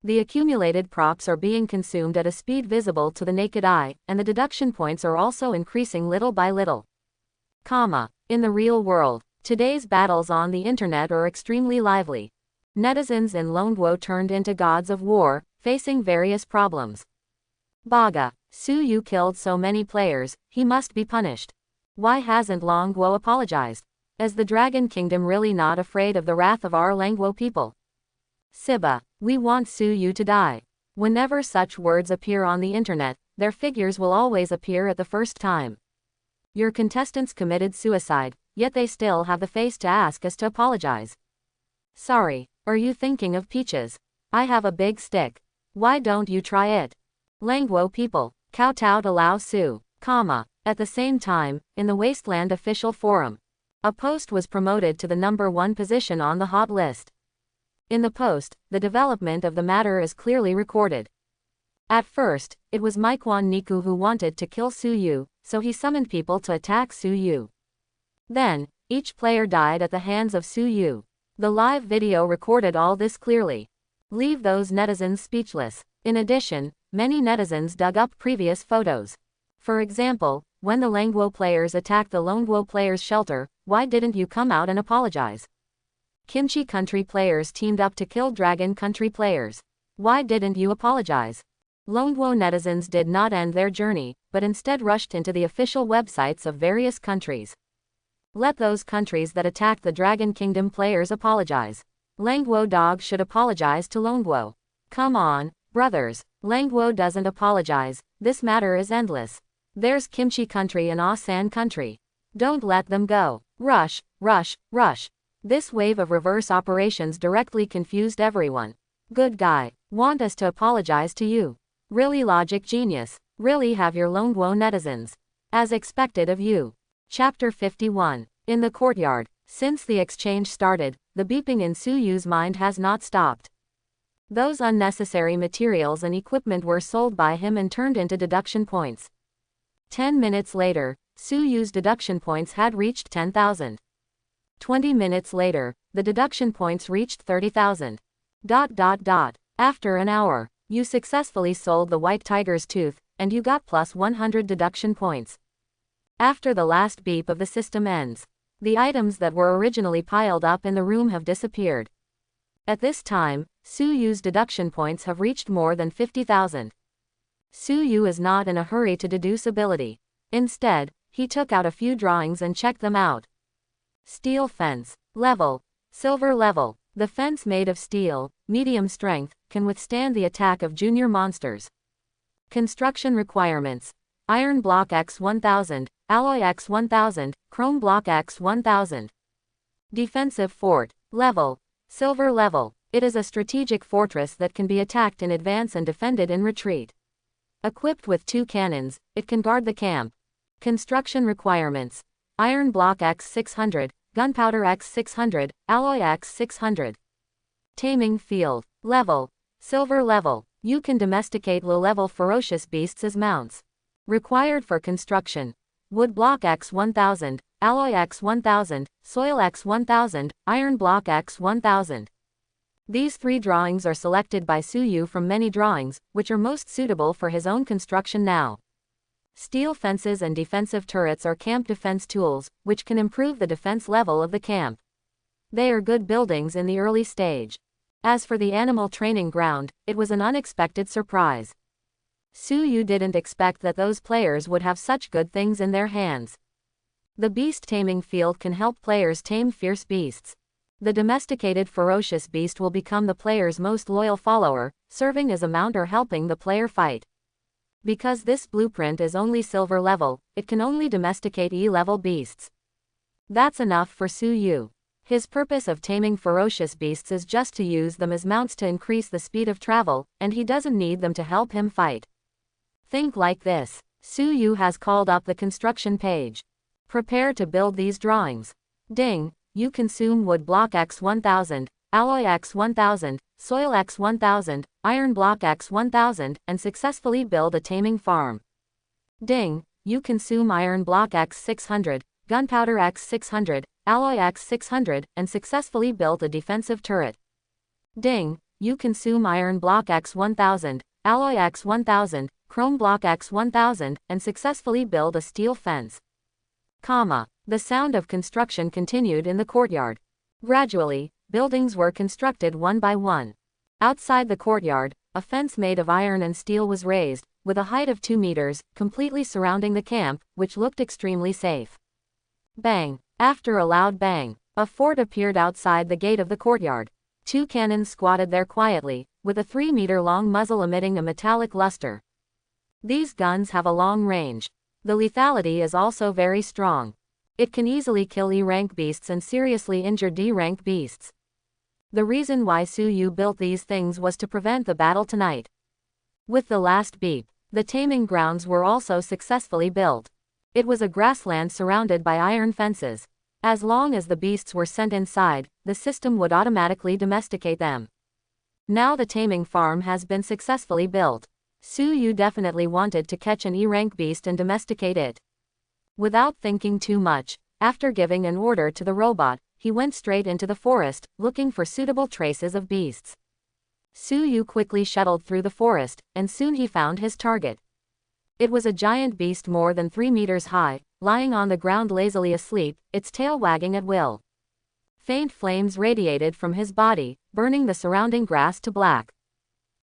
The accumulated props are being consumed at a speed visible to the naked eye, and the deduction points are also increasing little by little. In the real world, today's battles on the internet are extremely lively. Netizens in Longguo turned into gods of war, facing various problems. Baga, Su Yu killed so many players, he must be punished. Why hasn't Longguo apologized? Is the Dragon Kingdom really not afraid of the wrath of our Langwo people? Siba, we want Suyu to die. Whenever such words appear on the internet, their figures will always appear at the first time. Your contestants committed suicide, yet they still have the face to ask us to apologize. Sorry, are you thinking of peaches? I have a big stick. Why don't you try it? Langwo people, kowtow to Lao Su, At the same time, in the Wasteland official forum, a post was promoted to the #1 position on the hot list. In the post, the development of the matter is clearly recorded. At first, it was Maikwan Niku who wanted to kill Suyu, so he summoned people to attack Suyu. Then, each player died at the hands of Suyu. The live video recorded all this clearly. Leave those netizens speechless. In addition, many netizens dug up previous photos. For example, when the Langwo players attacked the Longwo players' shelter, why didn't you come out and apologize? Kimchi Country players teamed up to kill Dragon Country players. Why didn't you apologize? Longwo netizens did not end their journey, but instead rushed into the official websites of various countries. Let those countries that attacked the Dragon Kingdom players apologize. Langwo dog should apologize to Longwo. Come on, brothers. Langwo doesn't apologize. This matter is endless. There's Kimchi Country and Asan Country. Don't let them go. Rush, rush, rush. This wave of reverse operations directly confused everyone. Good guy. Want us to apologize to you. Really logic genius. Really have your Longwo netizens. As expected of you. Chapter 51. In the courtyard. Since the exchange started, the beeping in Suyu's mind has not stopped. Those unnecessary materials and equipment were sold by him and turned into deduction points. 10 minutes later, Suyu's deduction points had reached 10,000. 20 minutes later, the deduction points reached 30,000. After an hour, you successfully sold the white tiger's tooth, and you got plus 100 deduction points. After the last beep of the system ends, the items that were originally piled up in the room have disappeared. At this time, Suyu's deduction points have reached more than 50,000. Suyu is not in a hurry to deduce ability. Instead, he took out a few drawings and checked them out. Steel fence. Level. Silver level. The fence made of steel, medium strength, can withstand the attack of junior monsters. Construction requirements. Iron block X 1000, alloy X 1000, chrome block X 1000. Defensive fort. Level. Silver level. It is a strategic fortress that can be attacked in advance and defended in retreat. Equipped with 2 cannons, it can guard the camp. Construction requirements. Iron block X 600, gunpowder X 600, alloy X 600. Taming field. Level. Silver level. You can domesticate low-level ferocious beasts as mounts. Required for construction. Wood block X 1000, alloy X 1000, soil X 1000, iron block X 1000. These 3 drawings are selected by Suyu from many drawings, which are most suitable for his own construction now. Steel fences and defensive turrets are camp defense tools, which can improve the defense level of the camp. They are good buildings in the early stage. As for the animal training ground, it was an unexpected surprise. Suyu didn't expect that those players would have such good things in their hands. The beast taming field can help players tame fierce beasts. The domesticated ferocious beast will become the player's most loyal follower, serving as a mount or helping the player fight. Because this blueprint is only silver level, it can only domesticate E-level beasts. That's enough for Suyu. His purpose of taming ferocious beasts is just to use them as mounts to increase the speed of travel, and he doesn't need them to help him fight. Think like this. Suyu has called up the construction page. Prepare to build these drawings. Ding, you consume wood block X 1000, alloy X 1000, soil X 1000, iron block X 1000, and successfully build a taming farm. Ding, you consume iron block X 600, gunpowder X 600, alloy X 600, and successfully built a defensive turret. Ding, you consume iron block X 1000, alloy X 1000, chrome block X 1000, and successfully build a steel fence. The sound of construction continued in the courtyard. Gradually, buildings were constructed one by one. Outside the courtyard, a fence made of iron and steel was raised, with a height of 2 meters, completely surrounding the camp, which looked extremely safe. Bang! After a loud bang, a fort appeared outside the gate of the courtyard. 2 cannons squatted there quietly, with a 3-meter-long muzzle emitting a metallic luster. These guns have a long range. The lethality is also very strong. It can easily kill E-rank beasts and seriously injure D-rank beasts. The reason why Su Yu built these things was to prevent the battle tonight. With the last beep, the taming grounds were also successfully built. It was a grassland surrounded by iron fences. As long as the beasts were sent inside, the system would automatically domesticate them. Now the taming farm has been successfully built. Su Yu definitely wanted to catch an E-rank beast and domesticate it. Without thinking too much, after giving an order to the robot, he went straight into the forest, looking for suitable traces of beasts. Su Yu quickly shuttled through the forest, and soon he found his target. It was a giant beast more than 3 meters high, lying on the ground lazily asleep, its tail wagging at will. Faint flames radiated from his body, burning the surrounding grass to black.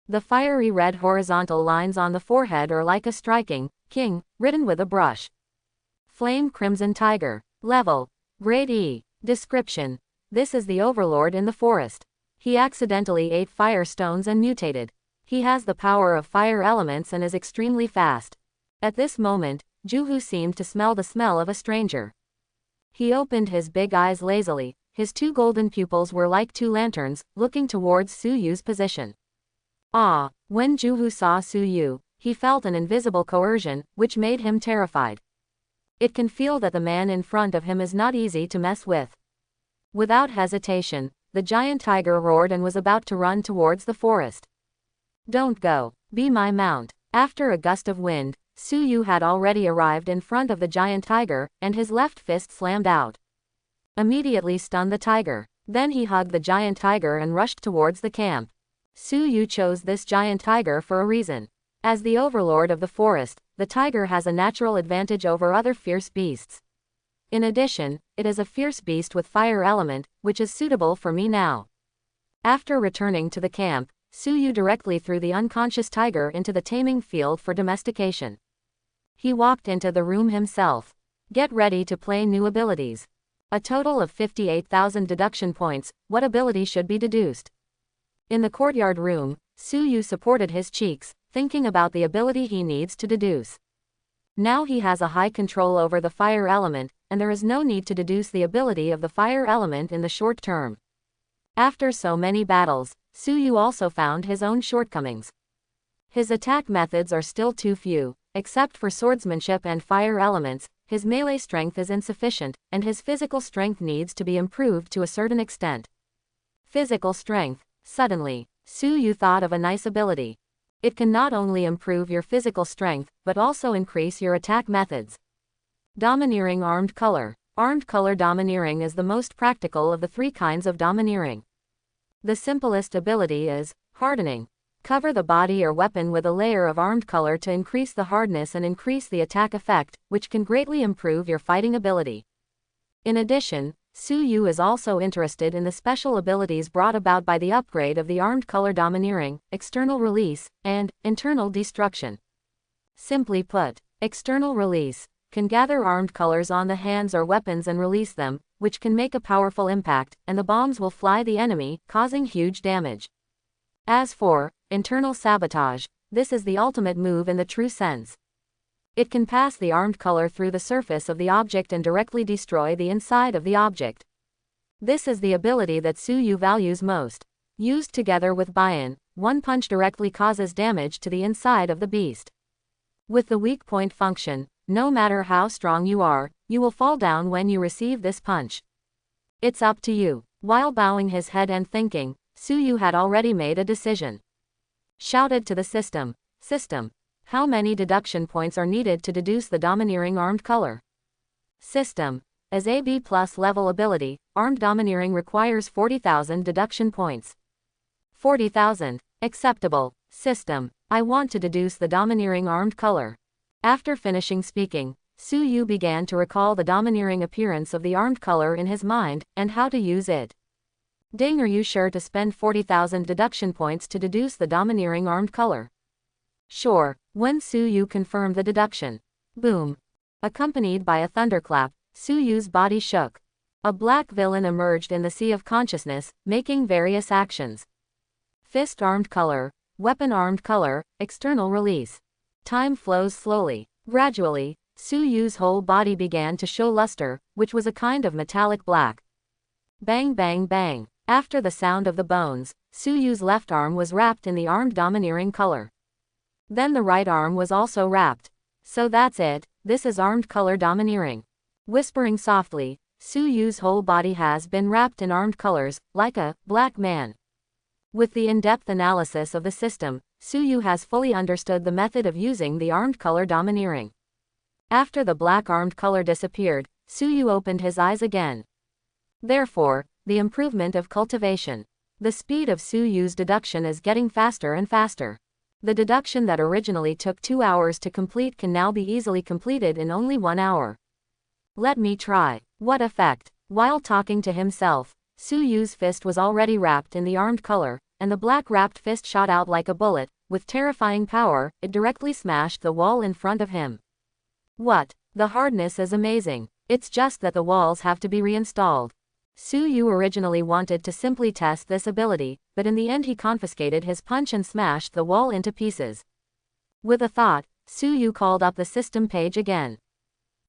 The fiery red horizontal lines on the forehead are like a striking king, written with a brush. Flame Crimson Tiger. Level: Grade E. Description: this is the overlord in the forest. He accidentally ate fire stones and mutated. He has the power of fire elements and is extremely fast. At this moment, Juhu seemed to smell the smell of a stranger. He opened his big eyes lazily. His 2 golden pupils were like 2 lanterns, looking towards Su Yu's position. When Juhu saw Su Yu, he felt an invisible coercion, which made him terrified. It can feel that the man in front of him is not easy to mess with. Without hesitation, the giant tiger roared and was about to run towards the forest. Don't go, be my mount. After a gust of wind, Su Yu had already arrived in front of the giant tiger, and his left fist slammed out. Immediately stunned the tiger. Then he hugged the giant tiger and rushed towards the camp. Su Yu chose this giant tiger for a reason. As the overlord of the forest, the tiger has a natural advantage over other fierce beasts. In addition, it is a fierce beast with fire element, which is suitable for me now. After returning to the camp, Su Yu directly threw the unconscious tiger into the taming field for domestication. He walked into the room himself. Get ready to play new abilities. A total of 58,000 deduction points. What ability should be deduced? In the courtyard room, Su Yu supported his cheeks, thinking about the ability he needs to deduce. Now he has a high control over the fire element, and there is no need to deduce the ability of the fire element in the short term. After so many battles, Su Yu also found his own shortcomings. His attack methods are still too few. Except for swordsmanship and fire elements, his melee strength is insufficient, and his physical strength needs to be improved to a certain extent. Physical strength. Suddenly, Su Yu thought of a nice ability. It can not only improve your physical strength, but also increase your attack methods. Domineering Armed Color. Armed Color Domineering is the most practical of the 3 kinds of domineering. The simplest ability is Hardening. Cover the body or weapon with a layer of armed color to increase the hardness and increase the attack effect, which can greatly improve your fighting ability. In addition, Su Yu is also interested in the special abilities brought about by the upgrade of the Armed Color Domineering, External Release, and Internal Destruction. Simply put, External Release can gather armed colors on the hands or weapons and release them, which can make a powerful impact, and the bombs will fly the enemy, causing huge damage. As for Internal Sabotage, this is the ultimate move in the true sense. It can pass the armed color through the surface of the object and directly destroy the inside of the object. This is the ability that Su Yu values most. Used together with Bian, one punch directly causes damage to the inside of the beast. With the weak point function, no matter how strong you are, you will fall down when you receive this punch. It's up to you. While bowing his head and thinking, Su Yu had already made a decision. Shouted to the system, "System, how many deduction points are needed to deduce the domineering armed color?" System, as a B+ level ability, armed domineering requires 40,000 deduction points. 40,000, acceptable. System, I want to deduce the domineering armed color. After finishing speaking, Su Yu began to recall the domineering appearance of the armed color in his mind, and how to use it. Ding, are you sure to spend 40,000 deduction points to deduce the domineering armed color? Sure. When Su Yu confirmed the deduction, boom, accompanied by a thunderclap, Su Yu's body shook. A black villain emerged in the sea of consciousness, making various actions. Fist armed color, weapon armed color, external release. Time flows slowly. Gradually, Su Yu's whole body began to show luster, which was a kind of metallic black. Bang bang bang. After the sound of the bones, Su Yu's left arm was wrapped in the armed domineering color. Then the right arm was also wrapped. So that's it, this is armed color domineering. Whispering softly, Su Yu's whole body has been wrapped in armed colors, like a black man. With the in-depth analysis of the system, Su Yu has fully understood the method of using the armed color domineering. After the black armed color disappeared, Su Yu opened his eyes again. Therefore, the improvement of cultivation. The speed of Su Yu's deduction is getting faster and faster. The deduction that originally took 2 hours to complete can now be easily completed in only 1 hour. Let me try. What effect? While talking to himself, Su Yu's fist was already wrapped in the armed color, and the black wrapped fist shot out like a bullet. With terrifying power, it directly smashed the wall in front of him. What? The hardness is amazing. It's just that the walls have to be reinstalled. Su Yu originally wanted to simply test this ability, but in the end he confiscated his punch and smashed the wall into pieces. With a thought, Su Yu called up the system page again.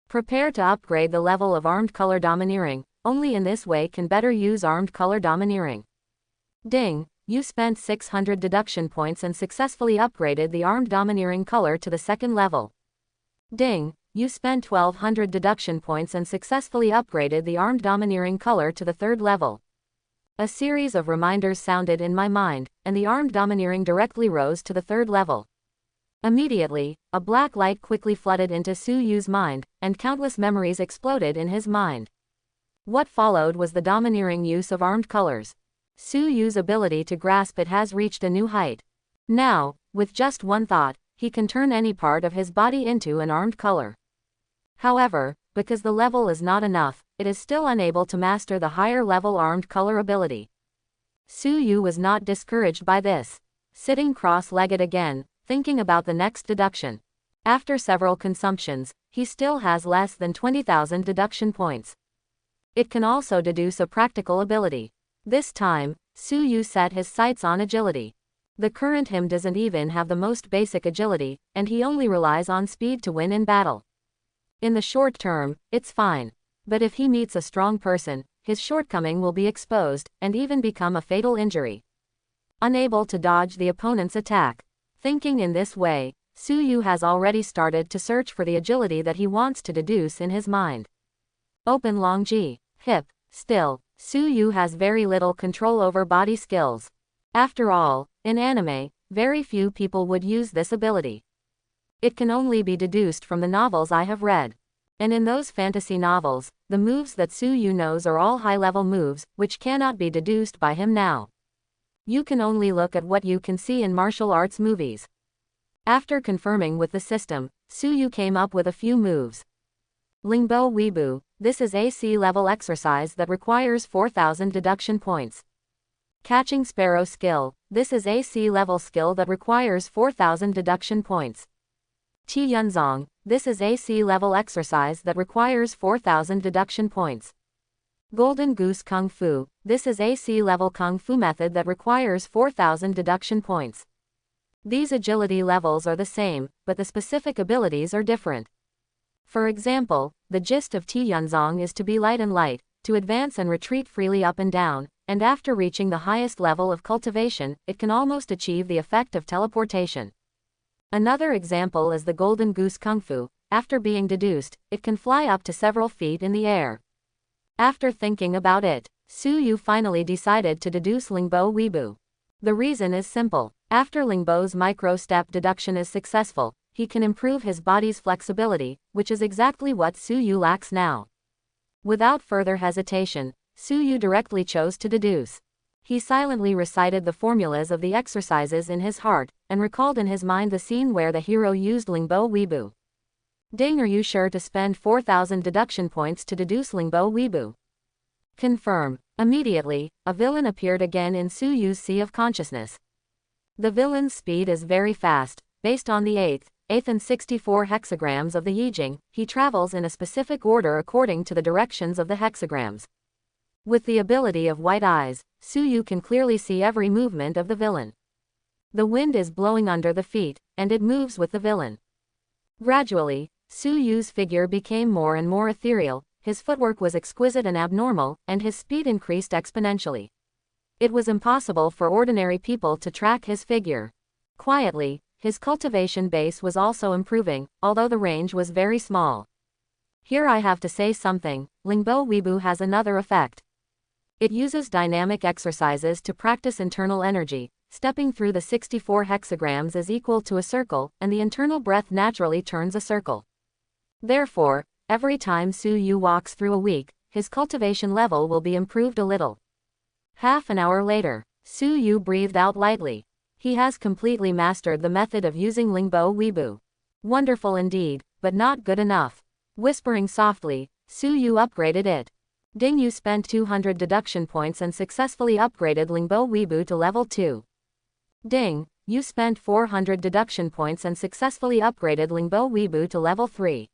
Prepare to upgrade the level of armed color domineering, only in this way can better use armed color domineering. Ding, you spent 600 deduction points and successfully upgraded the armed domineering color to the 2nd level. Ding, you spent 1200 deduction points and successfully upgraded the armed domineering color to the 3rd level. A series of reminders sounded in my mind, and the armed domineering directly rose to the 3rd level. Immediately, a black light quickly flooded into Su Yu's mind, and countless memories exploded in his mind. What followed was the domineering use of armed colors. Su Yu's ability to grasp it has reached a new height. Now, with just one thought, he can turn any part of his body into an armed color. However, because the level is not enough, it is still unable to master the higher level armed color ability. Su Yu was not discouraged by this. Sitting cross-legged again, thinking about the next deduction. After several consumptions, he still has less than 20,000 deduction points. It can also deduce a practical ability. This time, Su Yu set his sights on agility. The current him doesn't even have the most basic agility, and he only relies on speed to win in battle. In the short term, it's fine. But if he meets a strong person, his shortcoming will be exposed, and even become a fatal injury. Unable to dodge the opponent's attack. Thinking in this way, Su Yu has already started to search for the agility that he wants to deduce in his mind. Open long G. Hip. Still, Su Yu has very little control over body skills. After all, in anime, very few people would use this ability. It can only be deduced from the novels I have read. And in those fantasy novels, the moves that Su Yu knows are all high-level moves, which cannot be deduced by him now. You can only look at what you can see in martial arts movies. After confirming with the system, Su Yu came up with a few moves. Lingbo Weebu, this is a C-level exercise that requires 4,000 deduction points. Catching Sparrow skill, this is a C-level skill that requires 4,000 deduction points. Ti Yunzong, this is a C-level exercise that requires 4,000 deduction points. Golden Goose Kung Fu, this is a C-level Kung Fu method that requires 4,000 deduction points. These agility levels are the same, but the specific abilities are different. For example, the gist of Ti Yunzong is to be light and light, to advance and retreat freely up and down, and after reaching the highest level of cultivation, it can almost achieve the effect of teleportation. Another example is the Golden Goose Kung Fu. After being deduced, it can fly up to several feet in the air. After thinking about it, Su Yu finally decided to deduce Lingbo Weebu. The reason is simple. After Lingbo's micro-step deduction is successful, he can improve his body's flexibility, which is exactly what Su Yu lacks now. Without further hesitation, Su Yu directly chose to deduce. He silently recited the formulas of the exercises in his heart, and recalled in his mind the scene where the hero used Lingbo Weebu. Ding, are you sure to spend 4,000 deduction points to deduce Lingbo Weebu? Confirm. Immediately, a villain appeared again in Su Yu's sea of consciousness. The villain's speed is very fast, based on the 8th, 8th and 64 hexagrams of the Yijing, he travels in a specific order according to the directions of the hexagrams. With the ability of white eyes, Su Yu can clearly see every movement of the villain. The wind is blowing under the feet, and it moves with the villain. Gradually, Su Yu's figure became more and more ethereal, his footwork was exquisite and abnormal, and his speed increased exponentially. It was impossible for ordinary people to track his figure. Quietly, his cultivation base was also improving, although the range was very small. Here I have to say something, Lingbo Weibo has another effect. It uses dynamic exercises to practice internal energy. Stepping through the 64 hexagrams is equal to a circle, and the internal breath naturally turns a circle. Therefore, every time Su Yu walks through a week, his cultivation level will be improved a little. Half an hour later, Su Yu breathed out lightly. He has completely mastered the method of using Lingbo Weibo. Wonderful indeed, but not good enough. Whispering softly, Su Yu upgraded it. Ding Yu spent 200 deduction points and successfully upgraded Lingbo Weibo to level 2. Ding, you spent 400 deduction points and successfully upgraded Lingbo Weibo to level 3.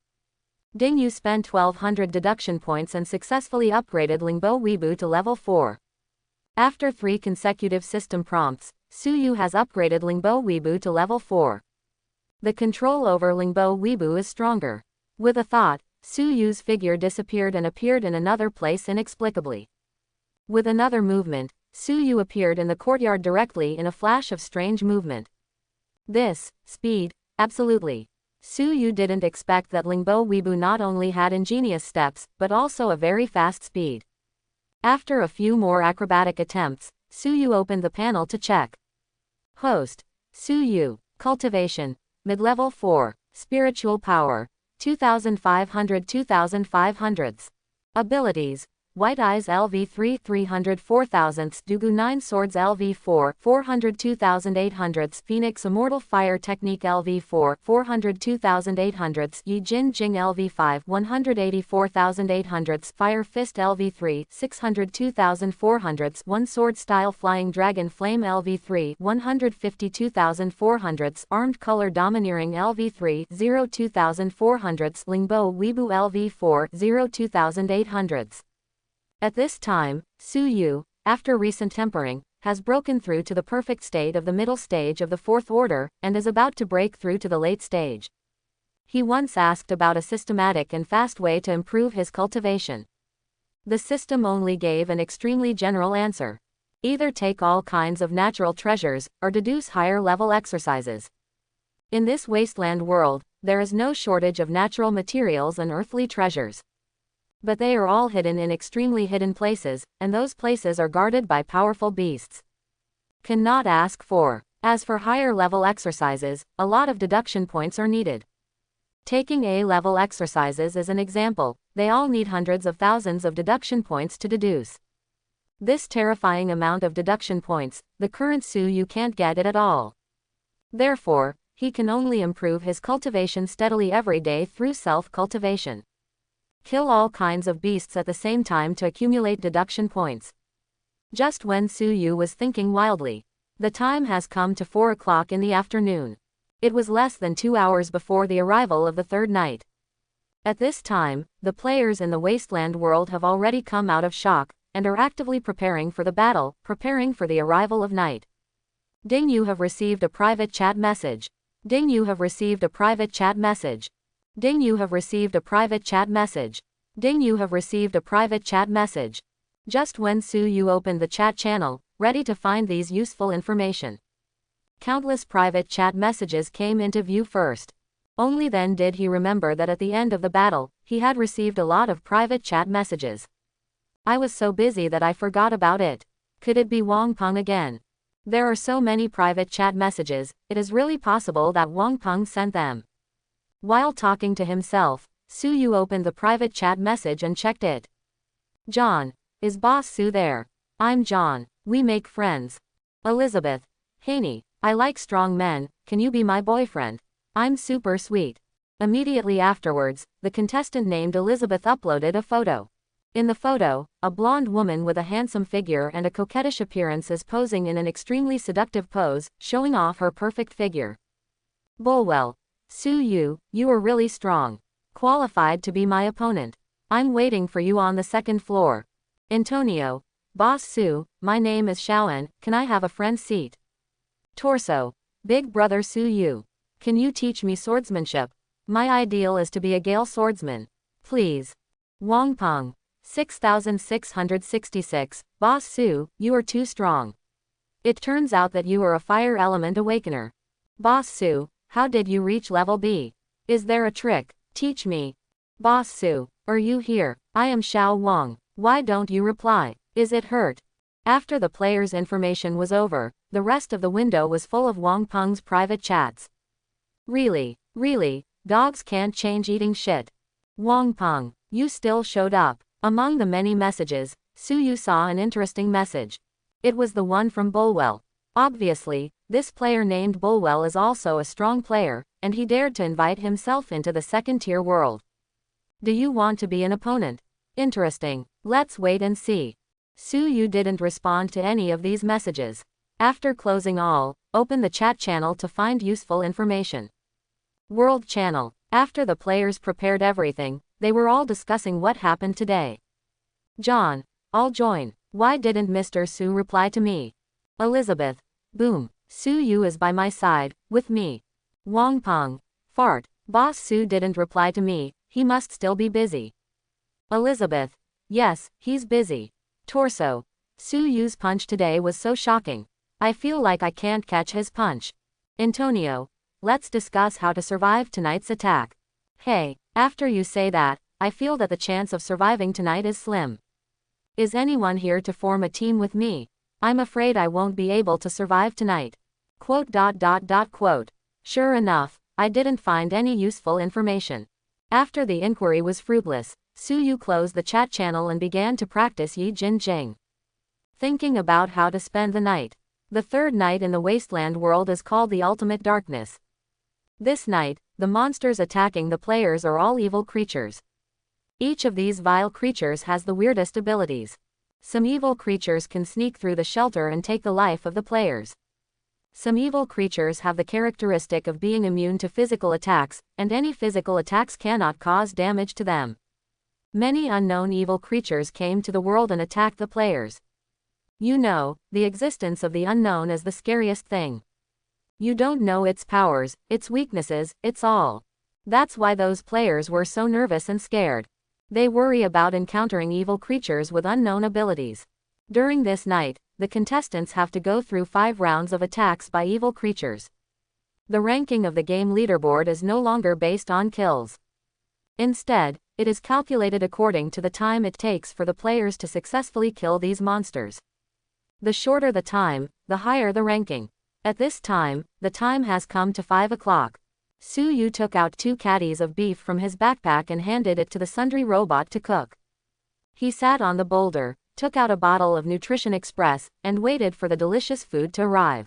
Ding, you spent 1200 deduction points and successfully upgraded Lingbo Weibo to level 4. After 3 consecutive system prompts, Su Yu has upgraded Lingbo Weibo to level 4. The control over Lingbo Weibo is stronger. With a thought, Su Yu's figure disappeared and appeared in another place inexplicably. With another movement, Su Yu appeared in the courtyard directly in a flash of strange movement. This, speed, absolutely. Su Yu didn't expect that Lingbo Weibo not only had ingenious steps, but also a very fast speed. After a few more acrobatic attempts, Su Yu opened the panel to check. Host, Su Yu, Cultivation, Mid-Level 4, Spiritual Power, 2500 Abilities, White Eyes LV3 300 4000 Dugu 9 Swords LV4 400 2800 Phoenix Immortal Fire Technique LV4 400 2800 Yi Jin Jing LV5 184,800 Fire Fist LV3 600 2400 One Sword Style Flying Dragon Flame LV3 152,400 Armed Color Domineering LV3 02,400 Lingbo Weibo LV4 02,800. At this time, Su Yu, after recent tempering, has broken through to the perfect state of the middle stage of the fourth order, and is about to break through to the late stage. He once asked about a systematic and fast way to improve his cultivation. The system only gave an extremely general answer. Either take all kinds of natural treasures, or deduce higher level exercises. In this wasteland world, there is no shortage of natural materials and earthly treasures. But they are all hidden in extremely hidden places, and those places are guarded by powerful beasts. Cannot ask for. As for higher level exercises, a lot of deduction points are needed. Taking A-level exercises as an example, they all need hundreds of thousands of deduction points to deduce. This terrifying amount of deduction points, the current Su Yu can't get it at all. Therefore, he can only improve his cultivation steadily every day through self-cultivation. Kill all kinds of beasts at the same time to accumulate deduction points. Just when Su Yu was thinking wildly, the time has come to 4 o'clock in the afternoon. It was less than 2 hours before the arrival of the third night. At this time, the players in the Wasteland world have already come out of shock, and are actively preparing for the battle, preparing for the arrival of night. Ding, you have received a private chat message. Ding, you have received a private chat message. Ding, you have received a private chat message. Ding, you have received a private chat message. Just when Su Yu opened the chat channel, ready to find these useful information, countless private chat messages came into view first. Only then did he remember that at the end of the battle, he had received a lot of private chat messages. I was so busy that I forgot about it. Could it be Wang Peng again? There are so many private chat messages, it is really possible that Wang Peng sent them. While talking to himself, Su Yu opened the private chat message and checked it. John, is Boss Su there? I'm John, we make friends. Elizabeth, Haney, I like strong men, can you be my boyfriend? I'm super sweet. Immediately afterwards, the contestant named Elizabeth uploaded a photo. In the photo, a blonde woman with a handsome figure and a coquettish appearance is posing in an extremely seductive pose, showing off her perfect figure. Bulwell, Su Yu, you are really strong. Qualified to be my opponent. I'm waiting for you on the second floor. Antonio, Boss Su, my name is Shaoan, can I have a friend seat? Torso, Big Brother Su Yu. Can you teach me swordsmanship? My ideal is to be a Gale swordsman. Please. Wang Peng, 6666, Boss Su, you are too strong. It turns out that you are a fire element awakener. Boss Su, how did you reach level B? Is there a trick? Teach me. Boss Su, are you here? I am Xiao Wang. Why don't you reply? Is it hurt? After the player's information was over, the rest of the window was full of Wang Peng's private chats. Really, dogs can't change eating shit. Wang Peng, you still showed up. Among the many messages, Su Yu saw an interesting message. It was the one from Bulwell. Obviously, this player named Bulwell is also a strong player, and he dared to invite himself into the second-tier world. Do you want to be an opponent? Interesting. Let's wait and see. Su Yu didn't respond to any of these messages. After closing all, open the chat channel to find useful information. World channel. After the players prepared everything, they were all discussing what happened today. John, I'll join. Why didn't Mr. Su reply to me? Elizabeth, boom. Su Yu is by my side, with me. Wang Peng, fart. Boss Su didn't reply to me, he must still be busy. Elizabeth, yes, he's busy. Torso, Su Yu's punch today was so shocking. I feel like I can't catch his punch. Antonio, let's discuss how to survive tonight's attack. Hey, after you say that, I feel that the chance of surviving tonight is slim. Is anyone here to form a team with me? I'm afraid I won't be able to survive tonight. Quote. Sure enough, I didn't find any useful information. After the inquiry was fruitless, Su Yu closed the chat channel and began to practice Yi Jin Jing. Thinking about how to spend the night. The third night in the Wasteland world is called the Ultimate Darkness. This night, the monsters attacking the players are all evil creatures. Each of these vile creatures has the weirdest abilities. Some evil creatures can sneak through the shelter and take the life of the players. Some evil creatures have the characteristic of being immune to physical attacks, and any physical attacks cannot cause damage to them. Many unknown evil creatures came to the world and attacked the players. You know, the existence of the unknown is the scariest thing. You don't know its powers, its weaknesses, its all. That's why those players were so nervous and scared. They worry about encountering evil creatures with unknown abilities. During this night, the contestants have to go through 5 rounds of attacks by evil creatures. The ranking of the game leaderboard is no longer based on kills. Instead, it is calculated according to the time it takes for the players to successfully kill these monsters. The shorter the time, the higher the ranking. At this time, the time has come to 5 o'clock. Su Yu took out 2 caddies of beef from his backpack and handed it to the sundry robot to cook. He sat on the boulder, took out a bottle of Nutrition Express, and waited for the delicious food to arrive.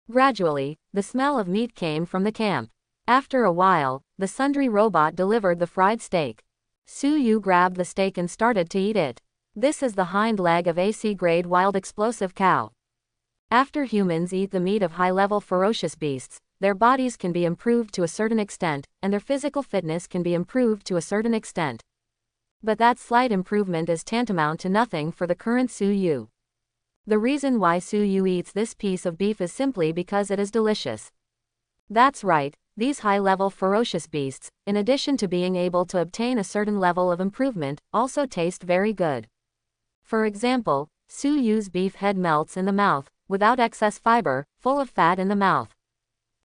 Gradually, the smell of meat came from the camp. After a while, the sundry robot delivered the fried steak. Su Yu grabbed the steak and started to eat it. This is the hind leg of AC-grade wild explosive cow. After humans eat the meat of high-level ferocious beasts, their bodies can be improved to a certain extent, and their physical fitness can be improved to a certain extent. But that slight improvement is tantamount to nothing for the current Su Yu. The reason why Su Yu eats this piece of beef is simply because it is delicious. That's right, these high-level ferocious beasts, in addition to being able to obtain a certain level of improvement, also taste very good. For example, Su Yu's beef head melts in the mouth, without excess fiber, full of fat in the mouth.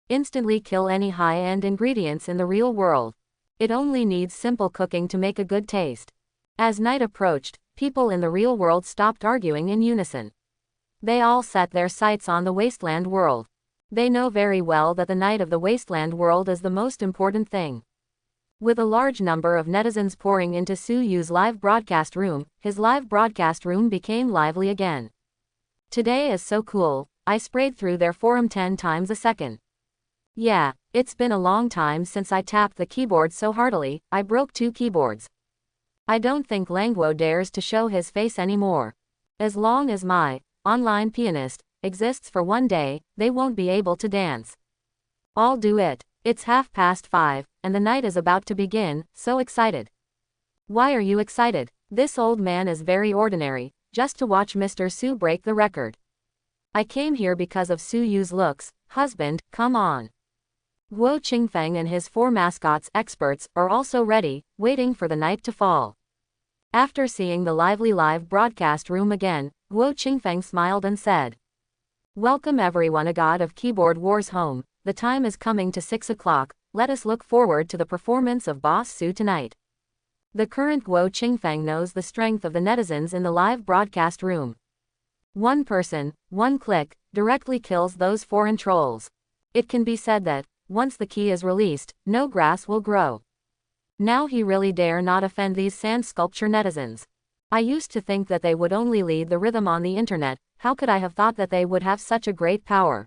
Instantly kill any high-end ingredients in the real world. It only needs simple cooking to make a good taste. As night approached, people in the real world stopped arguing in unison. They all set their sights on the Wasteland world. They know very well that the night of the Wasteland world is the most important thing. With a large number of netizens pouring into Su Yu's live broadcast room, his live broadcast room became lively again. Today is so cool, I sprayed through their forum 10 times a second. Yeah, it's been a long time since I tapped the keyboard so heartily, I broke 2 keyboards. I don't think Langwo dares to show his face anymore. As long as my online pianist exists for one day, they won't be able to dance. I'll do it. It's 5:30, and the night is about to begin, so excited. Why are you excited? This old man is very ordinary, just to watch Mr. Su break the record. I came here because of Su Yu's looks, husband, come on. Guo Qingfeng and his 4 mascots experts are also ready, waiting for the night to fall. After seeing the lively live broadcast room again, Guo Qingfeng smiled and said, "Welcome everyone, a god of keyboard wars home. The time is coming to 6 o'clock, let us look forward to the performance of Boss Su tonight." The current Guo Qingfeng knows the strength of the netizens in the live broadcast room. One person, one click, directly kills those foreign trolls. It can be said that, once the key is released, no grass will grow. Now he really dare not offend these sand sculpture netizens. I used to think that they would only lead the rhythm on the internet, how could I have thought that they would have such a great power?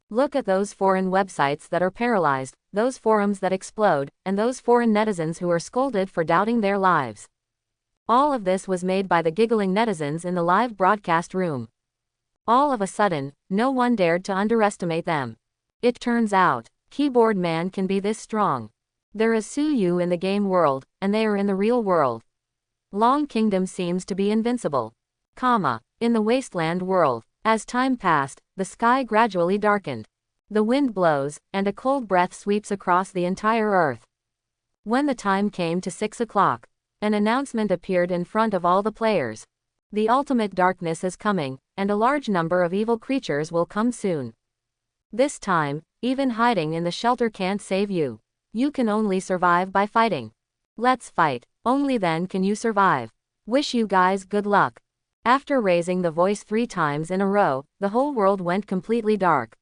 Look at those foreign websites that are paralyzed, those forums that explode, and those foreign netizens who are scolded for doubting their lives. All of this was made by the giggling netizens in the live broadcast room. All of a sudden, no one dared to underestimate them. It turns out, Keyboard Man can be this strong. There is Su Yu in the game world, and they are in the real world. Long Kingdom seems to be invincible. In the Wasteland world, as time passed, the sky gradually darkened. The wind blows, and a cold breath sweeps across the entire earth. When the time came to 6 o'clock, an announcement appeared in front of all the players. The ultimate darkness is coming, and a large number of evil creatures will come soon. This time, even hiding in the shelter can't save you. You can only survive by fighting. Let's fight, only then can you survive. Wish you guys good luck. After raising the voice 3 times in a row, the whole world went completely dark.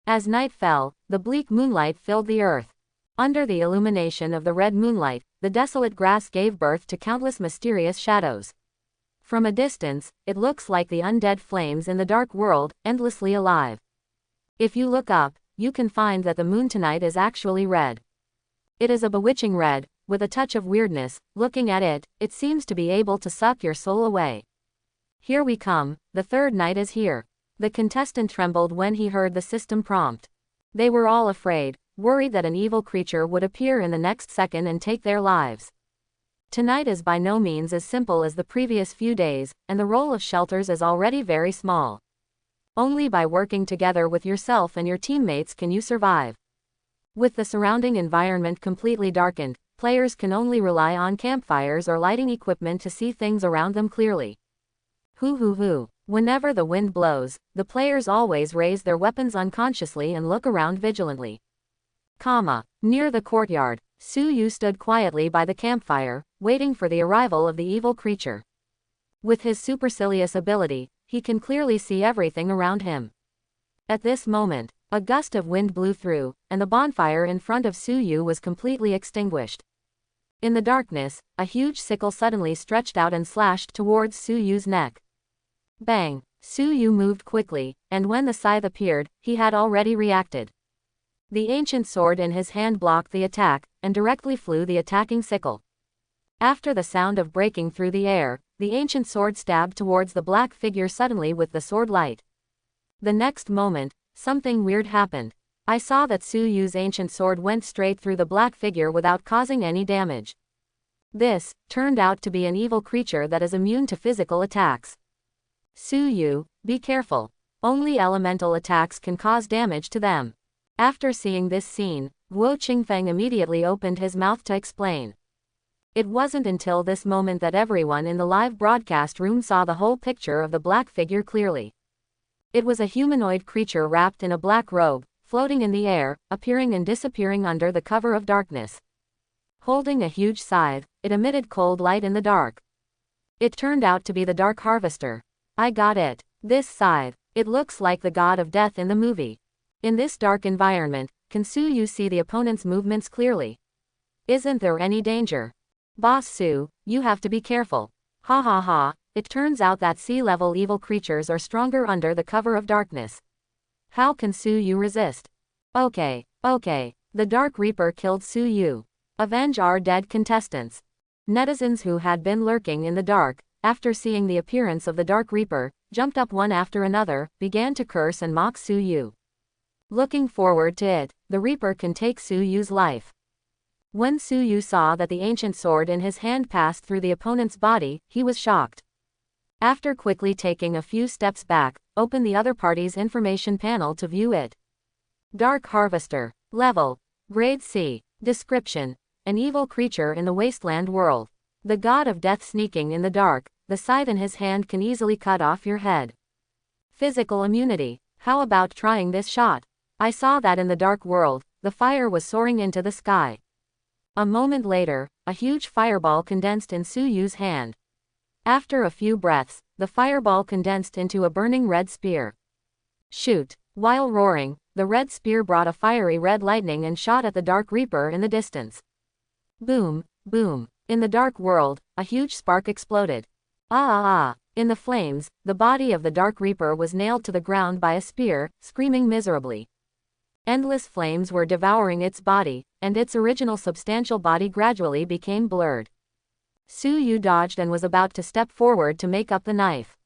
As night fell, the bleak moonlight filled the earth. Under the illumination of the red moonlight, the desolate grass gave birth to countless mysterious shadows. From a distance, it looks like the undead flames in the dark world, endlessly alive. If you look up, you can find that the moon tonight is actually red. It is a bewitching red, with a touch of weirdness. Looking at it, it seems to be able to suck your soul away. Here we come, the third night is here. The contestant trembled when he heard the system prompt. They were all afraid, worried that an evil creature would appear in the next second and take their lives. Tonight is by no means as simple as the previous few days, and the role of shelters is already very small. Only by working together with yourself and your teammates can you survive. With the surrounding environment completely darkened, players can only rely on campfires or lighting equipment to see things around them clearly. Whenever the wind blows, the players always raise their weapons unconsciously and look around vigilantly. Near the courtyard, Su Yu stood quietly by the campfire, waiting for the arrival of the evil creature. With his supercilious ability, he can clearly see everything around him. At this moment, a gust of wind blew through, and the bonfire in front of Su Yu was completely extinguished. In the darkness, a huge sickle suddenly stretched out and slashed towards Su Yu's neck. Bang! Su Yu moved quickly, and when the scythe appeared, he had already reacted. The ancient sword in his hand blocked the attack, and directly flew the attacking sickle. After the sound of breaking through the air, the ancient sword stabbed towards the black figure suddenly with the sword light. The next moment, something weird happened. I saw that Su Yu's ancient sword went straight through the black figure without causing any damage. This turned out to be an evil creature that is immune to physical attacks. Su Yu, be careful. Only elemental attacks can cause damage to them. After seeing this scene, Guo Qingfeng immediately opened his mouth to explain. It wasn't until this moment that everyone in the live broadcast room saw the whole picture of the black figure clearly. It was a humanoid creature wrapped in a black robe, floating in the air, appearing and disappearing under the cover of darkness. Holding a huge scythe, it emitted cold light in the dark. It turned out to be the Dark Harvester. I got it. This scythe, it looks like the god of death in the movie. In this dark environment, can Su Yu see the opponent's movements clearly? Isn't there any danger? Boss Su, you have to be careful. It turns out that sea-level evil creatures are stronger under the cover of darkness. How can Su Yu resist? Okay. The Dark Reaper killed Su Yu. Avenge our dead contestants. Netizens who had been lurking in the dark, after seeing the appearance of the Dark Reaper, jumped up one after another, began to curse and mock Su Yu. Looking forward to it, the Reaper can take Su Yu's life. When Su Yu saw that the ancient sword in his hand passed through the opponent's body, he was shocked. After quickly taking a few steps back, open the other party's information panel to view it. Dark Harvester. Level. Grade C. Description. An evil creature in the Wasteland world. The god of death sneaking in the dark, the scythe in his hand can easily cut off your head. Physical immunity. How about trying this shot? I saw that in the dark world, the fire was soaring into the sky. A moment later, a huge fireball condensed in Su Yu's hand. After a few breaths, the fireball condensed into a burning red spear. Shoot! While roaring, the red spear brought a fiery red lightning and shot at the Dark Reaper in the distance. Boom, boom. In the dark world, a huge spark exploded. In the flames, the body of the Dark Reaper was nailed to the ground by a spear, screaming miserably. Endless flames were devouring its body, and its original substantial body gradually became blurred. Su Yu dodged and was about to step forward to make up the knife.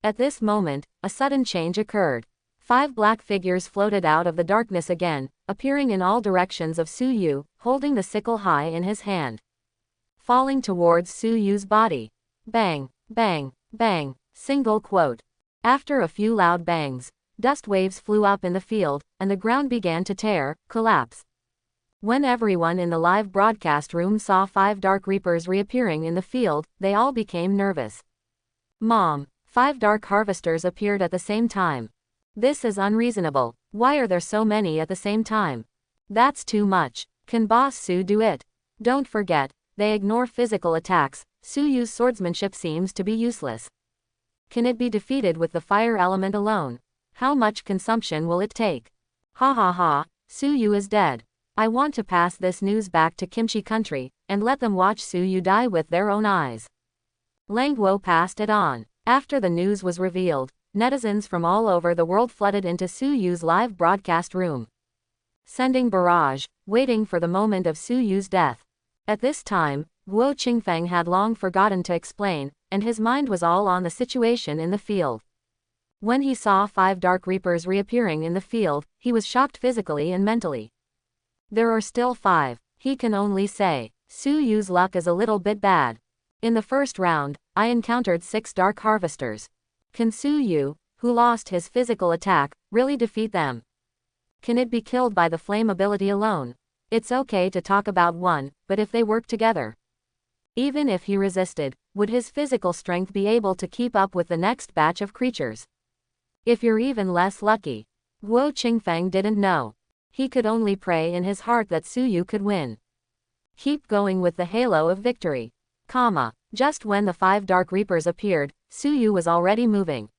At this moment, a sudden change occurred. 5 black figures floated out of the darkness again, appearing in all directions of Su Yu, holding the sickle high in his hand. Falling towards Su Yu's body. Bang, bang, bang, single quote. After a few loud bangs, dust waves flew up in the field, and the ground began to collapse. When everyone in the live broadcast room saw 5 Dark Reapers reappearing in the field, they all became nervous. Mom, 5 Dark Harvesters appeared at the same time. This is unreasonable. Why are there so many at the same time? That's too much. Can Boss Su do it? Don't forget, they ignore physical attacks. Su Yu's swordsmanship seems to be useless. Can it be defeated with the fire element alone? How much consumption will it take? Ha ha ha, Su Yu is dead. I want to pass this news back to Kimchi country, and let them watch Su Yu die with their own eyes. Langguo passed it on. After the news was revealed, netizens from all over the world flooded into Su Yu's live broadcast room. Sending barrage, waiting for the moment of Su Yu's death. At this time, Guo Qingfeng had long forgotten to explain, and his mind was all on the situation in the field. When he saw 5 Dark Reapers reappearing in the field, he was shocked physically and mentally. There are still 5, he can only say. Su Yu's luck is a little bit bad. In the first round, I encountered 6 Dark Harvesters. Can Su Yu, who lost his physical attack, really defeat them? Can it be killed by the flame ability alone? It's okay to talk about one, but if they work together? Even if he resisted, would his physical strength be able to keep up with the next batch of creatures? If you're even less lucky. Guo Qingfeng didn't know. He could only pray in his heart that Su Yu could win. Keep going with the halo of victory. Just when the 5 Dark Reapers appeared, Su Yu was already moving.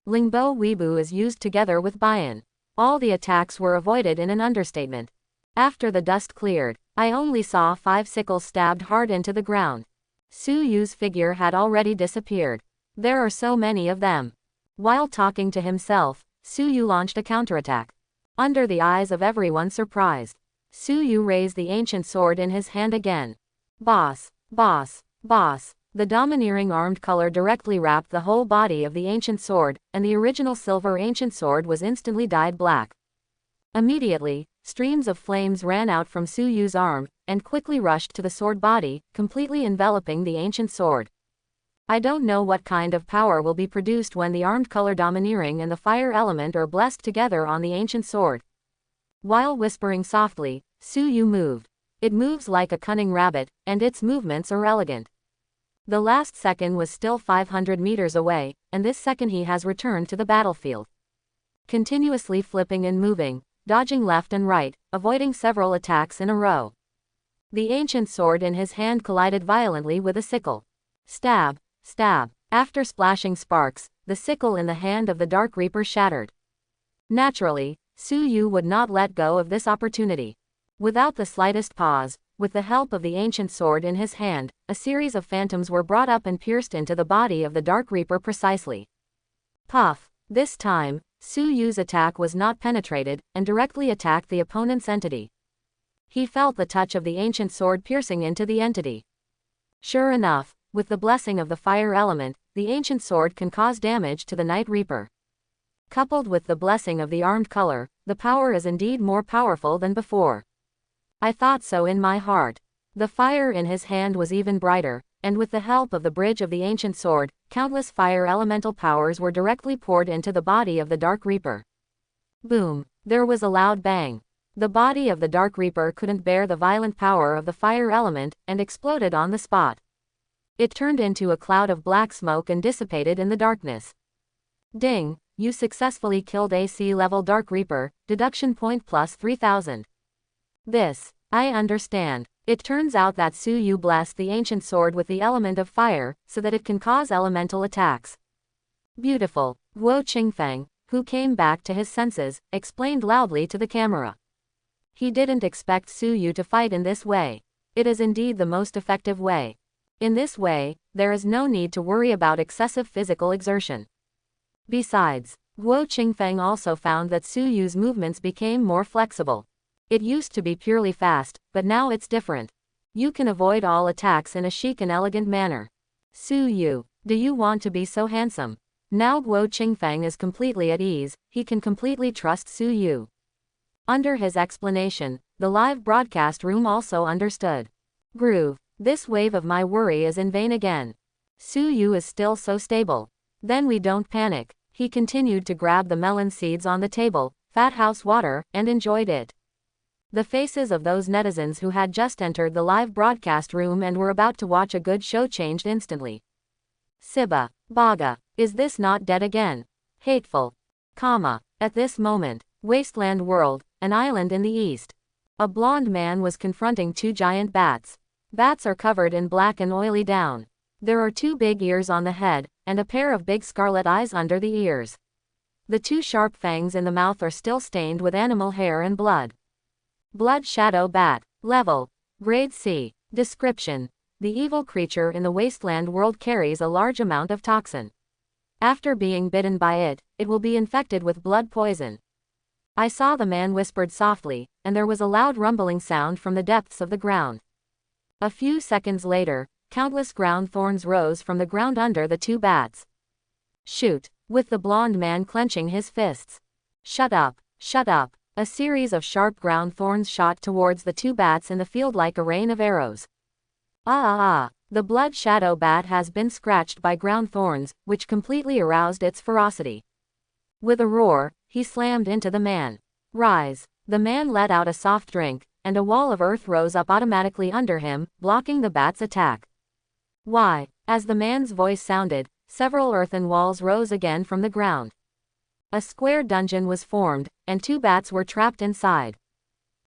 Lingbo Weibo is used together with Bian. All the attacks were avoided in an understatement. After the dust cleared, I only saw 5 sickles stabbed hard into the ground. Su Yu's figure had already disappeared. There are so many of them. While talking to himself, Su Yu launched a counterattack. Under the eyes of everyone surprised, Su Yu raised the ancient sword in his hand again. Boss, boss, boss. The domineering armed color directly wrapped the whole body of the ancient sword, and the original silver ancient sword was instantly dyed black. Immediately, streams of flames ran out from Su Yu's arm, and quickly rushed to the sword body, completely enveloping the ancient sword. I don't know what kind of power will be produced when the armed color domineering and the fire element are blessed together on the ancient sword. While whispering softly, Su Yu moved. It moves like a cunning rabbit, and its movements are elegant. The last second was still 500 meters away, and this second he has returned to the battlefield. Continuously flipping and moving, dodging left and right, avoiding several attacks in a row. The ancient sword in his hand collided violently with a sickle. Stab, stab. After splashing sparks, the sickle in the hand of the Dark Reaper shattered. Naturally, Su Yu would not let go of this opportunity. Without the slightest pause, with the help of the ancient sword in his hand, a series of phantoms were brought up and pierced into the body of the Dark Reaper precisely. Puff. This time, Su Yu's attack was not penetrated, and directly attacked the opponent's entity. He felt the touch of the ancient sword piercing into the entity. Sure enough, with the blessing of the fire element, the ancient sword can cause damage to the Night Reaper. Coupled with the blessing of the armed color, the power is indeed more powerful than before. I thought so in my heart. The fire in his hand was even brighter, and with the help of the bridge of the ancient sword, countless fire elemental powers were directly poured into the body of the Dark Reaper. Boom! There was a loud bang. The body of the Dark Reaper couldn't bear the violent power of the fire element, and exploded on the spot. It turned into a cloud of black smoke and dissipated in the darkness. Ding! You successfully killed AC level Dark Reaper, deduction point plus 3000. This, I understand. It turns out that Su Yu blessed the ancient sword with the element of fire, so that it can cause elemental attacks. Beautiful. Guo Qingfeng, who came back to his senses, explained loudly to the camera. He didn't expect Su Yu to fight in this way. It is indeed the most effective way. In this way, there is no need to worry about excessive physical exertion. Besides, Guo Qingfeng also found that Su Yu's movements became more flexible. It used to be purely fast, but now it's different. You can avoid all attacks in a chic and elegant manner. Su Yu, do you want to be so handsome? Now Guo Qingfeng is completely at ease, he can completely trust Su Yu. Under his explanation, the live broadcast room also understood. Groove, this wave of my worry is in vain again. Su Yu is still so stable. Then we don't panic. He continued to grab the melon seeds on the table, fat house water, and enjoyed it. The faces of those netizens who had just entered the live broadcast room and were about to watch a good show changed instantly. Siba, Baga, is this not dead again? Hateful. At this moment, Wasteland World, an island in the east. A blonde man was confronting two giant bats. Bats are covered in black and oily down. There are two big ears on the head, and a pair of big scarlet eyes under the ears. The two sharp fangs in the mouth are still stained with animal hair and blood. Blood Shadow Bat. Level. Grade C. Description. The evil creature in the Wasteland world carries a large amount of toxin. After being bitten by it, it will be infected with blood poison. I saw the man whispered softly, and there was a loud rumbling sound from the depths of the ground. A few seconds later, countless ground thorns rose from the ground under the two bats. Shoot! With the blonde man clenching his fists. Shut up! Shut up! A series of sharp ground thorns shot towards the two bats in the field like a rain of arrows. The blood shadow bat has been scratched by ground thorns, which completely aroused its ferocity. With a roar, he slammed into the man. Rise! The man let out a soft drink, and a wall of earth rose up automatically under him, blocking the bat's attack. Why? As the man's voice sounded, several earthen walls rose again from the ground. A square dungeon was formed, and two bats were trapped inside.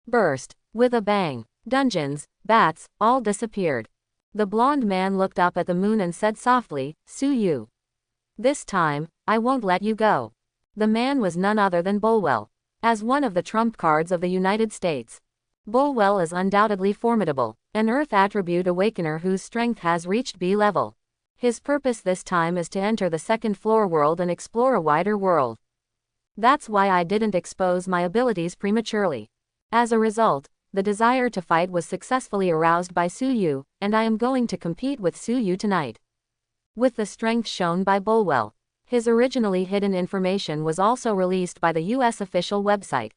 Burst! With a bang, dungeons, bats, all disappeared. The blonde man looked up at the moon and said softly, Su Yu. This time, I won't let you go. The man was none other than Bulwell. As one of the trump cards of the United States, Bulwell is undoubtedly formidable, an Earth attribute awakener whose strength has reached B level. His purpose this time is to enter the second floor world and explore a wider world. That's why I didn't expose my abilities prematurely. As a result, the desire to fight was successfully aroused by Su Yu, and I am going to compete with Su Yu tonight. With the strength shown by Bulwell, his originally hidden information was also released by the US official website.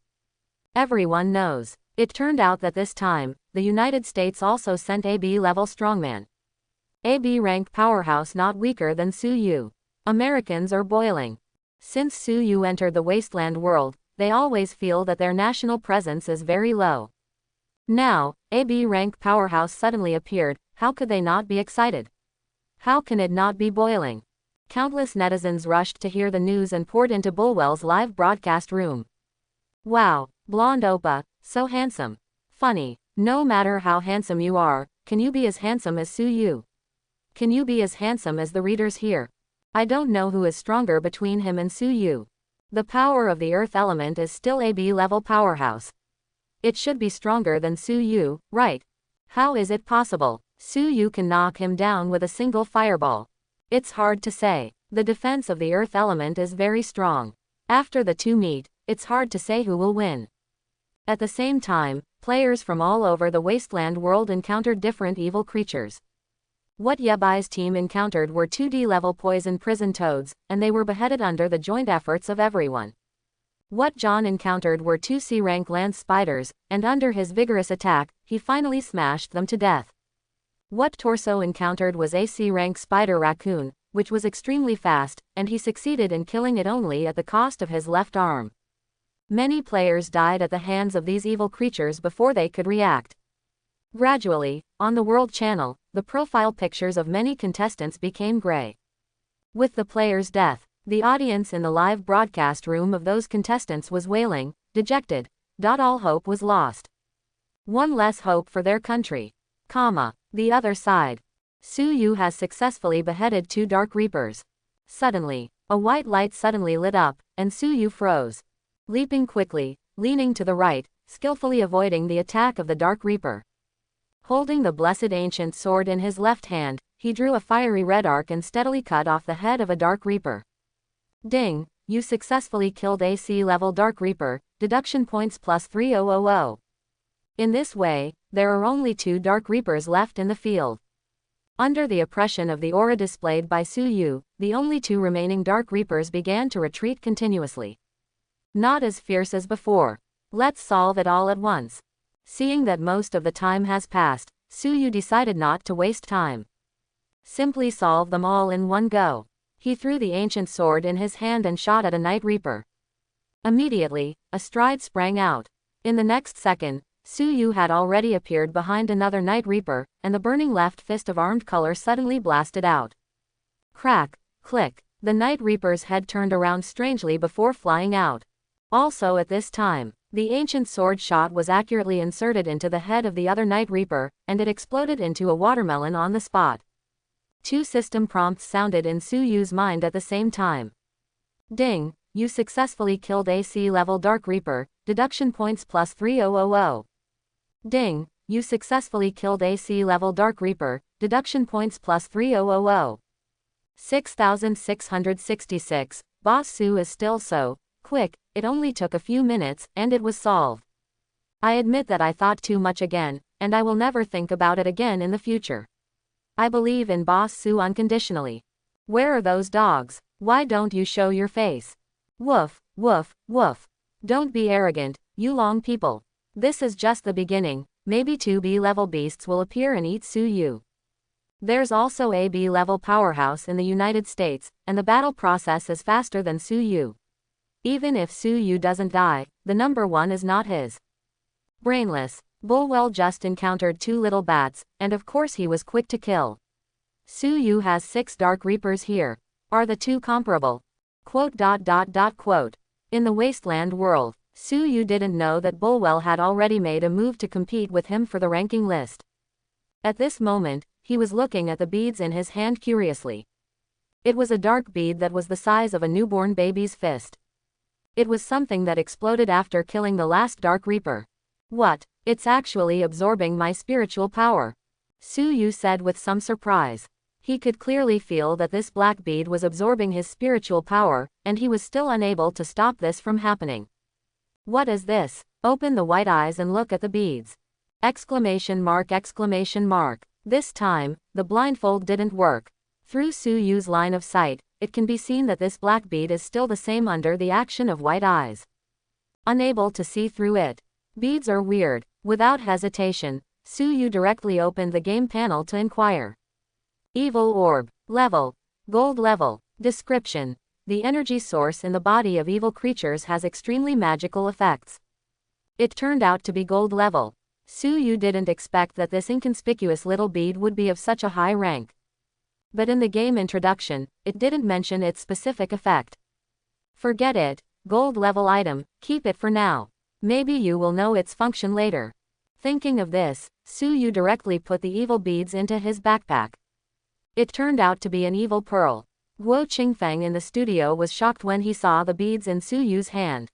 Everyone knows. It turned out that this time, the United States also sent a B-level strongman. A B-rank powerhouse not weaker than Su Yu. Americans are boiling. Since Su Yu entered the Wasteland world, they always feel that their national presence is very low. Now, a B-rank powerhouse suddenly appeared, how could they not be excited? How can it not be boiling? Countless netizens rushed to hear the news and poured into Bulwell's live broadcast room. Wow, blonde Oppa, so handsome. Funny, no matter how handsome you are, can you be as handsome as Su Yu? Can you be as handsome as the readers here? I don't know who is stronger between him and Su Yu. The power of the earth element is still a B-level powerhouse. It should be stronger than Su Yu, right? How is it possible? Su Yu can knock him down with a single fireball. It's hard to say. The defense of the earth element is very strong. After the two meet, it's hard to say who will win. At the same time, players from all over the Wasteland world encountered different evil creatures. What Yebai's team encountered were 2D-level poison prison toads, and they were beheaded under the joint efforts of everyone. What John encountered were 2 C-rank lance spiders, and under his vigorous attack, he finally smashed them to death. What Torso encountered was a C-rank spider raccoon, which was extremely fast, and he succeeded in killing it only at the cost of his left arm. Many players died at the hands of these evil creatures before they could react. Gradually, on the World Channel, the profile pictures of many contestants became gray. With the player's death, the audience in the live broadcast room of those contestants was wailing, dejected. All hope was lost. One less hope for their country. The other side. Su Yu has successfully beheaded 2 Dark Reapers. Suddenly, a white light suddenly lit up, and Su Yu froze. Leaping quickly, leaning to the right, skillfully avoiding the attack of the Dark Reaper. Holding the blessed ancient sword in his left hand, he drew a fiery red arc and steadily cut off the head of a Dark Reaper. Ding, you successfully killed a C-level Dark Reaper, deduction points plus 3000. In this way, there are only 2 Dark Reapers left in the field. Under the oppression of the aura displayed by Su Yu, the only 2 remaining Dark Reapers began to retreat continuously. Not as fierce as before. Let's solve it all at once. Seeing that most of the time has passed, Su Yu decided not to waste time. Simply solve them all in one go. He threw the ancient sword in his hand and shot at a Night Reaper. Immediately, a stride sprang out. In the next second, Su Yu had already appeared behind another Night Reaper, and the burning left fist of armed color suddenly blasted out. Crack, click, the Night Reaper's head turned around strangely before flying out. Also at this time, the ancient sword shot was accurately inserted into the head of the other Night Reaper, and it exploded into a watermelon on the spot. 2 system prompts sounded in Su Yu's mind at the same time. Ding, you successfully killed a C-level Dark Reaper, deduction points plus 3000. Ding, you successfully killed a C-level Dark Reaper, deduction points plus 3000. 6666, Boss Su is still so quick. It only took a few minutes, and it was solved. I admit that I thought too much again, and I will never think about it again in the future. I believe in Boss Su unconditionally. Where are those dogs? Why don't you show your face? Woof, woof, woof. Don't be arrogant, you long people. This is just the beginning. Maybe 2 B-level beasts will appear and eat Su Yu. There's also a B-level powerhouse in the United States, and the battle process is faster than Su Yu. Even if Su Yu doesn't die, the number 1 is not his. Brainless. Bulwell just encountered 2 little bats, and of course he was quick to kill. Su Yu has 6 Dark Reapers here. Are the 2 comparable? Quote. In the Wasteland world, Su Yu didn't know that Bulwell had already made a move to compete with him for the ranking list. At this moment, he was looking at the beads in his hand curiously. It was a dark bead that was the size of a newborn baby's fist. It was something that exploded after killing the last Dark Reaper. What? It's actually absorbing my spiritual power. Su Yu said with some surprise. He could clearly feel that this black bead was absorbing his spiritual power, and he was still unable to stop this from happening. What is this? Open the white eyes and look at the beads. Exclamation mark. This time, the blindfold didn't work. Through Su Yu's line of sight, it can be seen that this black bead is still the same under the action of white eyes. Unable to see through it. Beads are weird. Without hesitation, Su Yu directly opened the game panel to inquire. Evil orb. Level. Gold level. Description. The energy source in the body of evil creatures has extremely magical effects. It turned out to be gold level. Su Yu didn't expect that this inconspicuous little bead would be of such a high rank. But in the game introduction, it didn't mention its specific effect. Forget it. Gold level item, keep it for now. Maybe you will know its function later. Thinking of this, Su Yu directly put the evil beads into his backpack. It turned out to be an evil pearl. Guo Qingfeng in the studio was shocked when he saw the beads in Su Yu's hand.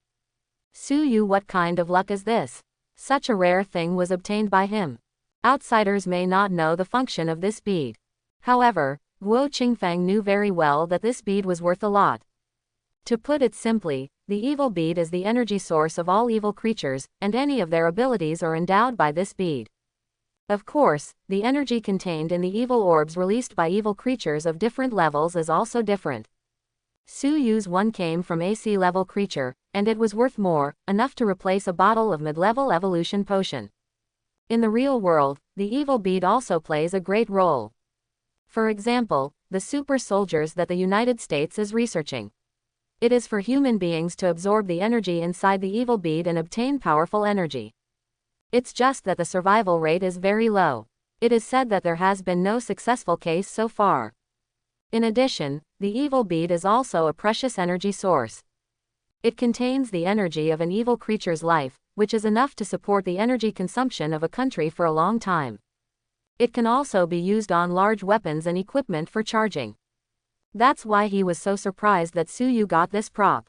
Su Yu, what kind of luck is this? Such a rare thing was obtained by him. Outsiders may not know the function of this bead. However, Guo Qingfeng knew very well that this bead was worth a lot. To put it simply, the evil bead is the energy source of all evil creatures, and any of their abilities are endowed by this bead. Of course, the energy contained in the evil orbs released by evil creatures of different levels is also different. Su Yu's one came from a C-level creature, and it was worth more, enough to replace a bottle of mid-level evolution potion. In the real world, the evil bead also plays a great role. For example, the super soldiers that the United States is researching. It is for human beings to absorb the energy inside the evil bead and obtain powerful energy. It's just that the survival rate is very low. It is said that there has been no successful case so far. In addition, the evil bead is also a precious energy source. It contains the energy of an evil creature's life, which is enough to support the energy consumption of a country for a long time. It can also be used on large weapons and equipment for charging. That's why he was so surprised that Su Yu got this prop.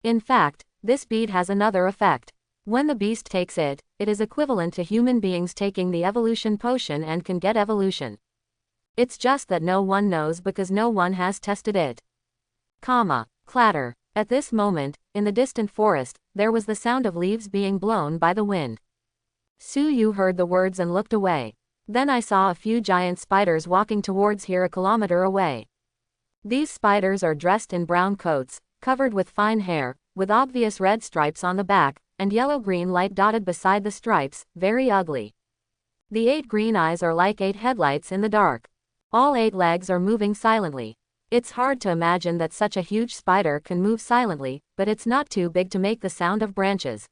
In fact, this bead has another effect. When the beast takes it, it is equivalent to human beings taking the evolution potion and can get evolution. It's just that no one knows because no one has tested it. Clatter. At this moment, in the distant forest, there was the sound of leaves being blown by the wind. Su Yu heard the words and looked away. Then I saw a few giant spiders walking towards here a kilometer away. These spiders are dressed in brown coats, covered with fine hair, with obvious red stripes on the back, and yellow-green light dotted beside the stripes, very ugly. The 8 green eyes are like 8 headlights in the dark. All 8 legs are moving silently. It's hard to imagine that such a huge spider can move silently, but it's not too big to make the sound of branches.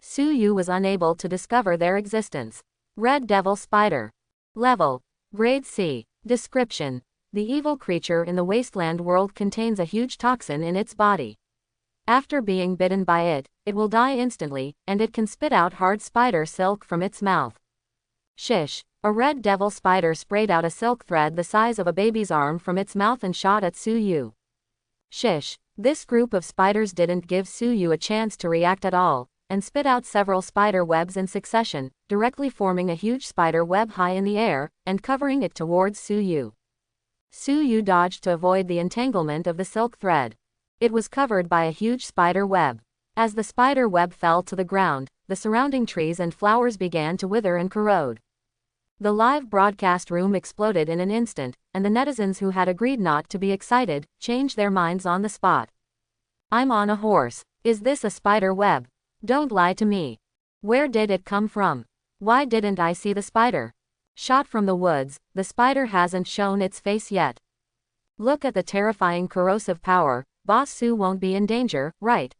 Su Yu was unable to discover their existence. Red Devil Spider. Level: Grade C. Description: the evil creature in the Wasteland world contains a huge toxin in its body. After being bitten by it, it will die instantly, and it can spit out hard spider silk from its mouth. Shish. A red devil spider sprayed out a silk thread the size of a baby's arm from its mouth and shot at Su Yu. Shish. This group of spiders didn't give Su Yu a chance to react at all, and spit out several spider webs in succession, directly forming a huge spider web high in the air, and covering it towards Su Yu. Su Yu dodged to avoid the entanglement of the silk thread. It was covered by a huge spider web. As the spider web fell to the ground, the surrounding trees and flowers began to wither and corrode. The live broadcast room exploded in an instant, and the netizens who had agreed not to be excited, changed their minds on the spot. I'm on a horse. Is this a spider web? Don't lie to me. Where did it come from? Why didn't I see the spider? Shot from the woods, the spider hasn't shown its face yet. Look at the terrifying corrosive power. Boss Su won't be in danger, right?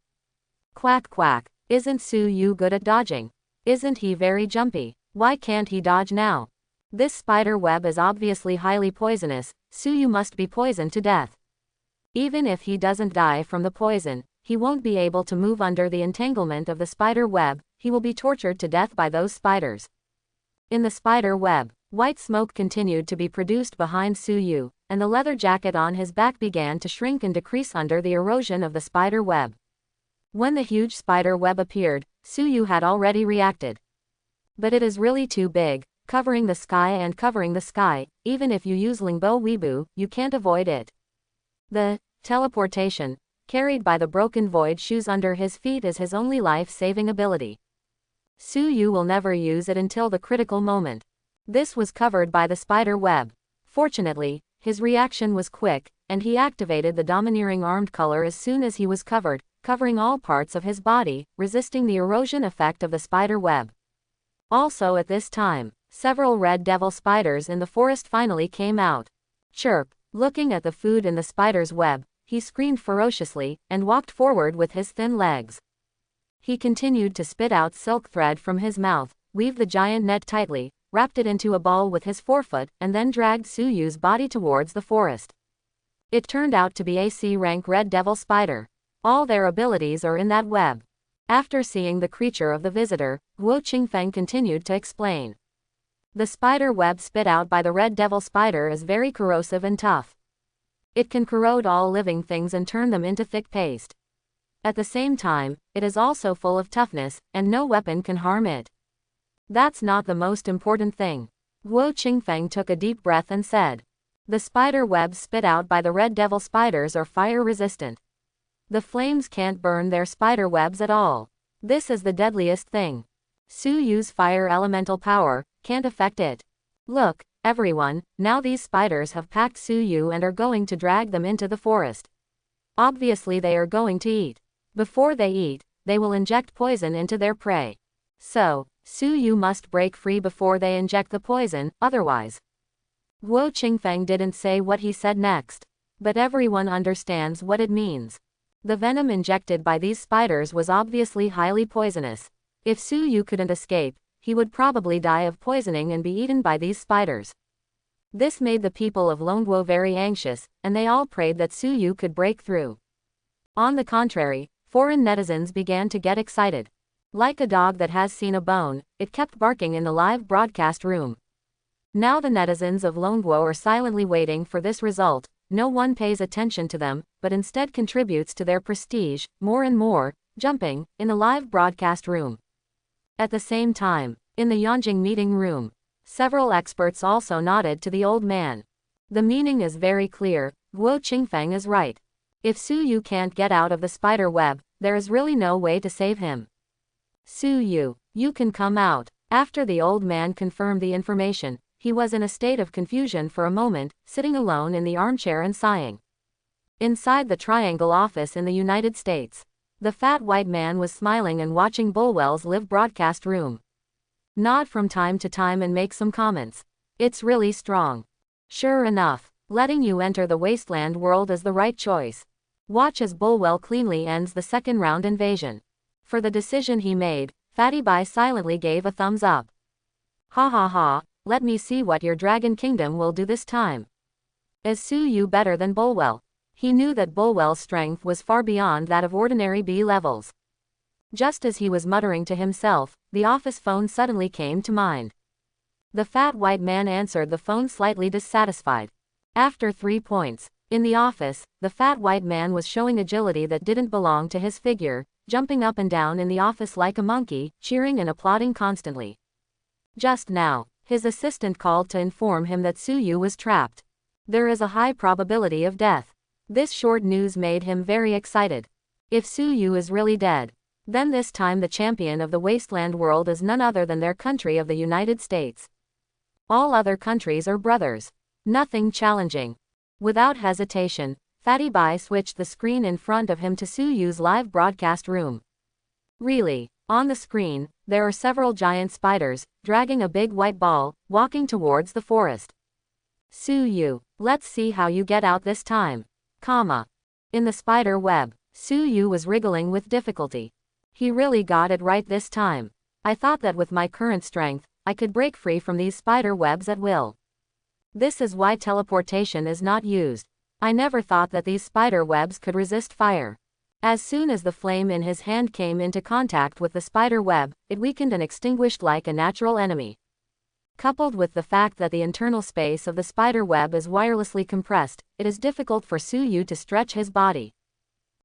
Quack quack. Isn't Su Yu good at dodging? Isn't he very jumpy? Why can't he dodge now? This spider web is obviously highly poisonous. Su Yu must be poisoned to death. Even if he doesn't die from the poison, he won't be able to move under the entanglement of the spider web. He will be tortured to death by those spiders. In the spider web, white smoke continued to be produced behind Su Yu, and the leather jacket on his back began to shrink and decrease under the erosion of the spider web. When the huge spider web appeared, Su Yu had already reacted. But it is really too big, covering the sky, even if you use Lingbo Weibo, you can't avoid it. The teleportation, carried by the broken void shoes under his feet, is his only life-saving ability. Su Yu will never use it until the critical moment. This was covered by the spider web. Fortunately, his reaction was quick, and he activated the domineering armed color as soon as he was covered, covering all parts of his body, resisting the erosion effect of the spider web. Also at this time, several red devil spiders in the forest finally came out. Chirp. Looking at the food in the spider's web, he screamed ferociously, and walked forward with his thin legs. He continued to spit out silk thread from his mouth, weaved the giant net tightly, wrapped it into a ball with his forefoot, and then dragged Su Yu's body towards the forest. It turned out to be a C-rank red devil spider. All their abilities are in that web. After seeing the creature of the visitor, Guo Qingfeng continued to explain. The spider web spit out by the red devil spider is very corrosive and tough. It can corrode all living things and turn them into thick paste. At the same time, it is also full of toughness, and no weapon can harm it. That's not the most important thing. Guo Qingfeng took a deep breath and said, the spider webs spit out by the red devil spiders are fire resistant. The flames can't burn their spider webs at all. This is the deadliest thing. Su Yu's fire elemental power, can't affect it. Look, everyone, now these spiders have packed Suyu and are going to drag them into the forest. Obviously they are going to eat. Before they eat, they will inject poison into their prey. So, Suyu must break free before they inject the poison, otherwise. Guo Qingfeng didn't say what he said next. But everyone understands what it means. The venom injected by these spiders was obviously highly poisonous. If Suyu couldn't escape, he would probably die of poisoning and be eaten by these spiders. This made the people of Longguo very anxious, and they all prayed that Suyu could break through. On the contrary, foreign netizens began to get excited. Like a dog that has seen a bone, it kept barking in the live broadcast room. Now the netizens of Longguo are silently waiting for this result. No one pays attention to them, but instead contributes to their prestige, more and more, jumping, in the live broadcast room. At the same time, in the Yanjing meeting room, several experts also nodded to the old man. The meaning is very clear. Guo Qingfeng is right. If Suyu can't get out of the spider web, there is really no way to save him. Suyu, you can come out. After the old man confirmed the information, he was in a state of confusion for a moment, sitting alone in the armchair and sighing. Inside the Triangle office in the United States, the fat white man was smiling and watching Bulwell's live broadcast room. Nod from time to time and make some comments. It's really strong. Sure enough, letting you enter the Wasteland world is the right choice. Watch as Bulwell cleanly ends the second round invasion. For the decision he made, Fatty Bai silently gave a thumbs up. Ha ha ha, let me see what your Dragon Kingdom will do this time. Is Suyu better than Bulwell? He knew that Bulwell's strength was far beyond that of ordinary B levels. Just as he was muttering to himself, the office phone suddenly came to mind. The fat white man answered the phone slightly dissatisfied. After 3 points, in the office, the fat white man was showing agility that didn't belong to his figure, jumping up and down in the office like a monkey, cheering and applauding constantly. Just now, his assistant called to inform him that Suyu was trapped. There is a high probability of death. This short news made him very excited. If Suyu is really dead, then this time the champion of the Wasteland world is none other than their country of the United States. All other countries are brothers. Nothing challenging. Without hesitation, Fatty Bai switched the screen in front of him to Suyu's live broadcast room. Really, on the screen, there are several giant spiders, dragging a big white ball, walking towards the forest. Suyu, let's see how you get out this time. In the spider web, Suyu was wriggling with difficulty. He really got it right this time. I thought that with my current strength, I could break free from these spider webs at will. This is why teleportation is not used. I never thought that these spider webs could resist fire. As soon as the flame in his hand came into contact with the spider web, it weakened and extinguished like a natural enemy. Coupled with the fact that the internal space of the spider web is wirelessly compressed, it is difficult for Suyu to stretch his body.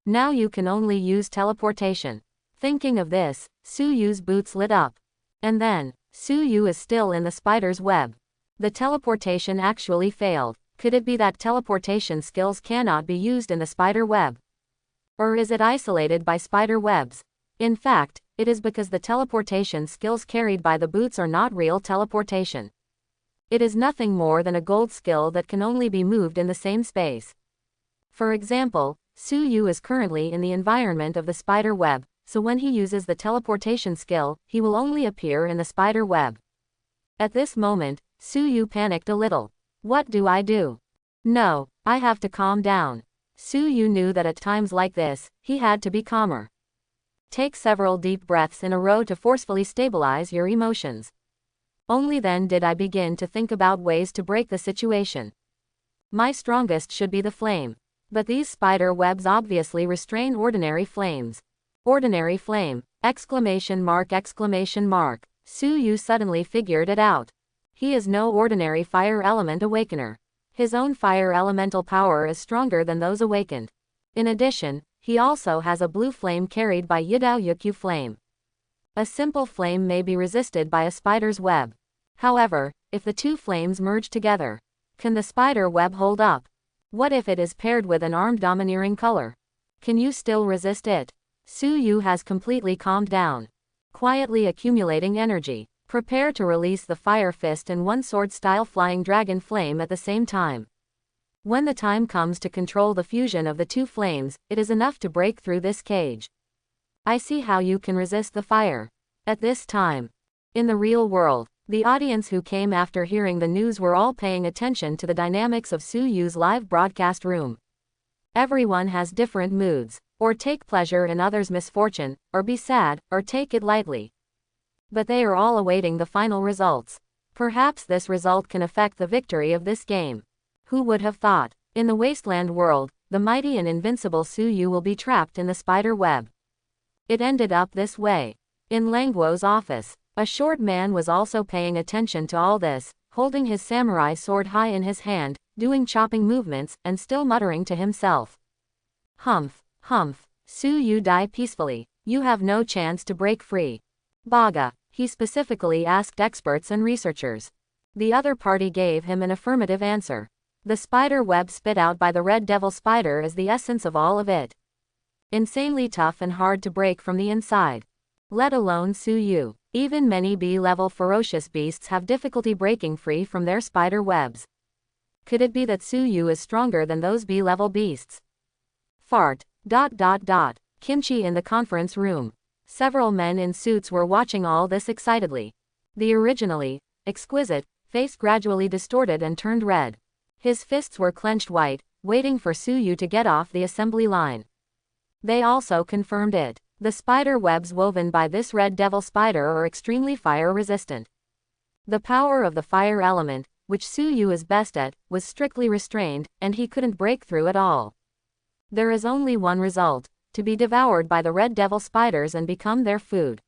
Now you can only use teleportation. Thinking of this, Suyu's boots lit up. And then, Suyu is still in the spider's web. The teleportation actually failed. Could it be that teleportation skills cannot be used in the spider web? Or is it isolated by spider webs? In fact, it is because the teleportation skills carried by the boots are not real teleportation. It is nothing more than a gold skill that can only be moved in the same space. For example, Suyu is currently in the environment of the spider web, so when he uses the teleportation skill, he will only appear in the spider web. At this moment, Suyu panicked a little. What do I do? No, I have to calm down. Suyu knew that at times like this, he had to be calmer. Take several deep breaths in a row to forcefully stabilize your emotions. Only then did I begin to think about ways to break the situation. My strongest should be the flame. But these spider webs obviously restrain ordinary flames. Ordinary flame! Exclamation mark! Suyu suddenly figured it out. He is no ordinary fire element awakener. His own fire elemental power is stronger than those awakened. In addition, he also has a blue flame carried by Yidao Yukyu flame. A simple flame may be resisted by a spider's web. However, if the two flames merge together, can the spider web hold up? What if it is paired with an armed domineering color? Can you still resist it? Suyu has completely calmed down. Quietly accumulating energy. Prepare to release the fire fist and one sword-style flying dragon flame at the same time. When the time comes to control the fusion of the two flames, it is enough to break through this cage. I see how you can resist the fire. At this time, in the real world, the audience who came after hearing the news were all paying attention to the dynamics of Su Yu's live broadcast room. Everyone has different moods, or take pleasure in others' misfortune, or be sad, or take it lightly. But they are all awaiting the final results. Perhaps this result can affect the victory of this game. Who would have thought? In the Wasteland world, the mighty and invincible Su Yu will be trapped in the spider web. It ended up this way. In Langguo's office, a short man was also paying attention to all this, holding his samurai sword high in his hand, doing chopping movements, and still muttering to himself. Humph, humph, Su Yu, die peacefully, you have no chance to break free. Baga, he specifically asked experts and researchers. The other party gave him an affirmative answer. The spider web spit out by the red devil spider is the essence of all of it. Insanely tough and hard to break from the inside. Let alone Su Yu. Even many B-level ferocious beasts have difficulty breaking free from their spider webs. Could it be that Su Yu is stronger than those B-level beasts? Fart. Kimchi in the conference room. Several men in suits were watching all this excitedly. The originally exquisite face gradually distorted and turned red. His fists were clenched white, waiting for Su Yu to get off the assembly line. They also confirmed it. The spider webs woven by this red devil spider are extremely fire resistant. The power of the fire element, which Su Yu is best at, was strictly restrained, and he couldn't break through at all. There is only one result: to be devoured by the red devil spiders and become their food.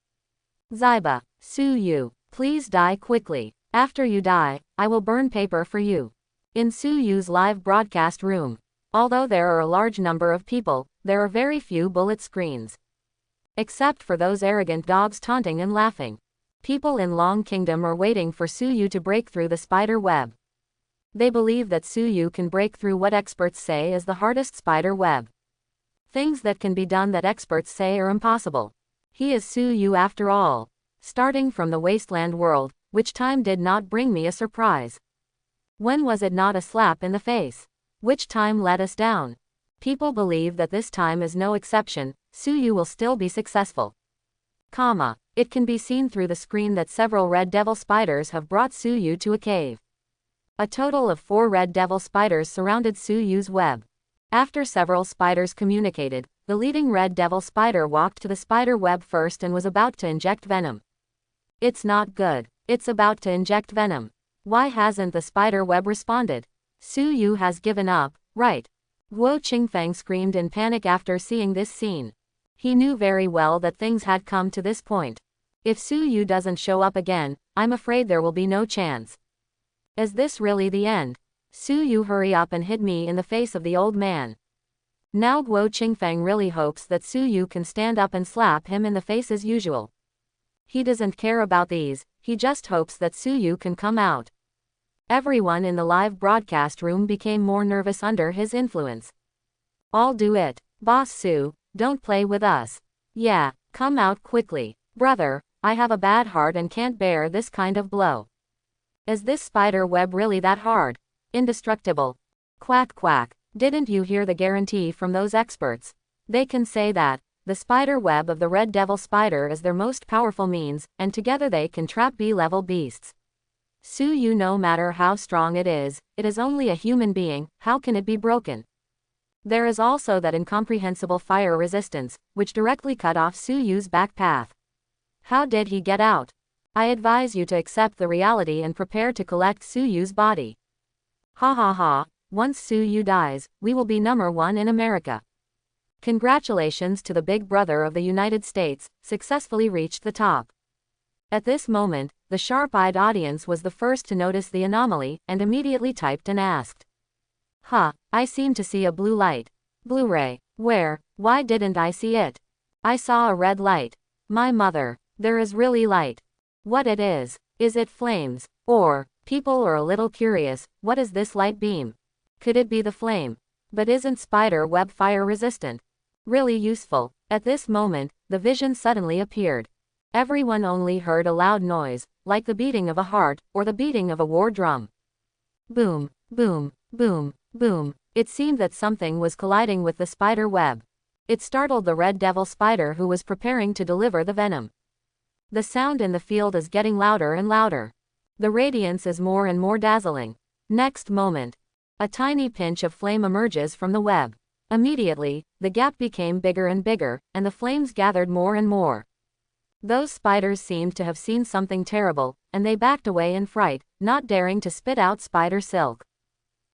Zaiba, Su Yu, please die quickly. After you die, I will burn paper for you. In Su Yu's live broadcast room, although there are a large number of people, there are very few bullet screens. Except for those arrogant dogs taunting and laughing. People in Long Kingdom are waiting for Su Yu to break through the spider web. They believe that Su Yu can break through what experts say is the hardest spider web. Things that can be done that experts say are impossible. He is Su Yu after all. Starting from the Wasteland world, which time did not bring me a surprise. When was it not a slap in the face? Which time let us down? People believe that this time is no exception. Su Yu will still be successful. It can be seen through the screen that several red devil spiders have brought Su Yu to a cave. A total of 4 red devil spiders surrounded Su Yu's web. After several spiders communicated, the leading red devil spider walked to the spider web first and was about to inject venom. It's not good. It's about to inject venom. Why hasn't the spider web responded? Su Yu has given up, right? Guo Qingfeng screamed in panic after seeing this scene. He knew very well that things had come to this point. If Su Yu doesn't show up again, I'm afraid there will be no chance. Is this really the end? Su Yu, hurry up and hit me in the face of the old man. Now Guo Qingfeng really hopes that Su Yu can stand up and slap him in the face as usual. He doesn't care about these, he just hopes that Su Yu can come out. Everyone in the live broadcast room became more nervous under his influence. I'll do it. Boss Su, don't play with us. Yeah, come out quickly. Brother, I have a bad heart and can't bear this kind of blow. Is this spider web really that hard? Indestructible. Quack quack. Didn't you hear the guarantee from those experts? They can say that the spider web of the red devil spider is their most powerful means, and together they can trap B-level beasts. Su Yu, no matter how strong it is only a human being, how can it be broken? There is also that incomprehensible fire resistance, which directly cut off Su Yu's back path. How did he get out? I advise you to accept the reality and prepare to collect Su Yu's body. Ha ha ha, once Su Yu dies, we will be number 1 in America. Congratulations to the big brother of the United States, successfully reached the top. At this moment, the sharp-eyed audience was the first to notice the anomaly, and immediately typed and asked. I seem to see a blue light. Blu-ray. Where? Why didn't I see it? I saw a red light. My mother. There is really light. What it is it flames? Or, people are a little curious, what is this light beam? Could it be the flame? But isn't spider web fire resistant? Really useful. At this moment, the vision suddenly appeared. Everyone only heard a loud noise, like the beating of a heart, or the beating of a war drum. Boom, boom, boom, boom. It seemed that something was colliding with the spider web. It startled the red devil spider who was preparing to deliver the venom. The sound in the field is getting louder and louder. The radiance is more and more dazzling. Next moment, a tiny pinch of flame emerges from the web. Immediately, the gap became bigger and bigger, and the flames gathered more and more. Those spiders seemed to have seen something terrible, and they backed away in fright, not daring to spit out spider silk.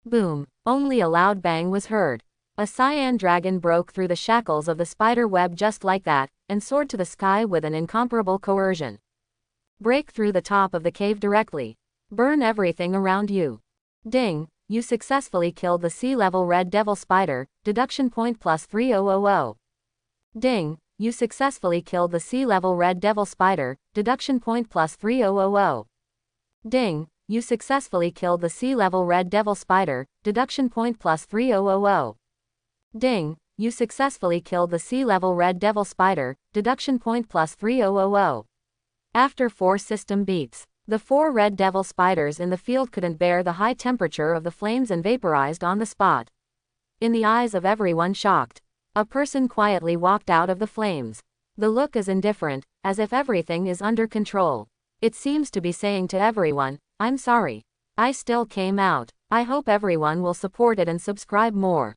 Boom! Only a loud bang was heard. A cyan dragon broke through the shackles of the spider web just like that, and soared to the sky with an incomparable coercion. Break through the top of the cave directly. Burn everything around you. Ding! You successfully killed the sea-level red devil spider, deduction point plus 3000. Ding! You successfully killed the sea-level red devil spider, deduction point plus 3000. Ding! You successfully killed the sea-level red devil spider, deduction point plus 3000. Ding! You successfully killed the sea-level red devil spider, deduction point plus 3000. After 4 system beats, the 4 red devil spiders in the field couldn't bear the high temperature of the flames and vaporized on the spot. In the eyes of everyone shocked, a person quietly walked out of the flames. The look is indifferent, as if everything is under control. It seems to be saying to everyone, "I'm sorry. I still came out. I hope everyone will support it and subscribe more."